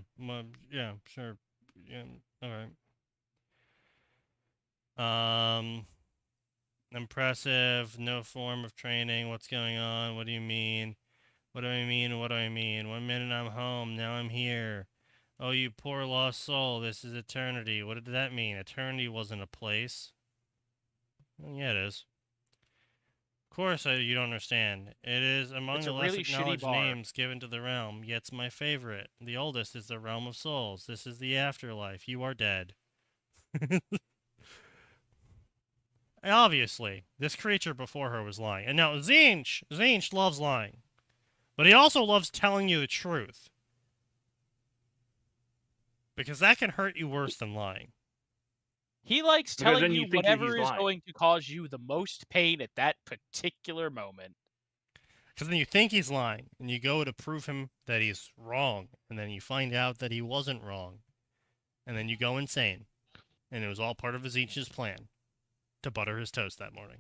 Yeah, sure. Yeah, alright. Impressive. No form of training. What's going on? What do you mean? What do I mean? What do I mean? 1 minute I'm home, now I'm here. Oh, you poor lost soul, this is eternity. What did that mean? Eternity wasn't a place. Well, yeah, it is. Of course you don't understand. It is among It's the a less really shitty acknowledged bar. names given to the realm, yet it's my favorite. The oldest is the realm of souls. This is the afterlife. You are dead. Obviously, this creature before her was lying. And now Zinch loves lying. But he also loves telling you the truth. Because that can hurt you worse than lying. He likes Because telling then you you think that whatever he's is lying. going to cause you the most pain at that particular moment. Because then you think he's lying, and you go to prove him that he's wrong, and then you find out that he wasn't wrong. And then you go insane. And it was all part of Zinch's plan to butter his toast that morning.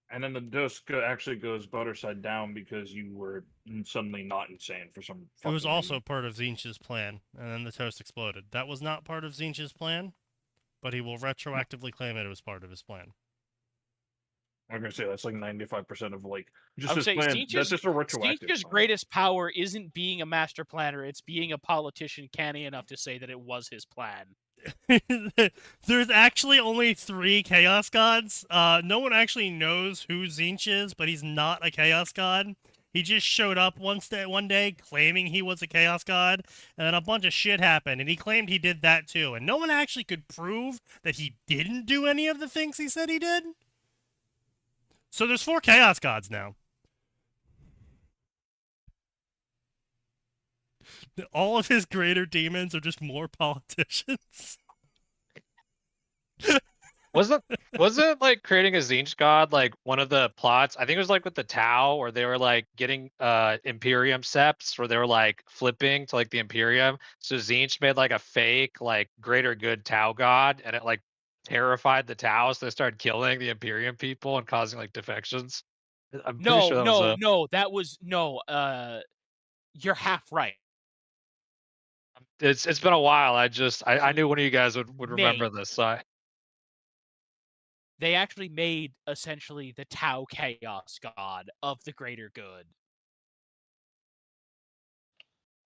And then the dose actually goes butter side down because you were suddenly not insane for some. It was fucking also reason. part of Zinch's plan, and then the toast exploded. That was not part of Zinch's plan, but he will retroactively claim it was part of his plan. I'm gonna say that's like 95% of like I just would his say plan. That's just a retroactive. Zinch's plan. greatest power isn't being a master planner, it's being a politician canny enough to say that it was his plan. There's actually only 3 Chaos Gods. No one actually knows who Zinch is, but he's not a Chaos God. He just showed up one day claiming he was a Chaos God, and then a bunch of shit happened, and he claimed he did that too. And no one actually could prove that he didn't do any of the things he said he did. So there's 4 Chaos Gods now. All of his greater demons are just more politicians. Wasn't like creating a Zinch god like one of the plots? I think it was like with the Tau, where they were like getting Imperium septs, where they were like flipping to like the Imperium. So Zinch made like a fake like greater good Tau god, and it like terrified the Tau, so they started killing the Imperium people and causing like defections. I'm pretty sure that was You're half right. it's been a while. I knew one of you guys would remember Nate. this. So They actually made essentially the Tau Chaos God of the greater good.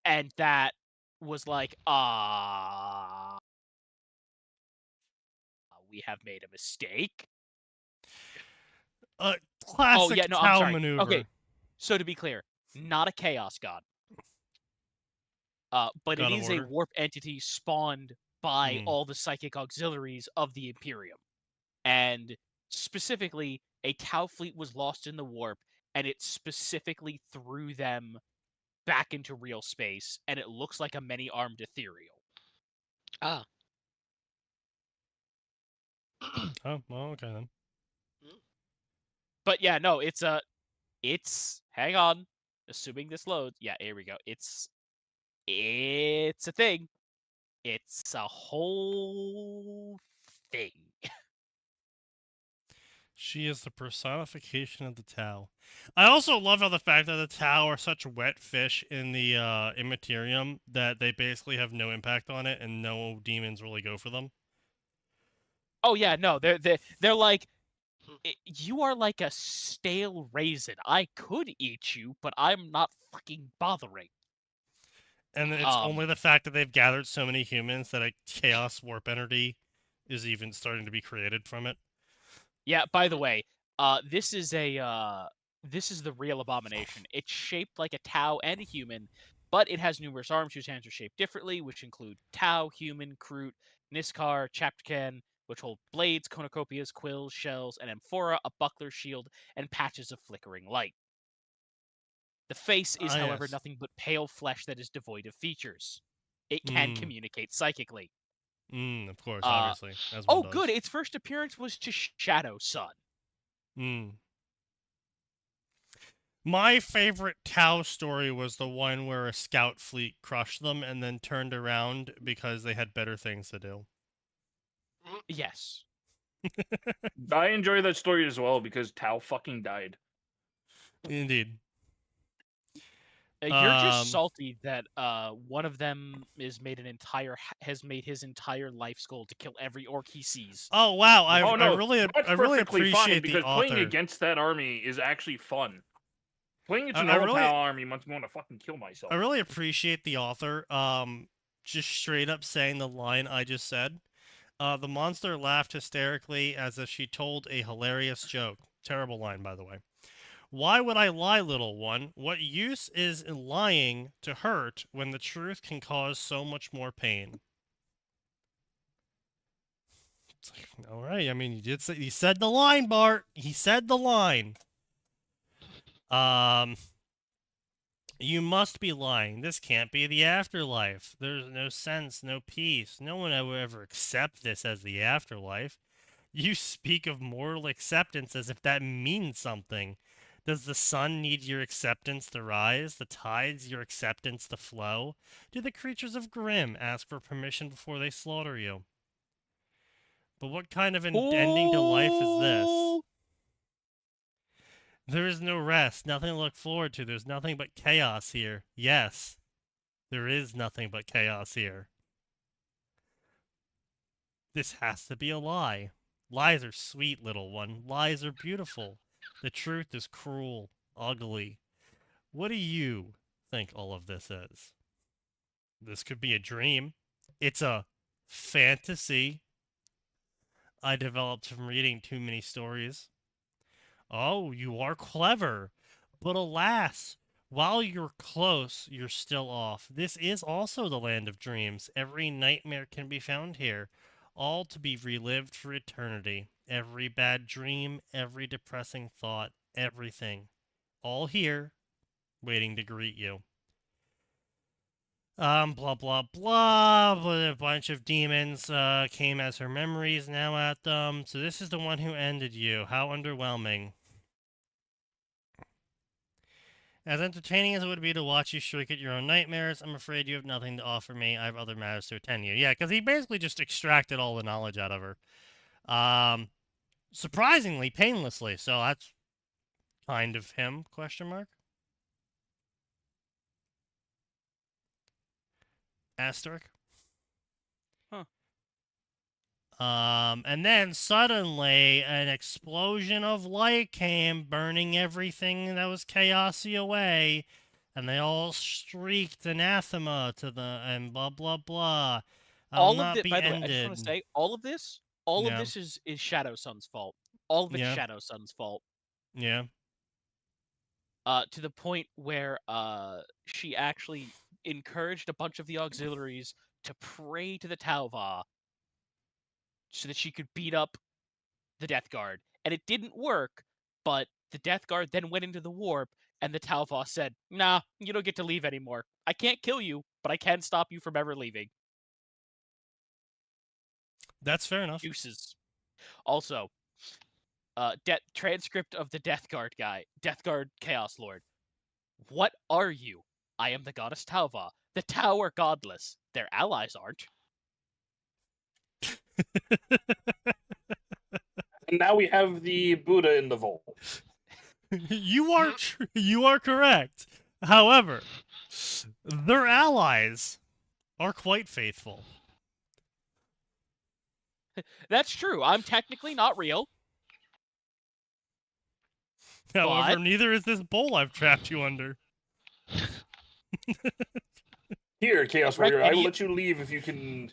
And that was like, we have made a mistake. Classic I'm Tau sorry. maneuver. Okay, so to be clear, not a Chaos God. But God it of is Order. a warp entity spawned by all the psychic auxiliaries of the Imperium. And specifically, a Tau fleet was lost in the warp, and it specifically threw them back into real space, and it looks like a many-armed ethereal. Ah. Oh, well, okay then. But yeah, no, it's hang on. Assuming this loads. Yeah, here we go. It's a thing. It's a whole thing. She is the personification of the Tau. I also love how the fact that the Tau are such wet fish in the Immaterium that they basically have no impact on it and no demons really go for them. Oh yeah, no, they're like, You are like a stale raisin. I could eat you, but I'm not fucking bothering. And it's only the fact that they've gathered so many humans that a chaos warp entity is even starting to be created from it. Yeah, by the way, this is the real abomination. It's shaped like a Tau and a human, but it has numerous arms whose hands are shaped differently, which include Tau, human, Kroot, Niskar, Chaptkin, which hold blades, cornucopias, quills, shells, an amphora, a buckler, shield, and patches of flickering light. The face is, however, Yes. nothing but pale flesh that is devoid of features. It can communicate psychically. Of course, obviously. As one Oh, does. good. Its first appearance was to Shadow Sun. My favorite Tau story was the one where a scout fleet crushed them and then turned around because they had better things to do. Yes. I enjoy that story as well because Tau fucking died. Indeed. You're just salty that one of them has made his entire life's goal to kill every orc he sees. Oh wow! I that's really perfectly fine appreciate the because author. playing against that army is actually fun. Playing against a I normal really- Tau army makes me want to fucking kill myself. I really appreciate the author. Just straight up saying the line I just said. The monster laughed hysterically as if she told a hilarious joke. Terrible line, by the way. Why would I lie, little one? What use is in lying to hurt when the truth can cause so much more pain? It's like, all right. I mean, he said the line, Bart. He said the line. You must be lying. This can't be the afterlife. There's no sense, no peace. No one will ever accept this as the afterlife. You speak of moral acceptance as if that means something. Does the sun need your acceptance to rise? The tides your acceptance to flow? Do the creatures of Grimm ask for permission before they slaughter you? But what kind of an ending to life is this? There is no rest, nothing to look forward to. There's nothing but chaos here. Yes, there is nothing but chaos here. This has to be a lie. Lies are sweet, little one. Lies are beautiful. The truth is cruel, ugly. What do you think all of this is? This could be a dream. It's a fantasy I developed from reading too many stories. Oh, you are clever. But alas, while you're close, you're still off. This is also the land of dreams. Every nightmare can be found here, all to be relived for eternity. Every bad dream, every depressing thought, everything. All here, waiting to greet you. Blah, blah, blah. But a bunch of demons came as her memories now at them. So this is the one who ended you. How underwhelming. As entertaining as it would be to watch you shriek at your own nightmares, I'm afraid you have nothing to offer me. I have other matters to attend to. Yeah, because he basically just extracted all the knowledge out of her. Surprisingly, painlessly. So that's kind of him, question mark. Asterisk. Huh. And then suddenly an explosion of light came, burning everything that was chaosy away, and they all shrieked anathema to and blah blah blah. All of it, by the way, I just want to say, all of this Yeah. is Shadow Sun's fault. All of it's Yeah. Shadow Sun's fault. Yeah. To the point where she actually encouraged a bunch of the auxiliaries to pray to the Tauva so that she could beat up the Death Guard. And it didn't work, but the Death Guard then went into the warp, and the Tauva said, nah, you don't get to leave anymore. I can't kill you, but I can stop you from ever leaving. That's fair enough. Deuces. Also, transcript of the Death Guard guy, Death Guard Chaos Lord. What are you? I am the goddess Tauva. The Tau are godless. Their allies aren't. And now we have the Buddha in the vault. You are correct. However, their allies are quite faithful. That's true. I'm technically not real. However, But- neither is this bowl I've trapped you under. Here, Chaos Right, Warrior, I will idiot. let you leave if you can.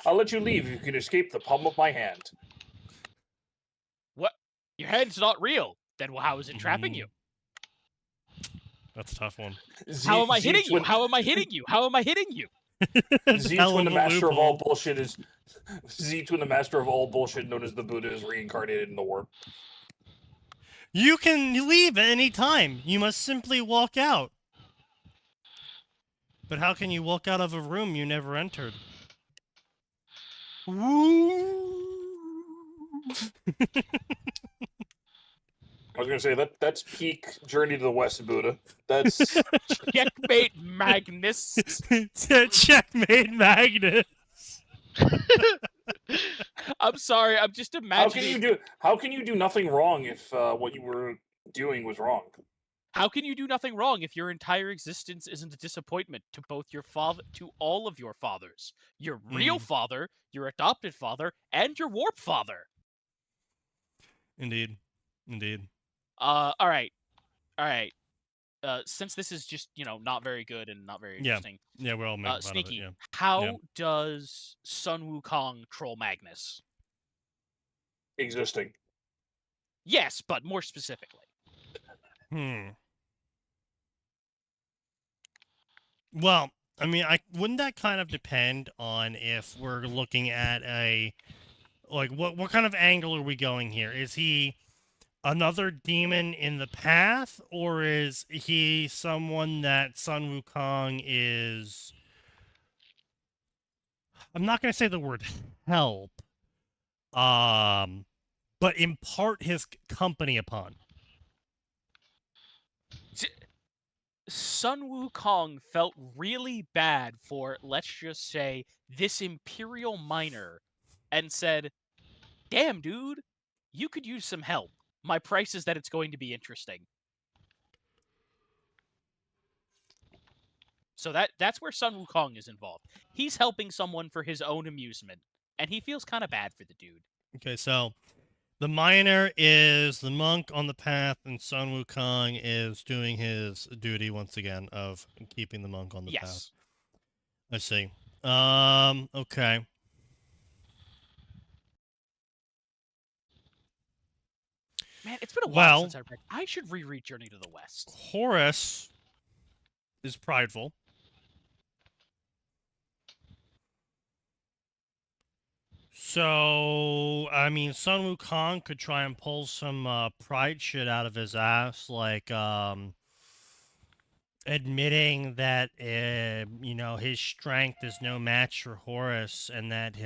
I'll let you leave if you can escape the palm of my hand. What? Your hand's not real. Then how is it trapping you? That's a tough one. How am I hitting Zeet's you? when- How am I hitting you? How am I hitting you? Zeet's Hell when of the a master of all loophole. bullshit is. Zeet's when the master of all bullshit, known as the Buddha, is reincarnated in the warp. You can leave at any time. You must simply walk out. But how can you walk out of a room you never entered? I was gonna say that's peak Journey to the West, Buddha. That's Checkmate, Magnus. Checkmate, Magnus. I'm sorry. I'm just imagining. how can you do nothing wrong if what you were doing was wrong? How can you do nothing wrong if your entire existence isn't a disappointment to both your father, to all of your fathers, your real father, your adopted father, and your warp father? Indeed. All right. Since this is just not very good and not very interesting. Yeah, we're all making fun of it. Sneaky. Yeah. How does Sun Wukong troll Magnus? Existing. Yes, but more specifically. Well, I mean, wouldn't that kind of depend on if we're looking at what kind of angle are we going here? Is he another demon in the path, or is he someone that Sun Wukong is? I'm not going to say the word help, but impart his company upon. Sun Wukong felt really bad for, let's just say, this Imperial miner and said, "Damn, dude, you could use some help. My price is that it's going to be interesting." So that's where Sun Wukong is involved. He's helping someone for his own amusement, and he feels kind of bad for the dude. Okay, so the miner is the monk on the path, and Sun Wukong is doing his duty once again of keeping the monk on the path. I see. Okay. Man, it's been a while since I read. I should reread Journey to the West. Horus is prideful. So, I mean, Sun Wukong could try and pull some pride shit out of his ass, like admitting that his strength is no match for Horus, and that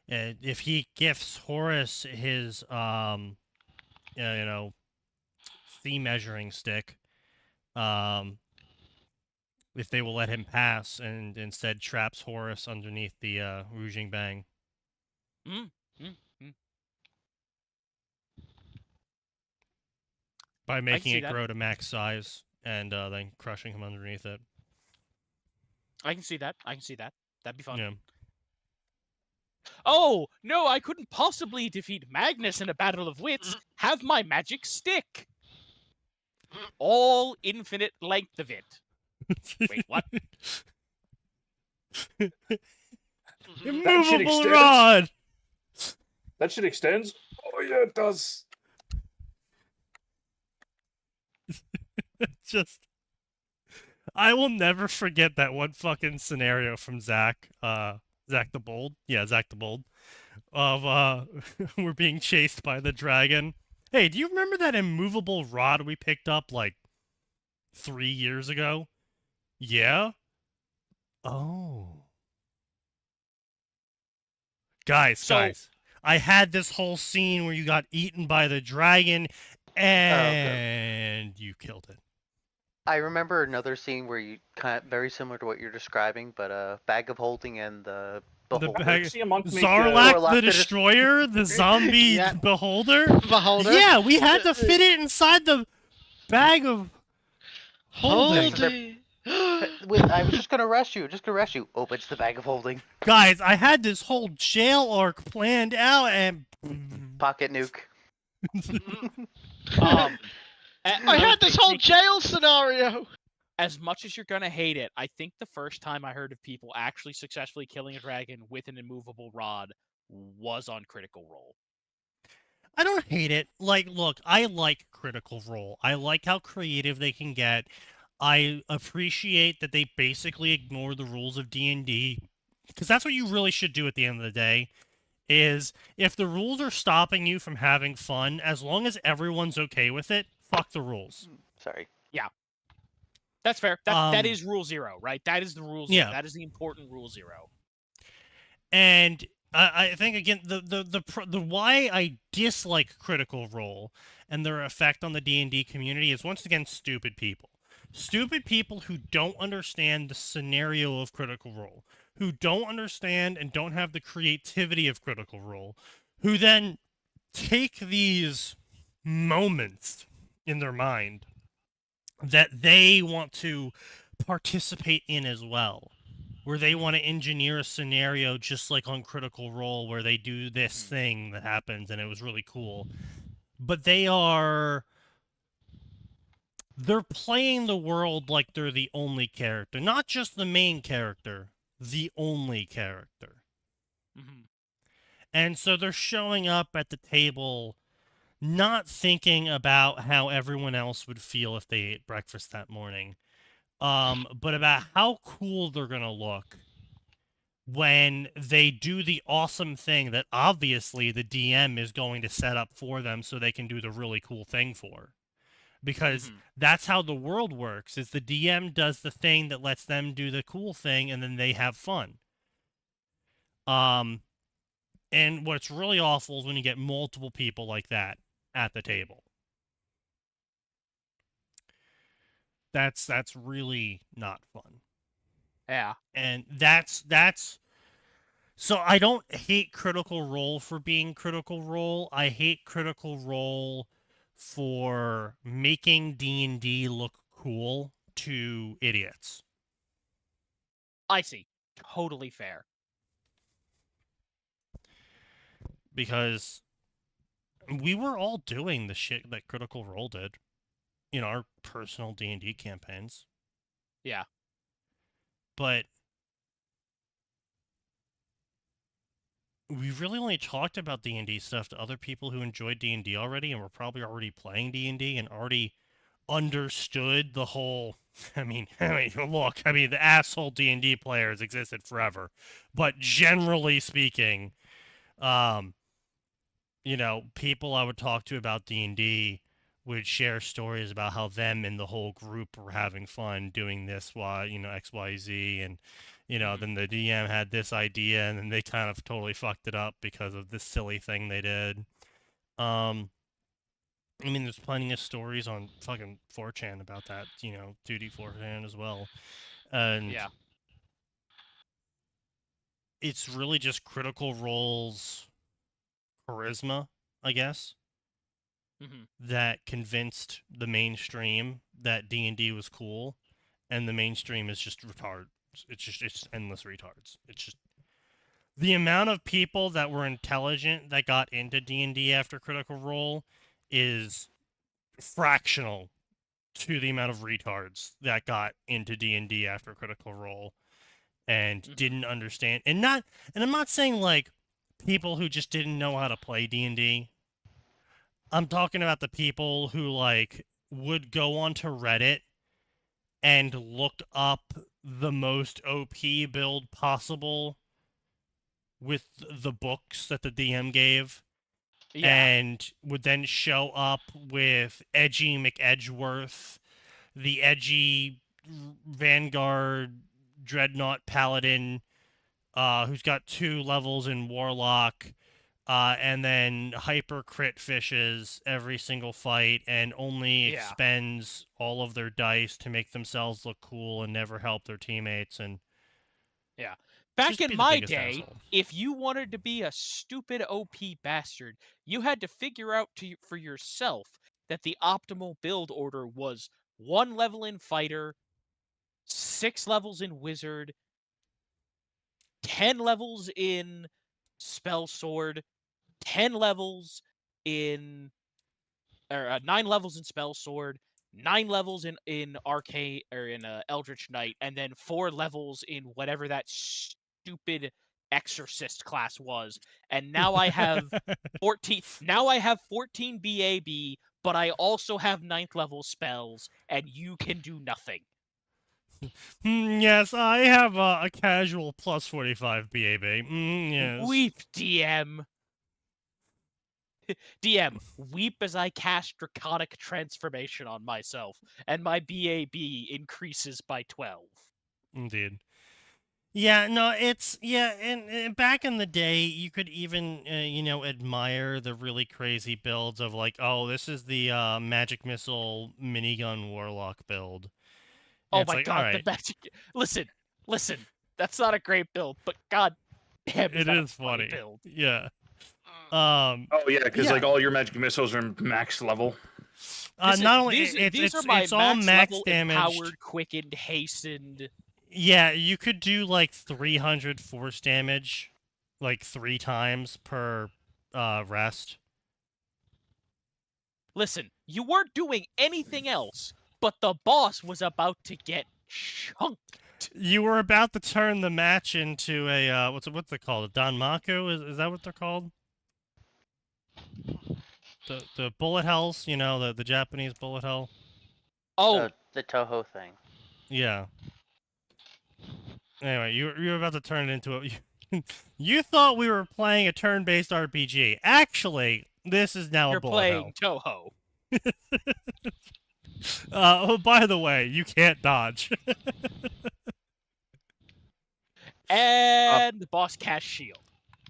if he gifts Horus his sea measuring stick, if they will let him pass, and instead traps Horus underneath the Rouging Bang. By making it grow to max size and then crushing him underneath it. I can see that. That'd be fun. Yeah. Oh, no, I couldn't possibly defeat Magnus in a battle of wits. Have my magic stick. All infinite length of it. Wait, what? Immovable rod! That shit extends? Oh yeah, it does. I will never forget that one fucking scenario from Zach the Bold. Yeah, Zach the Bold. Of, we're being chased by the dragon. Hey, do you remember that immovable rod we picked up, 3 years ago? Yeah? Oh. Guys. I had this whole scene where you got eaten by the dragon, and you killed it. I remember another scene where you very similar to what you're describing, but bag of holding and the beholder. Zarlak the Destroyer, the zombie beholder. Yeah, we had to fit it inside the bag of holding. I was just gonna rush you. Opens the bag of holding. Guys, I had this whole jail arc planned out, and pocket nuke. I had this whole jail scenario. As much as you're gonna hate it, I think the first time I heard of people actually successfully killing a dragon with an immovable rod was on Critical Role. I don't hate it. Like, look, I like Critical Role. I like how creative they can get. I appreciate that they basically ignore the rules of D&D, because that's what you really should do at the end of the day. Is if the rules are stopping you from having fun, as long as everyone's okay with it, fuck the rules. Sorry. That's fair. That is rule 0, right? That is the rule 0. Yeah. That is the important rule 0. And I think again the why I dislike Critical Role and their effect on the D&D community is once again stupid people. Stupid people who don't understand the scenario of Critical Role, who don't understand and don't have the creativity of Critical Role, who then take these moments in their mind that they want to participate in as well, where they want to engineer a scenario just like on Critical Role where they do this thing that happens and it was really cool. But they're playing the world like they're the only character, not just the main character, the only character. Mm-hmm. And so they're showing up at the table not thinking about how everyone else would feel if they ate breakfast that morning, but about how cool they're going to look when they do the awesome thing that obviously the DM is going to set up for them so they can do the really cool thing for. Because that's how the world works, is the DM does the thing that lets them do the cool thing and then they have fun. And what's really awful is when you get multiple people like that at the table. That's really not fun. Yeah. And that's so I don't hate Critical Role for being Critical Role. I hate Critical Role for making D&D look cool to idiots. I see. Totally fair. Because we were all doing the shit that Critical Role did in our personal D&D campaigns. Yeah. But we really only talked about D&D stuff to other people who enjoyed D&D already and were probably already playing D&D and already understood the whole... I mean, look, the asshole D&D players existed forever. But generally speaking, people I would talk to about D&D would share stories about how them and the whole group were having fun doing this, X, Y, Z, and then the DM had this idea, and then they kind of totally fucked it up because of this silly thing they did. There's plenty of stories on fucking 4chan about that, Duty 4chan as well. And yeah, it's really just Critical Role's charisma, I guess, that convinced the mainstream that D&D was cool, and the mainstream is just retarded. It's endless retards. It's just the amount of people that were intelligent that got into D&D after Critical Role is fractional to the amount of retards that got into D&D after Critical Role and didn't understand. And I'm not saying like people who just didn't know how to play D&D. I'm talking about the people who like would go onto Reddit and looked up the most OP build possible with the books that the DM gave, and would then show up with edgy McEdgeworth, the edgy Vanguard Dreadnought Paladin, who's got 2 levels in Warlock, and then hyper crit fishes every single fight and only expends all of their dice to make themselves look cool and never help their teammates. And back in my day, if you wanted to be a stupid OP bastard, you had to figure out for yourself that the optimal build order was 1 level in fighter, 6 levels in wizard, 10 levels in spell sword, 10 levels in 9 levels in Spell Sword, 9 levels in Arcane or in Eldritch Knight, and then 4 levels in whatever that stupid Exorcist class was. And now I have 14. Now I have 14 BAB, but I also have 9th level spells, and you can do nothing. Yes, I have a casual plus 45 BAB. Yes. Weep, DM. DM, weep as I cast Draconic Transformation on myself, and my BAB increases by 12. Indeed. Yeah, no, and back in the day, you could even, admire the really crazy builds of like, oh, this is the Magic Missile Minigun Warlock build. Oh It's my like, god, alright, the magic. Listen. That's not a great build, but god damn, is it that a is funny funny. build. Yeah. Oh yeah, because Yeah. like all your magic missiles are max level. Not only These are my it's all max level, damaged. empowered, quickened, hastened. Yeah, you could do like 300 force damage, like 3 times per rest. Listen, you weren't doing anything else, but the boss was about to get chunked. You were about to turn the match into a what's it called? A Danmaku? Is that what they're called? The bullet hells, the Japanese bullet hell. Oh, The Toho thing. Yeah. Anyway, you were about to turn it into a. You thought we were playing a turn-based RPG. Actually, this is now you're a bullet playing hell. Toho. Oh, by the way, you can't dodge. And the boss cast shield.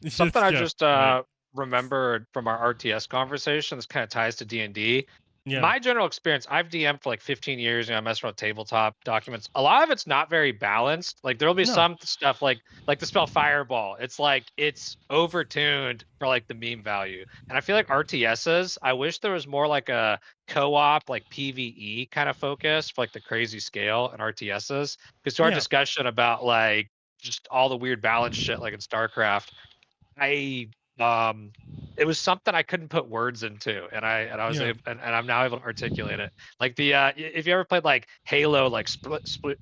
Something I Yeah, just right. remembered from our RTS conversation. This kind of ties to D&D. Yeah. My general experience, I've DM'd for like 15 years, I mess around with tabletop documents. A lot of it's not very balanced. Like there'll be No. some stuff like the spell Fireball. It's like it's overtuned for like the meme value. And I feel like RTSs, I wish there was more like a co-op, like PvE kind of focus for like the crazy scale and RTSs. Because to our Yeah. discussion about like just all the weird balance shit like in StarCraft, it was something I couldn't put words into, and I was Yeah. able, and I'm now able to articulate it. Like if you ever played like Halo, like split screen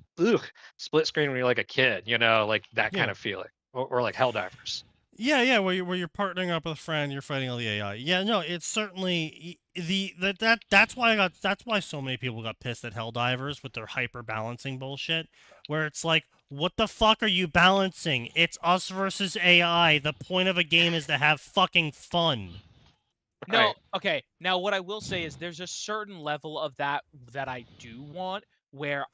when you're like a kid, like that kind Yeah. of feeling, or like Helldivers. Yeah, where you're partnering up with a friend, you're fighting all the AI. Yeah, no, it's certainly that's why so many people got pissed at Helldivers with their hyper balancing bullshit, where it's like, what the fuck are you balancing? It's us versus AI. The point of a game is to have fucking fun. No, Right. okay. Now, what I will say is there's a certain level of that I do want, where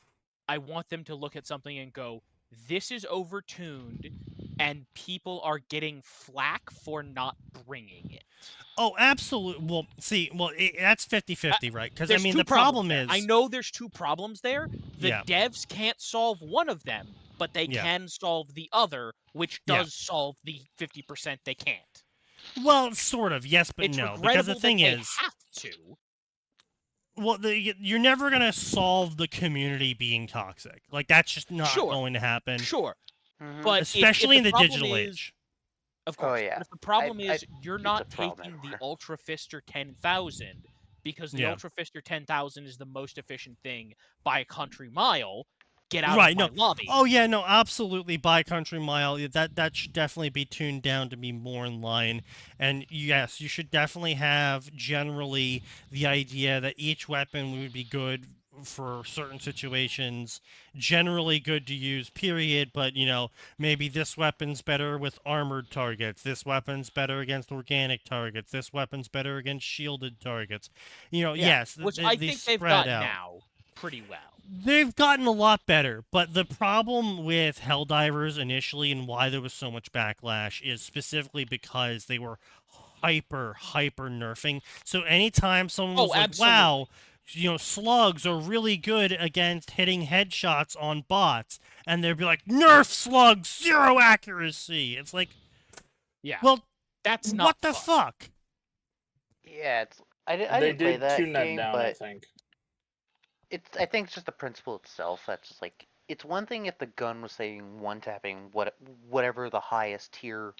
I want them to look at something and go, this is overtuned, and people are getting flack for not bringing it. Oh, absolutely. Well, see, that's 50-50, right? Because, I There's mean, two the problems problem there. is... I know there's 2 problems there. The Yeah. devs can't solve one of them, but they Yeah. can solve the other, which Yeah. does solve the 50% they can't. Well, sort of, yes, but It's no. Because regrettable the thing that they is... have to. Well, you're never going to solve the community being toxic. Like, that's just not Sure. going to happen. Sure. Mhm. But Especially if in the problem digital is- age. Of course. yeah. But if the problem I- is you're it's not a problem taking the everywhere. Ultra Fister 10,000 because the Yeah. Ultra Fister 10,000 is the most efficient thing by a country mile, get out Right, of my lobby. Oh, yeah, no, absolutely. By country mile, that should definitely be tuned down to be more in line. And yes, you should definitely have generally the idea that each weapon would be good for certain situations, generally good to use, period. But, maybe this weapon's better with armored targets. This weapon's better against organic targets. This weapon's better against shielded targets. Yes, Which they I think they've spread got out. now pretty well. They've gotten a lot better, but the problem with Helldivers initially and why there was so much backlash is specifically because they were hyper nerfing. So anytime someone was like, wow, slugs are really good against hitting headshots on bots, and they'd be like, nerf slugs, 0 accuracy. It's like, Yeah. well, That's not what the fun. fuck? Yeah, I They didn't play did that tune that game, down, I but think. I think it's just the principle itself. That's just like, it's one thing if the gun was saying one-tapping whatever the highest tier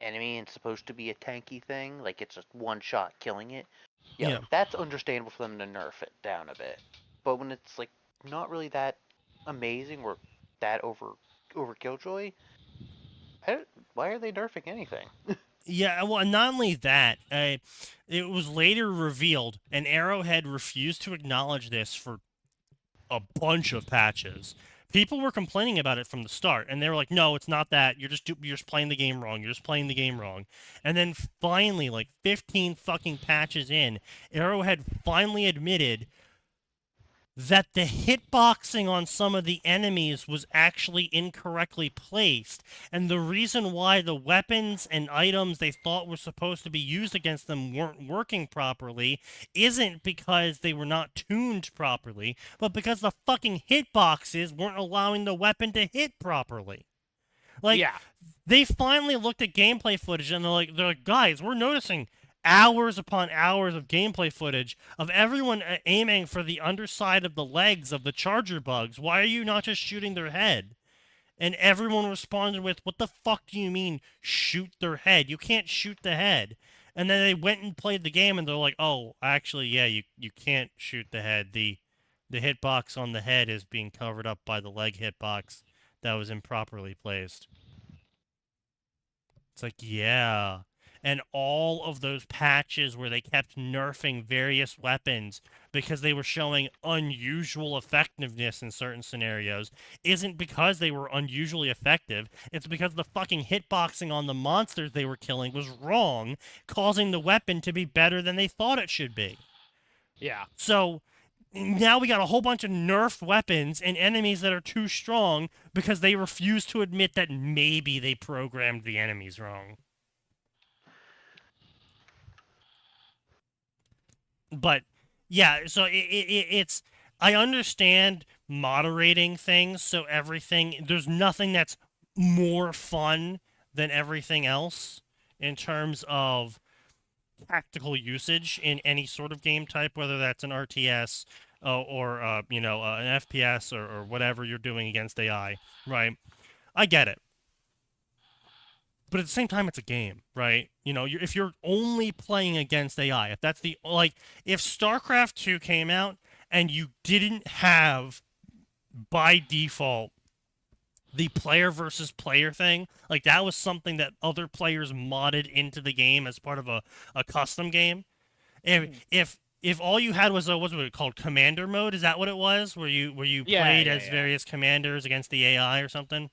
enemy and supposed to be a tanky thing, like it's just one shot killing it. Yeah, Yeah. like, that's understandable for them to nerf it down a bit. But when it's like not really that amazing or that over Killjoy, why are they nerfing anything? Yeah, well, not only that, it was later revealed, and Arrowhead refused to acknowledge this for a bunch of patches. People were complaining about it from the start, and they were like, "No, it's not that. You're just playing the game wrong. You're just playing the game wrong." And then finally, like 15 fucking patches in, Arrowhead finally admitted that the hitboxing on some of the enemies was actually incorrectly placed, and the reason why the weapons and items they thought were supposed to be used against them weren't working properly isn't because they were not tuned properly, but because the fucking hitboxes weren't allowing the weapon to hit properly. Like, yeah. they finally looked at gameplay footage and they're like, guys, we're noticing hours upon hours of gameplay footage of everyone aiming for the underside of the legs of the charger bugs. Why are you not just shooting their head? And everyone responded with, what the fuck do you mean shoot their head? You can't shoot the head. And then they went and played the game and they're like, oh, actually, yeah, you can't shoot the head. The hitbox on the head is being covered up by the leg hitbox that was improperly placed. It's like, yeah. And all of those patches where they kept nerfing various weapons because they were showing unusual effectiveness in certain scenarios isn't because they were unusually effective. It's because the fucking hitboxing on the monsters they were killing was wrong, causing the weapon to be better than they thought it should be. Yeah. So now we got a whole bunch of nerfed weapons and enemies that are too strong because they refuse to admit that maybe they programmed the enemies wrong. But yeah, so it's I understand moderating things so there's nothing that's more fun than everything else in terms of tactical usage in any sort of game type, whether that's an RTS or an FPS or whatever you're doing against AI, right? I get it. But at the same time, it's a game, right? You know, if you're only playing against AI, if that's if StarCraft 2 came out and you didn't have, by default, the player versus player thing, like that was something that other players modded into the game as part of a custom game. If all you had was what's it called, commander mode? Is that what it was? Where you played as various commanders against the AI or something?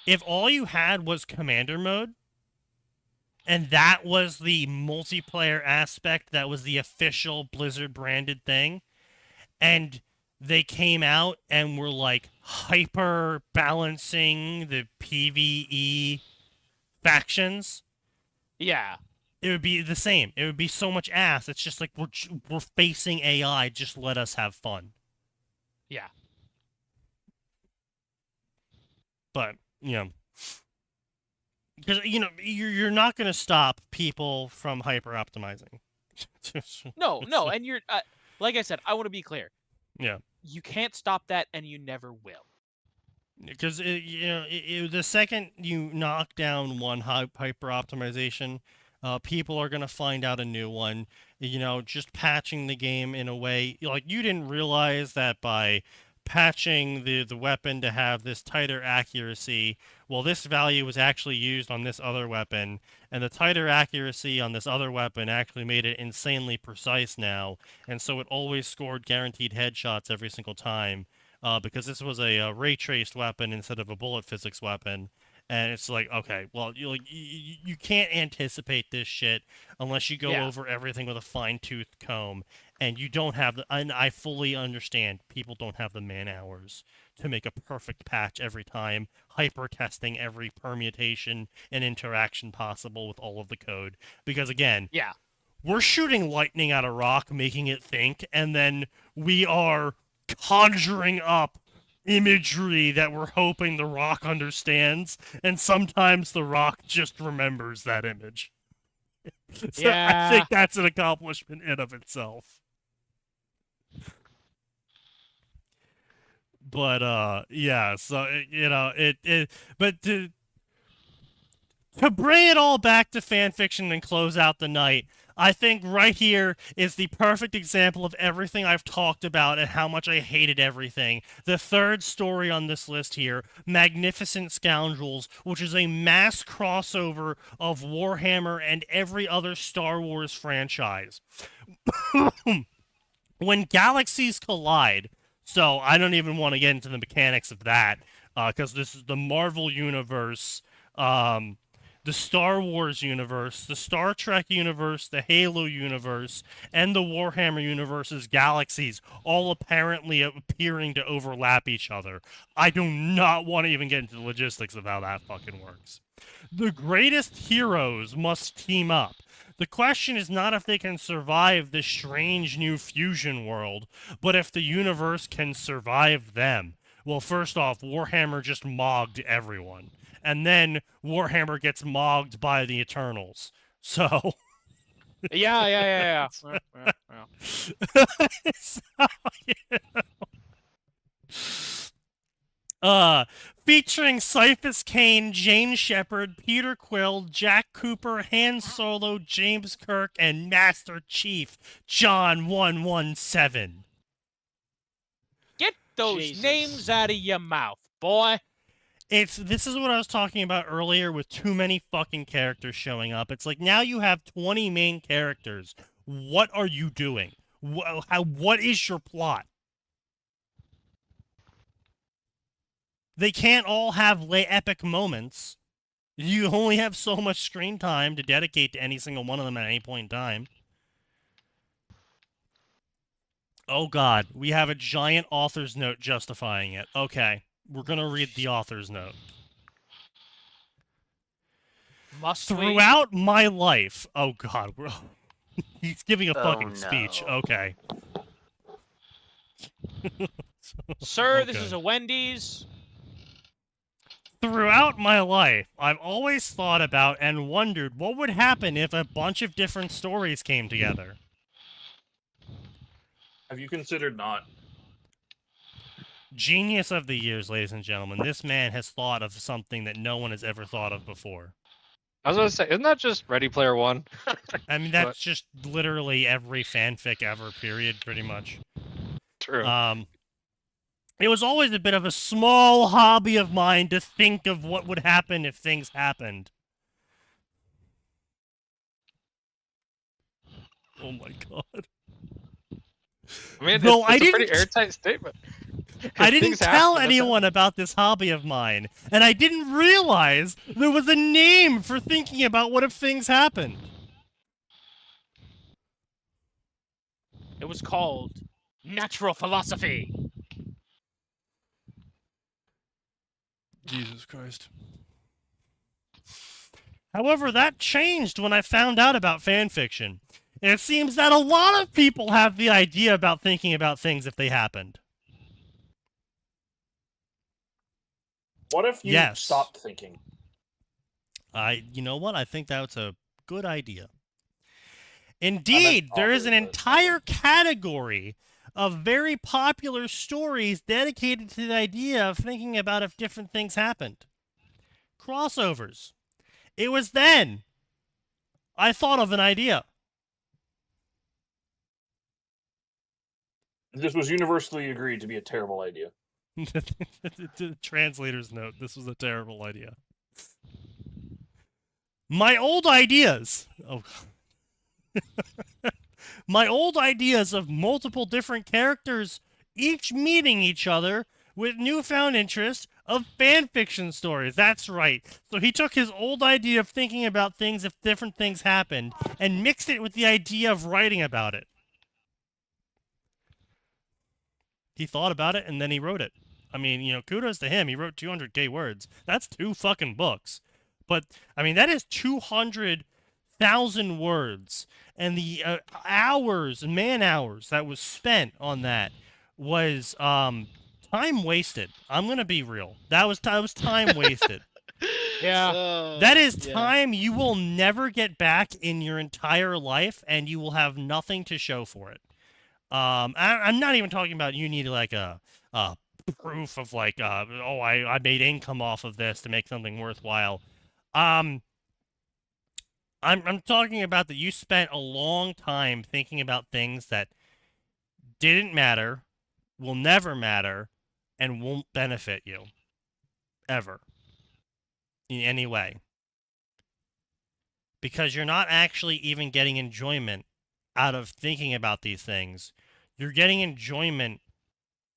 If all you had was commander mode, and that was the multiplayer aspect, that was the official Blizzard branded thing, and they came out and were like hyper balancing the PvE factions, Yeah. it would be the same. It would be so much ass. It's just like we're facing AI. Just let us have fun. Yeah. But because you're not going to stop people from hyper optimizing. No, and you're like I said, I want to be clear. Yeah. You can't stop that, and you never will. Because the second you knock down one hyper optimization, people are gonna find out a new one. Just patching the game in a way like you didn't realize that by patching the weapon to have this tighter accuracy, well, this value was actually used on this other weapon, and the tighter accuracy on this other weapon actually made it insanely precise now, and so it always scored guaranteed headshots every single time, because this was a ray traced weapon instead of a bullet physics weapon. And it's like, okay, well, you can't anticipate this shit unless you go over everything with a fine-tooth comb, and you don't have and I fully understand people don't have the man-hours to make a perfect patch every time, hyper-testing every permutation and interaction possible with all of the code. Because, again, we're shooting lightning at a rock, making it think, and then we are conjuring up imagery that we're hoping the rock understands, and sometimes the rock just remembers that image. So I think that's an accomplishment in of itself. But so but to bring it all back to fanfiction and close out the night, I think right here is the perfect example of everything I've talked about and how much I hated everything. The third story on this list here, Magnificent Scoundrels, which is a mass crossover of Warhammer and every other Star Wars franchise. When galaxies collide, so I don't even want to get into the mechanics of that, because this is the Marvel Universe, the Star Wars universe, the Star Trek universe, the Halo universe, and the Warhammer universe's galaxies all apparently appearing to overlap each other. I do not want to even get into the logistics of how that fucking works. The greatest heroes must team up. The question is not if they can survive this strange new fusion world, but if the universe can survive them. Well, first off, Warhammer just mogged everyone. And then Warhammer gets mogged by the Eternals. So... Yeah. So, featuring Cyphus Kane, Jane Shepard, Peter Quill, Jack Cooper, Han Solo, James Kirk, and Master Chief John 117. Get those Jesus. names out of your mouth, boy. This is what I was talking about earlier with too many fucking characters showing up. It's like now you have 20 main characters. What are you doing? What is your plot? They can't all have epic moments. You only have so much screen time to dedicate to any single one of them at any point in time. Oh god, we have a giant author's note justifying it. Okay. We're going to read the author's note. Must we? Throughout my life... Oh, God. He's giving a fucking no. speech. Okay. Sir, this Okay. is a Wendy's. Throughout my life, I've always thought about and wondered what would happen if a bunch of different stories came together. Have you considered not? Genius of the years, ladies and gentlemen. This man has thought of something that no one has ever thought of before. I was gonna say, isn't that just Ready Player One? I mean, that's just literally every fanfic ever, period, pretty much. True. It was always a bit of a small hobby of mine to think of what would happen if things happened. Oh my god. I mean, No, it's a pretty airtight statement. I didn't Things tell happen, anyone about this hobby of mine, and I didn't realize there was a name for thinking about what if things happened. It was called natural philosophy. Jesus Christ. However, that changed when I found out about fanfiction. And it seems that a lot of people have the idea about thinking about things if they happened. What if you Yes. stopped thinking? You know what? I think that's a good idea. Indeed, there is an entire category of very popular stories dedicated to the idea of thinking about if different things happened. Crossovers. It was then I thought of an idea. This was universally agreed to be a terrible idea. The translator's note. This was a terrible idea. My old ideas. Oh. My old ideas of multiple different characters, each meeting each other with newfound interest of fanfiction stories. That's right. So he took his old idea of thinking about things if different things happened and mixed it with the idea of writing about it. He thought about it and then he wrote it. I mean, you know, kudos to him. He wrote 200k words. That's 2 fucking books. But, I mean, that is 200,000 words. And the hours, man-hours that was spent on that was time wasted. I'm going to be real. That was time wasted. Yeah. That is time you will never get back in your entire life, and you will have nothing to show for it. I'm not even talking about you need like a proof of like, oh, I made income off of this to make something worthwhile. I'm talking about that you spent a long time thinking about things that didn't matter, will never matter, and won't benefit you. Ever. In any way. Because you're not actually even getting enjoyment out of thinking about these things. You're getting enjoyment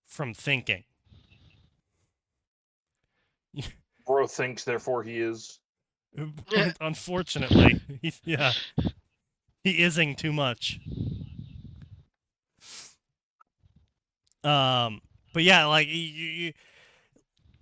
from thinking. Bro thinks, therefore he is. Unfortunately. Yeah. He ising too much. But yeah, like,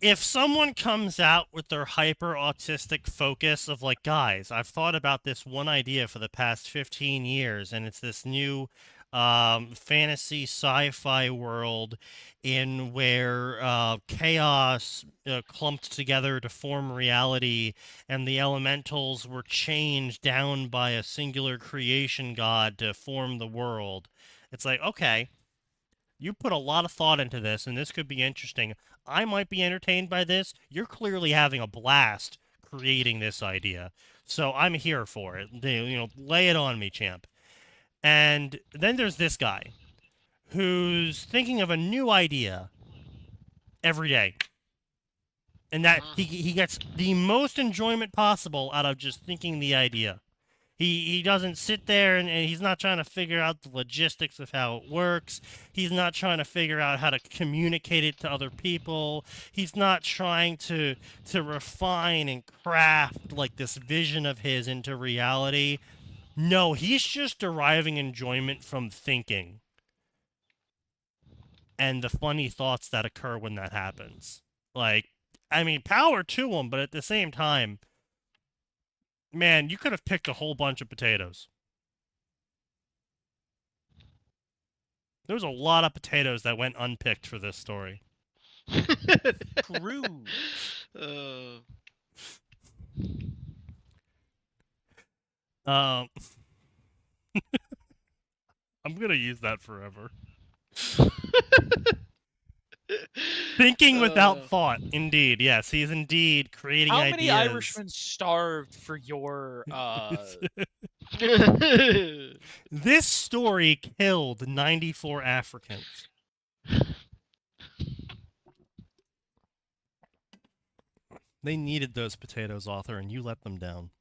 if someone comes out with their hyper autistic focus of like, guys, I've thought about this one idea for the past 15 years, and it's this new fantasy sci-fi world in where chaos clumped together to form reality, and the elementals were changed down by a singular creation god to form the world. It's like, okay, you put a lot of thought into this, and this could be interesting. I might be entertained by this. You're clearly having a blast creating this idea. So I'm here for it. Lay it on me, champ. And then there's this guy who's thinking of a new idea every day. And that he gets the most enjoyment possible out of just thinking the idea. He doesn't sit there and he's not trying to figure out the logistics of how it works. He's not trying to figure out how to communicate it to other people. He's not trying to refine and craft like this vision of his into reality. No, he's just deriving enjoyment from thinking. And the funny thoughts that occur when that happens. Like, I mean, power to him, but at the same time, man, you could have picked a whole bunch of potatoes. There was a lot of potatoes that went unpicked for this story. True. I'm gonna use that forever. Thinking without thought. Indeed, yes, he's indeed creating How ideas. many Irishmen starved for your This story killed 94 Africans. They needed those potatoes, author, and you let them down.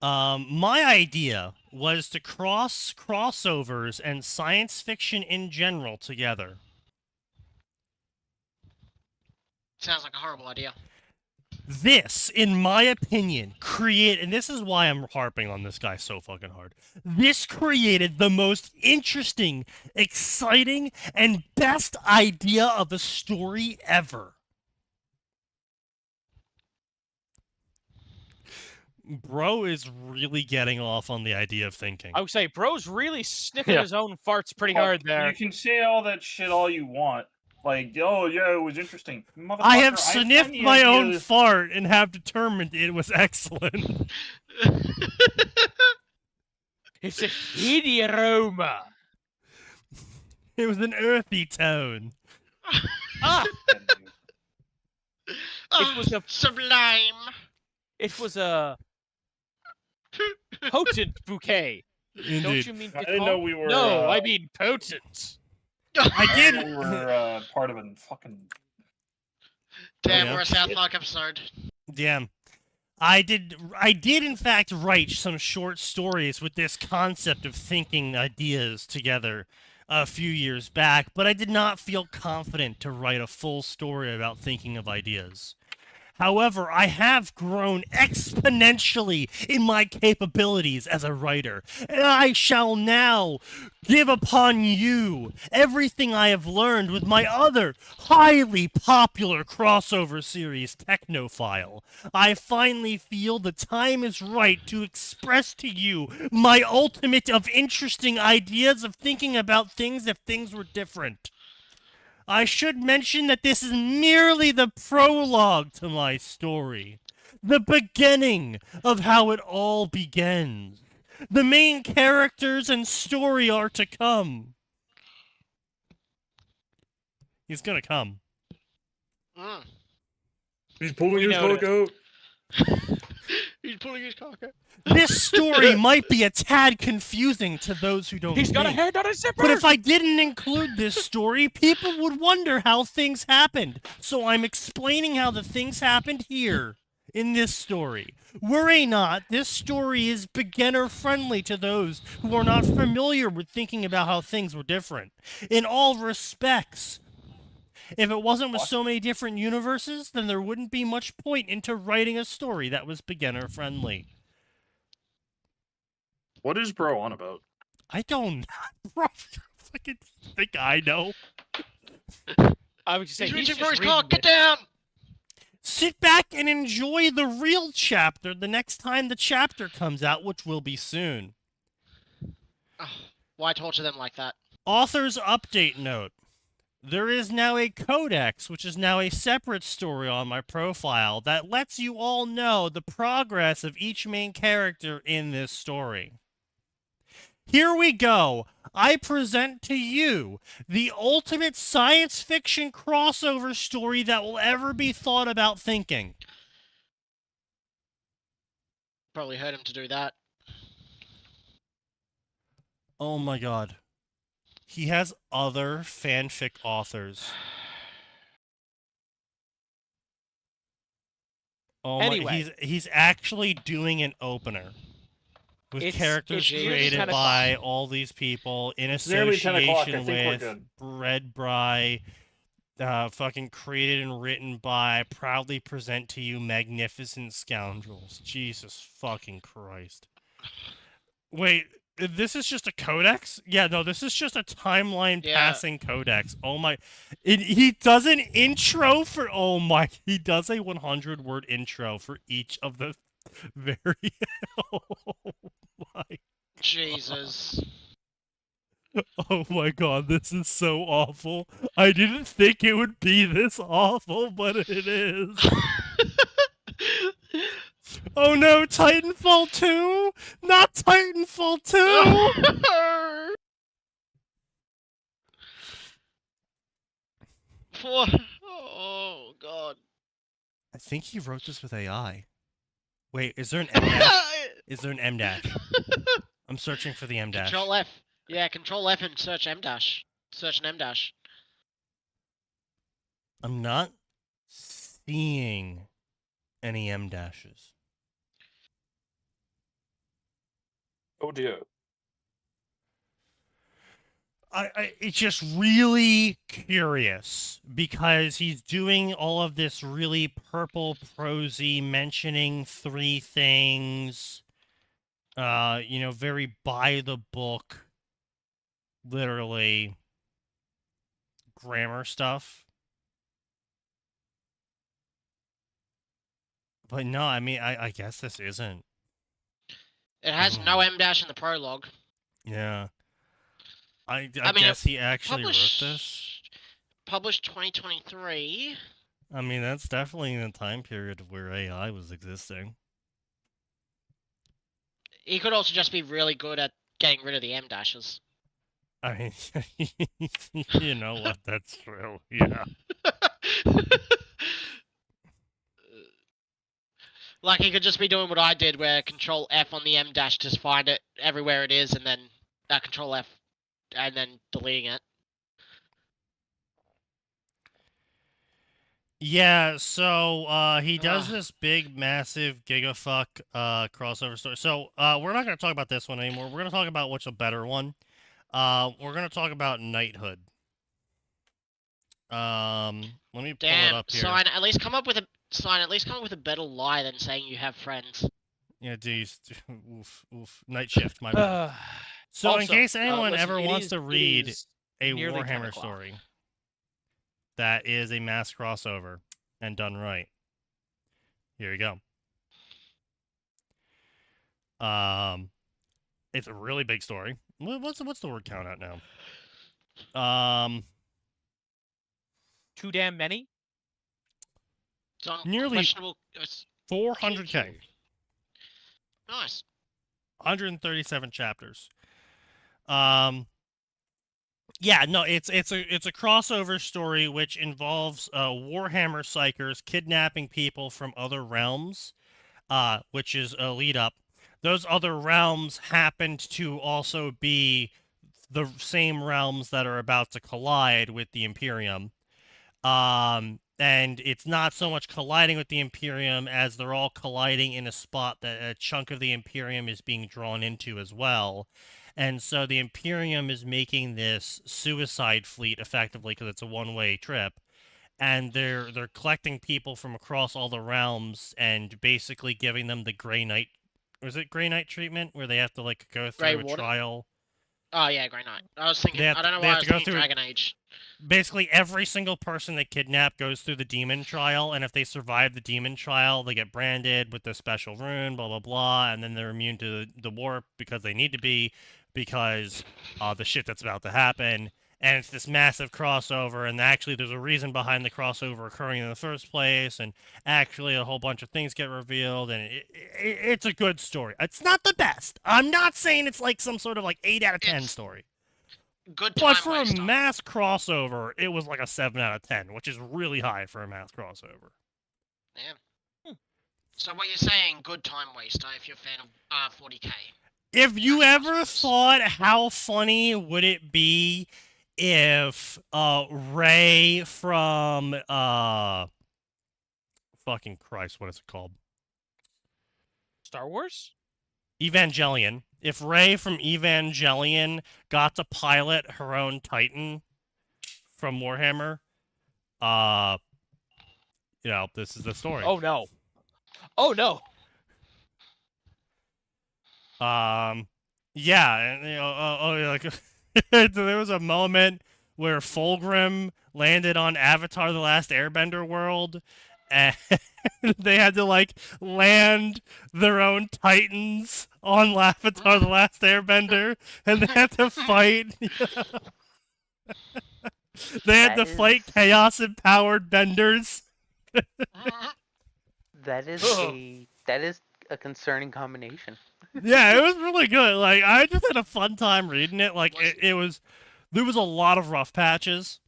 My idea was to cross crossovers and science fiction in general together. Sounds like a horrible idea. This, in my opinion, and this is why I'm harping on this guy so fucking hard. This created the most interesting, exciting, and best idea of a story ever. Bro is really getting off on the idea of thinking. I would say, bro's really sniffing his own farts pretty hard there. You can say all that shit all you want. Like, oh yeah, it was interesting. I have sniffed my own fart and have determined it was excellent. It's a heady aroma. It was an earthy tone. It was a sublime. It was a potent bouquet. Indeed. Don't you mean? I didn't know we were. No, I mean potent. I did. We were part of a fucking. Damn, yeah. we're a South Park episode. Damn. I did in fact write some short stories with this concept of thinking ideas together a few years back, but I did not feel confident to write a full story about thinking of ideas. However, I have grown exponentially in my capabilities as a writer, and I shall now give upon you everything I have learned with my other highly popular crossover series, Technophile. I finally feel the time is right to express to you my ultimate of interesting ideas of thinking about things if things were different. I should mention that this is merely the prologue to my story. The beginning of how it all begins. The main characters and story are to come. He's gonna come. He's pulling We his cock noticed. out. He's pulling his cock out. This story might be a tad confusing to those who don't He's got a think. hand on his zipper. But if I didn't include this story, people would wonder how things happened. So I'm explaining how the things happened here in this story. Worry not, this story is beginner friendly to those who are not familiar with thinking about how things were different. In all respects. If it wasn't with so many different universes, then there wouldn't be much point into writing a story that was beginner friendly. What is bro on about? I don't bro, fucking think I know. I would just say He's he's reaching just for his reading cock. Get it. down. Sit back and enjoy the real chapter the next time the chapter comes out, which will be soon. Oh, why torture them like that? Author's update note. There is now a codex, which is now a separate story on my profile, that lets you all know the progress of each main character in this story. Here we go. I present to you the ultimate science fiction crossover story that will ever be thought about thinking. Probably heard him to do that. Oh my god. He has other fanfic authors. Oh my, Anyway. he's actually doing an opener. With characters it's nearly created 10 by o'clock. all these people in It's nearly 10 o'clock. I association think we're with good. Red Bry, fucking created and written by, proudly present to you, magnificent scoundrels. Jesus fucking Christ. Wait, this is just a codex? Yeah, no, this is just a timeline Yeah. passing codex. Oh my, he does an intro for, oh my, he does a 100-word intro for each of the very, oh my, Jesus. oh my god, this is so awful. I didn't think it would be this awful, but it is. Oh no, Titanfall 2? Not Titanfall 2! Oh God. I think he wrote this with AI. Wait, is there an M dash? Is there an M dash? I'm searching for the M dash. Control F. Yeah, Control F and search M dash. Search an M dash. I'm not seeing any M dashes. Oh dear. It's just really curious because he's doing all of this really purple prosy, mentioning three things, very by the book, literally grammar stuff. But no, I mean, I guess this isn't. It has no M dash in the prologue. Yeah. I I mean, guess he actually wrote this. Published 2023. I mean, that's definitely in the time period where AI was existing. He could also just be really good at getting rid of the M dashes. I mean, you know what? That's true. Yeah. Like, he could just be doing what I did, where Control F on the M dash, just find it everywhere it is, and then Control F, and then deleting it. Yeah, so he does this big, massive gigafuck crossover story. So we're not going to talk about this one anymore. We're going to talk about what's a better one. We're going to talk about knighthood. Let me pull it up here. Sign, at least come up with a better lie than saying you have friends. Yeah, geez. Oof. Night shift, my bad. So in Also, case anyone listen, ever it wants is- to it read is a nearly 10 Warhammer o'clock. story that is a mass crossover and done right, here we go. It's a really big story. What's the word count at now? Too damn many? It's on Nearly questionable. 400K. Nice. 137 chapters. Yeah, no, it's a crossover story which involves Warhammer psychers kidnapping people from other realms, which is a lead up. Those other realms happened to also be the same realms that are about to collide with the Imperium. And it's not so much colliding with the Imperium as they're all colliding in a spot that a chunk of the Imperium is being drawn into as well. And so the Imperium is making this suicide fleet effectively because it's a one-way trip. And they're collecting people from across all the realms and basically giving them the Grey Knight. Was it Grey Knight treatment where they have to like go Grey through a Warden? trial? Oh yeah, Grey Knight. I was thinking. They have I don't to- know they why have I was to go thinking through- Dragon Age. Basically every single person they kidnap goes through the demon trial, and if they survive the demon trial, they get branded with the special rune, blah blah blah, and then they're immune to the warp because they need to be, because the shit that's about to happen. And it's this massive crossover, and actually there's a reason behind the crossover occurring in the first place, and actually a whole bunch of things get revealed, and it's a good story. It's not the best. I'm not saying it's like some sort of like 8 out of 10 It's story. Good But time for a waster. mass crossover, it was like a 7 out of 10, which is really high for a mass crossover. Yeah. So what you're saying, good time waster if you're a fan of 40k. If you Mass ever crossovers. thought how funny would it be if Ray from fucking Christ, what is it called? Star Wars? Evangelion. If Ray from Evangelion got to pilot her own Titan from Warhammer, this is the story. Oh no. Oh no. Yeah, and there was a moment where Fulgrim landed on Avatar: The Last Airbender world, and they had to like land their own Titans on Avatar: The Last Airbender, and they had to fight. They had to fight chaos-empowered benders. That is a concerning combination. Yeah, it was really good. Like, I just had a fun time reading it. Like, there was a lot of rough patches,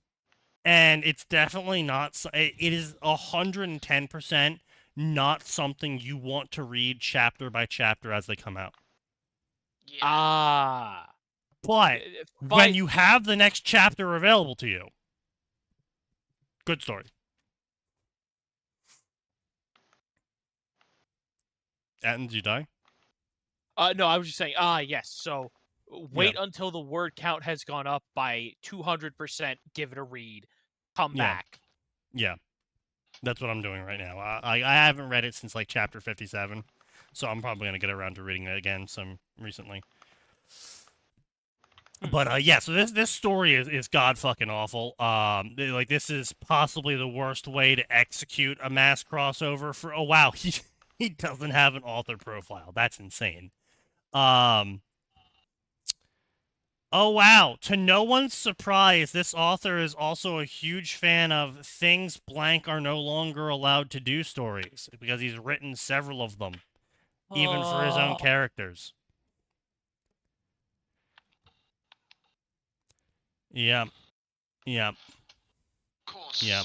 and it's definitely not. It is 110% not something you want to read chapter by chapter as they come out. Yeah. Ah. But when you have the next chapter available to you, good story. Atin, did you die? No, I was just saying, yes. So wait until the word count has gone up by 200%, give it a read, come back. Yeah. That's what I'm doing right now. I haven't read it since like chapter 57, so I'm probably going to get around to reading it again some recently. But yeah, so this story is god fucking awful. Like, this is possibly the worst way to execute a mass crossover for. Oh wow, he doesn't have an author profile. That's insane. Oh wow, to no one's surprise, this author is also a huge fan of things blank are no longer allowed to do stories, because he's written several of them, even for his own characters. Yeah. Yeah. Of course. Yeah.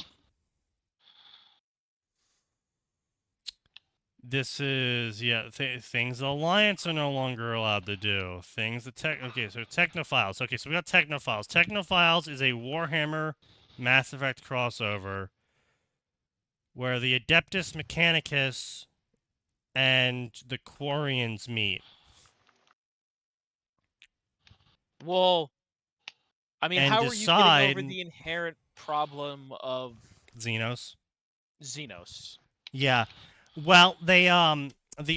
This is, things the Alliance are no longer allowed to do. Things the okay, so Technophiles. Okay, so we got Technophiles. Technophiles is a Warhammer Mass Effect crossover where the Adeptus Mechanicus and the Quarians meet. Well, I mean, And how are you decide- getting over the inherent problem of Xenos. Xenos? Yeah. Well, the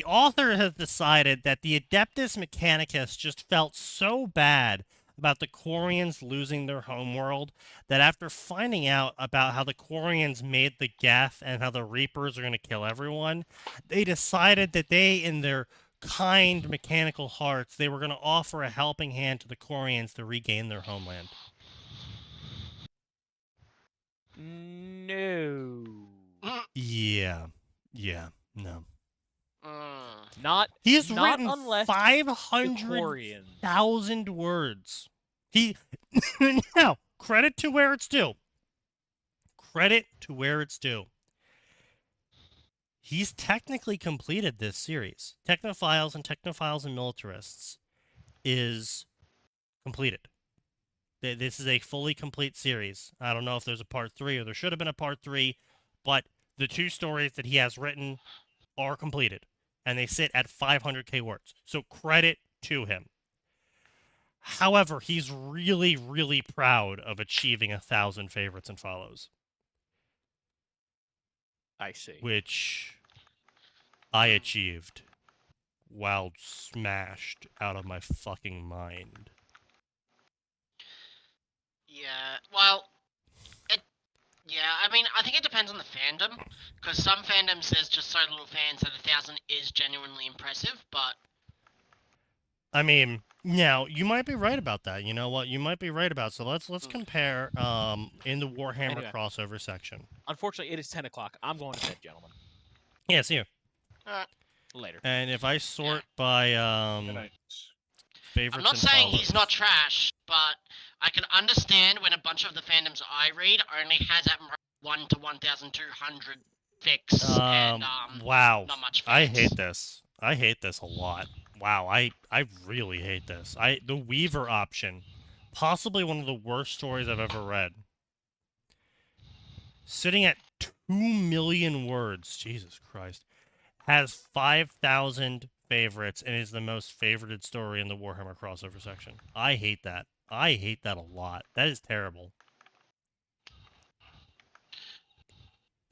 author has decided that the Adeptus Mechanicus just felt so bad about the Quarians losing their homeworld that after finding out about how the Quarians made the Geth and how the Reapers are going to kill everyone, they decided that they, in their kind mechanical hearts, they were going to offer a helping hand to the Quarians to regain their homeland. No. Yeah. No. Not He's not written unless the 500,000 Quarians. words He now credit to where it's due. Credit to where it's due. He's technically completed this series. Technophiles and Militarists is completed. This is a fully complete series. I don't know if there's a part 3 or there should have been a part 3, but the 2 stories that he has written are completed, and they sit at 500k words. So credit to him. However, he's really, really proud of achieving 1,000 favorites and follows. I see. Which I achieved while smashed out of my fucking mind. Yeah, well, I mean, I think it depends on the fandom, because some fandoms there's just so little fans that 1,000 is genuinely impressive, but... I mean, now, you might be right about that. You know what? You might be right about. So let's compare in the Warhammer Anyway. crossover section. Unfortunately, it is 10 o'clock. I'm going to bed, gentlemen. Yeah, see you. Later. And if I sort by Good night. favorites I'm not and saying follows. he's not trash, but I can understand when a bunch of the fandoms I read only has at 1 to 1,200 fix and wow. not much I fans. hate this. I hate this a lot. Wow, I really hate this. The Weaver option, possibly one of the worst stories I've ever read. Sitting at 2 million words, Jesus Christ, has 5,000 favorites and is the most favorited story in the Warhammer crossover section. I hate that. I hate that a lot. That is terrible.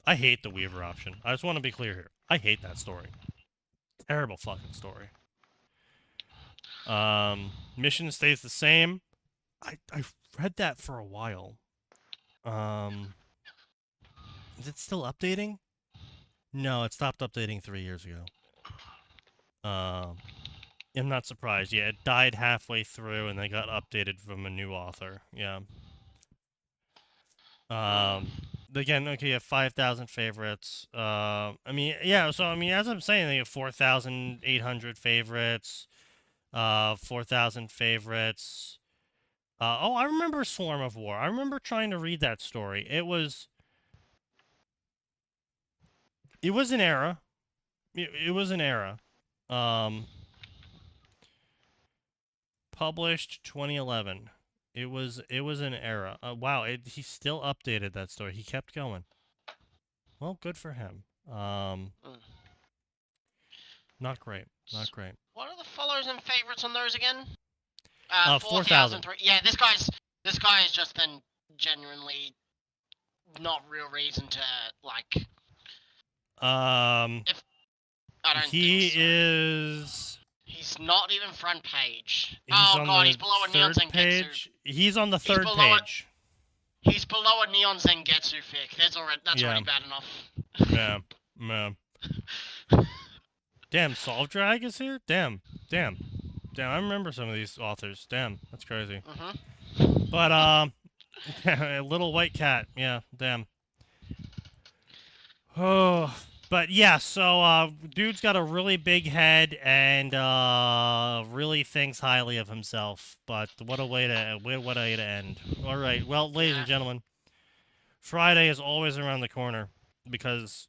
I hate the Weaver option. I just want to be clear here. I hate that story. Terrible fucking story. Mission stays the same. I've read that for a while. Is it still updating? No, it stopped updating 3 years ago. I'm not surprised. Yeah, it died halfway through and they got updated from a new author. Yeah. Again, okay, you have 5,000 favorites. I mean, yeah, so, I mean, as I'm saying, they have 4,800 favorites, 4,000 favorites. Oh, I remember Swarm of War. I remember trying to read that story. It was an era. It was an era. Published 2011. It was an era. Wow, he still updated that story. He kept going. Well, good for him. Not great. Not great. What are the follows and favorites on those again? 4,000. Yeah, this guy is just then genuinely not real reason to like. I don't he think so. is. He's not even front page. He's Oh on god, the he's below a Neon third Zengetsu. page. He's on the third below it. page. He's below a Neon Zengetsu fic. That's Yeah. already bad enough. Yeah. Damn, Solve Drag is here? Damn. I remember some of these authors. Damn, that's crazy. But, a little white cat. Yeah, damn. Oh, but yeah, so, dude's got a really big head and, really thinks highly of himself. But what a way to end. Alright, well, ladies and gentlemen, Friday is always around the corner because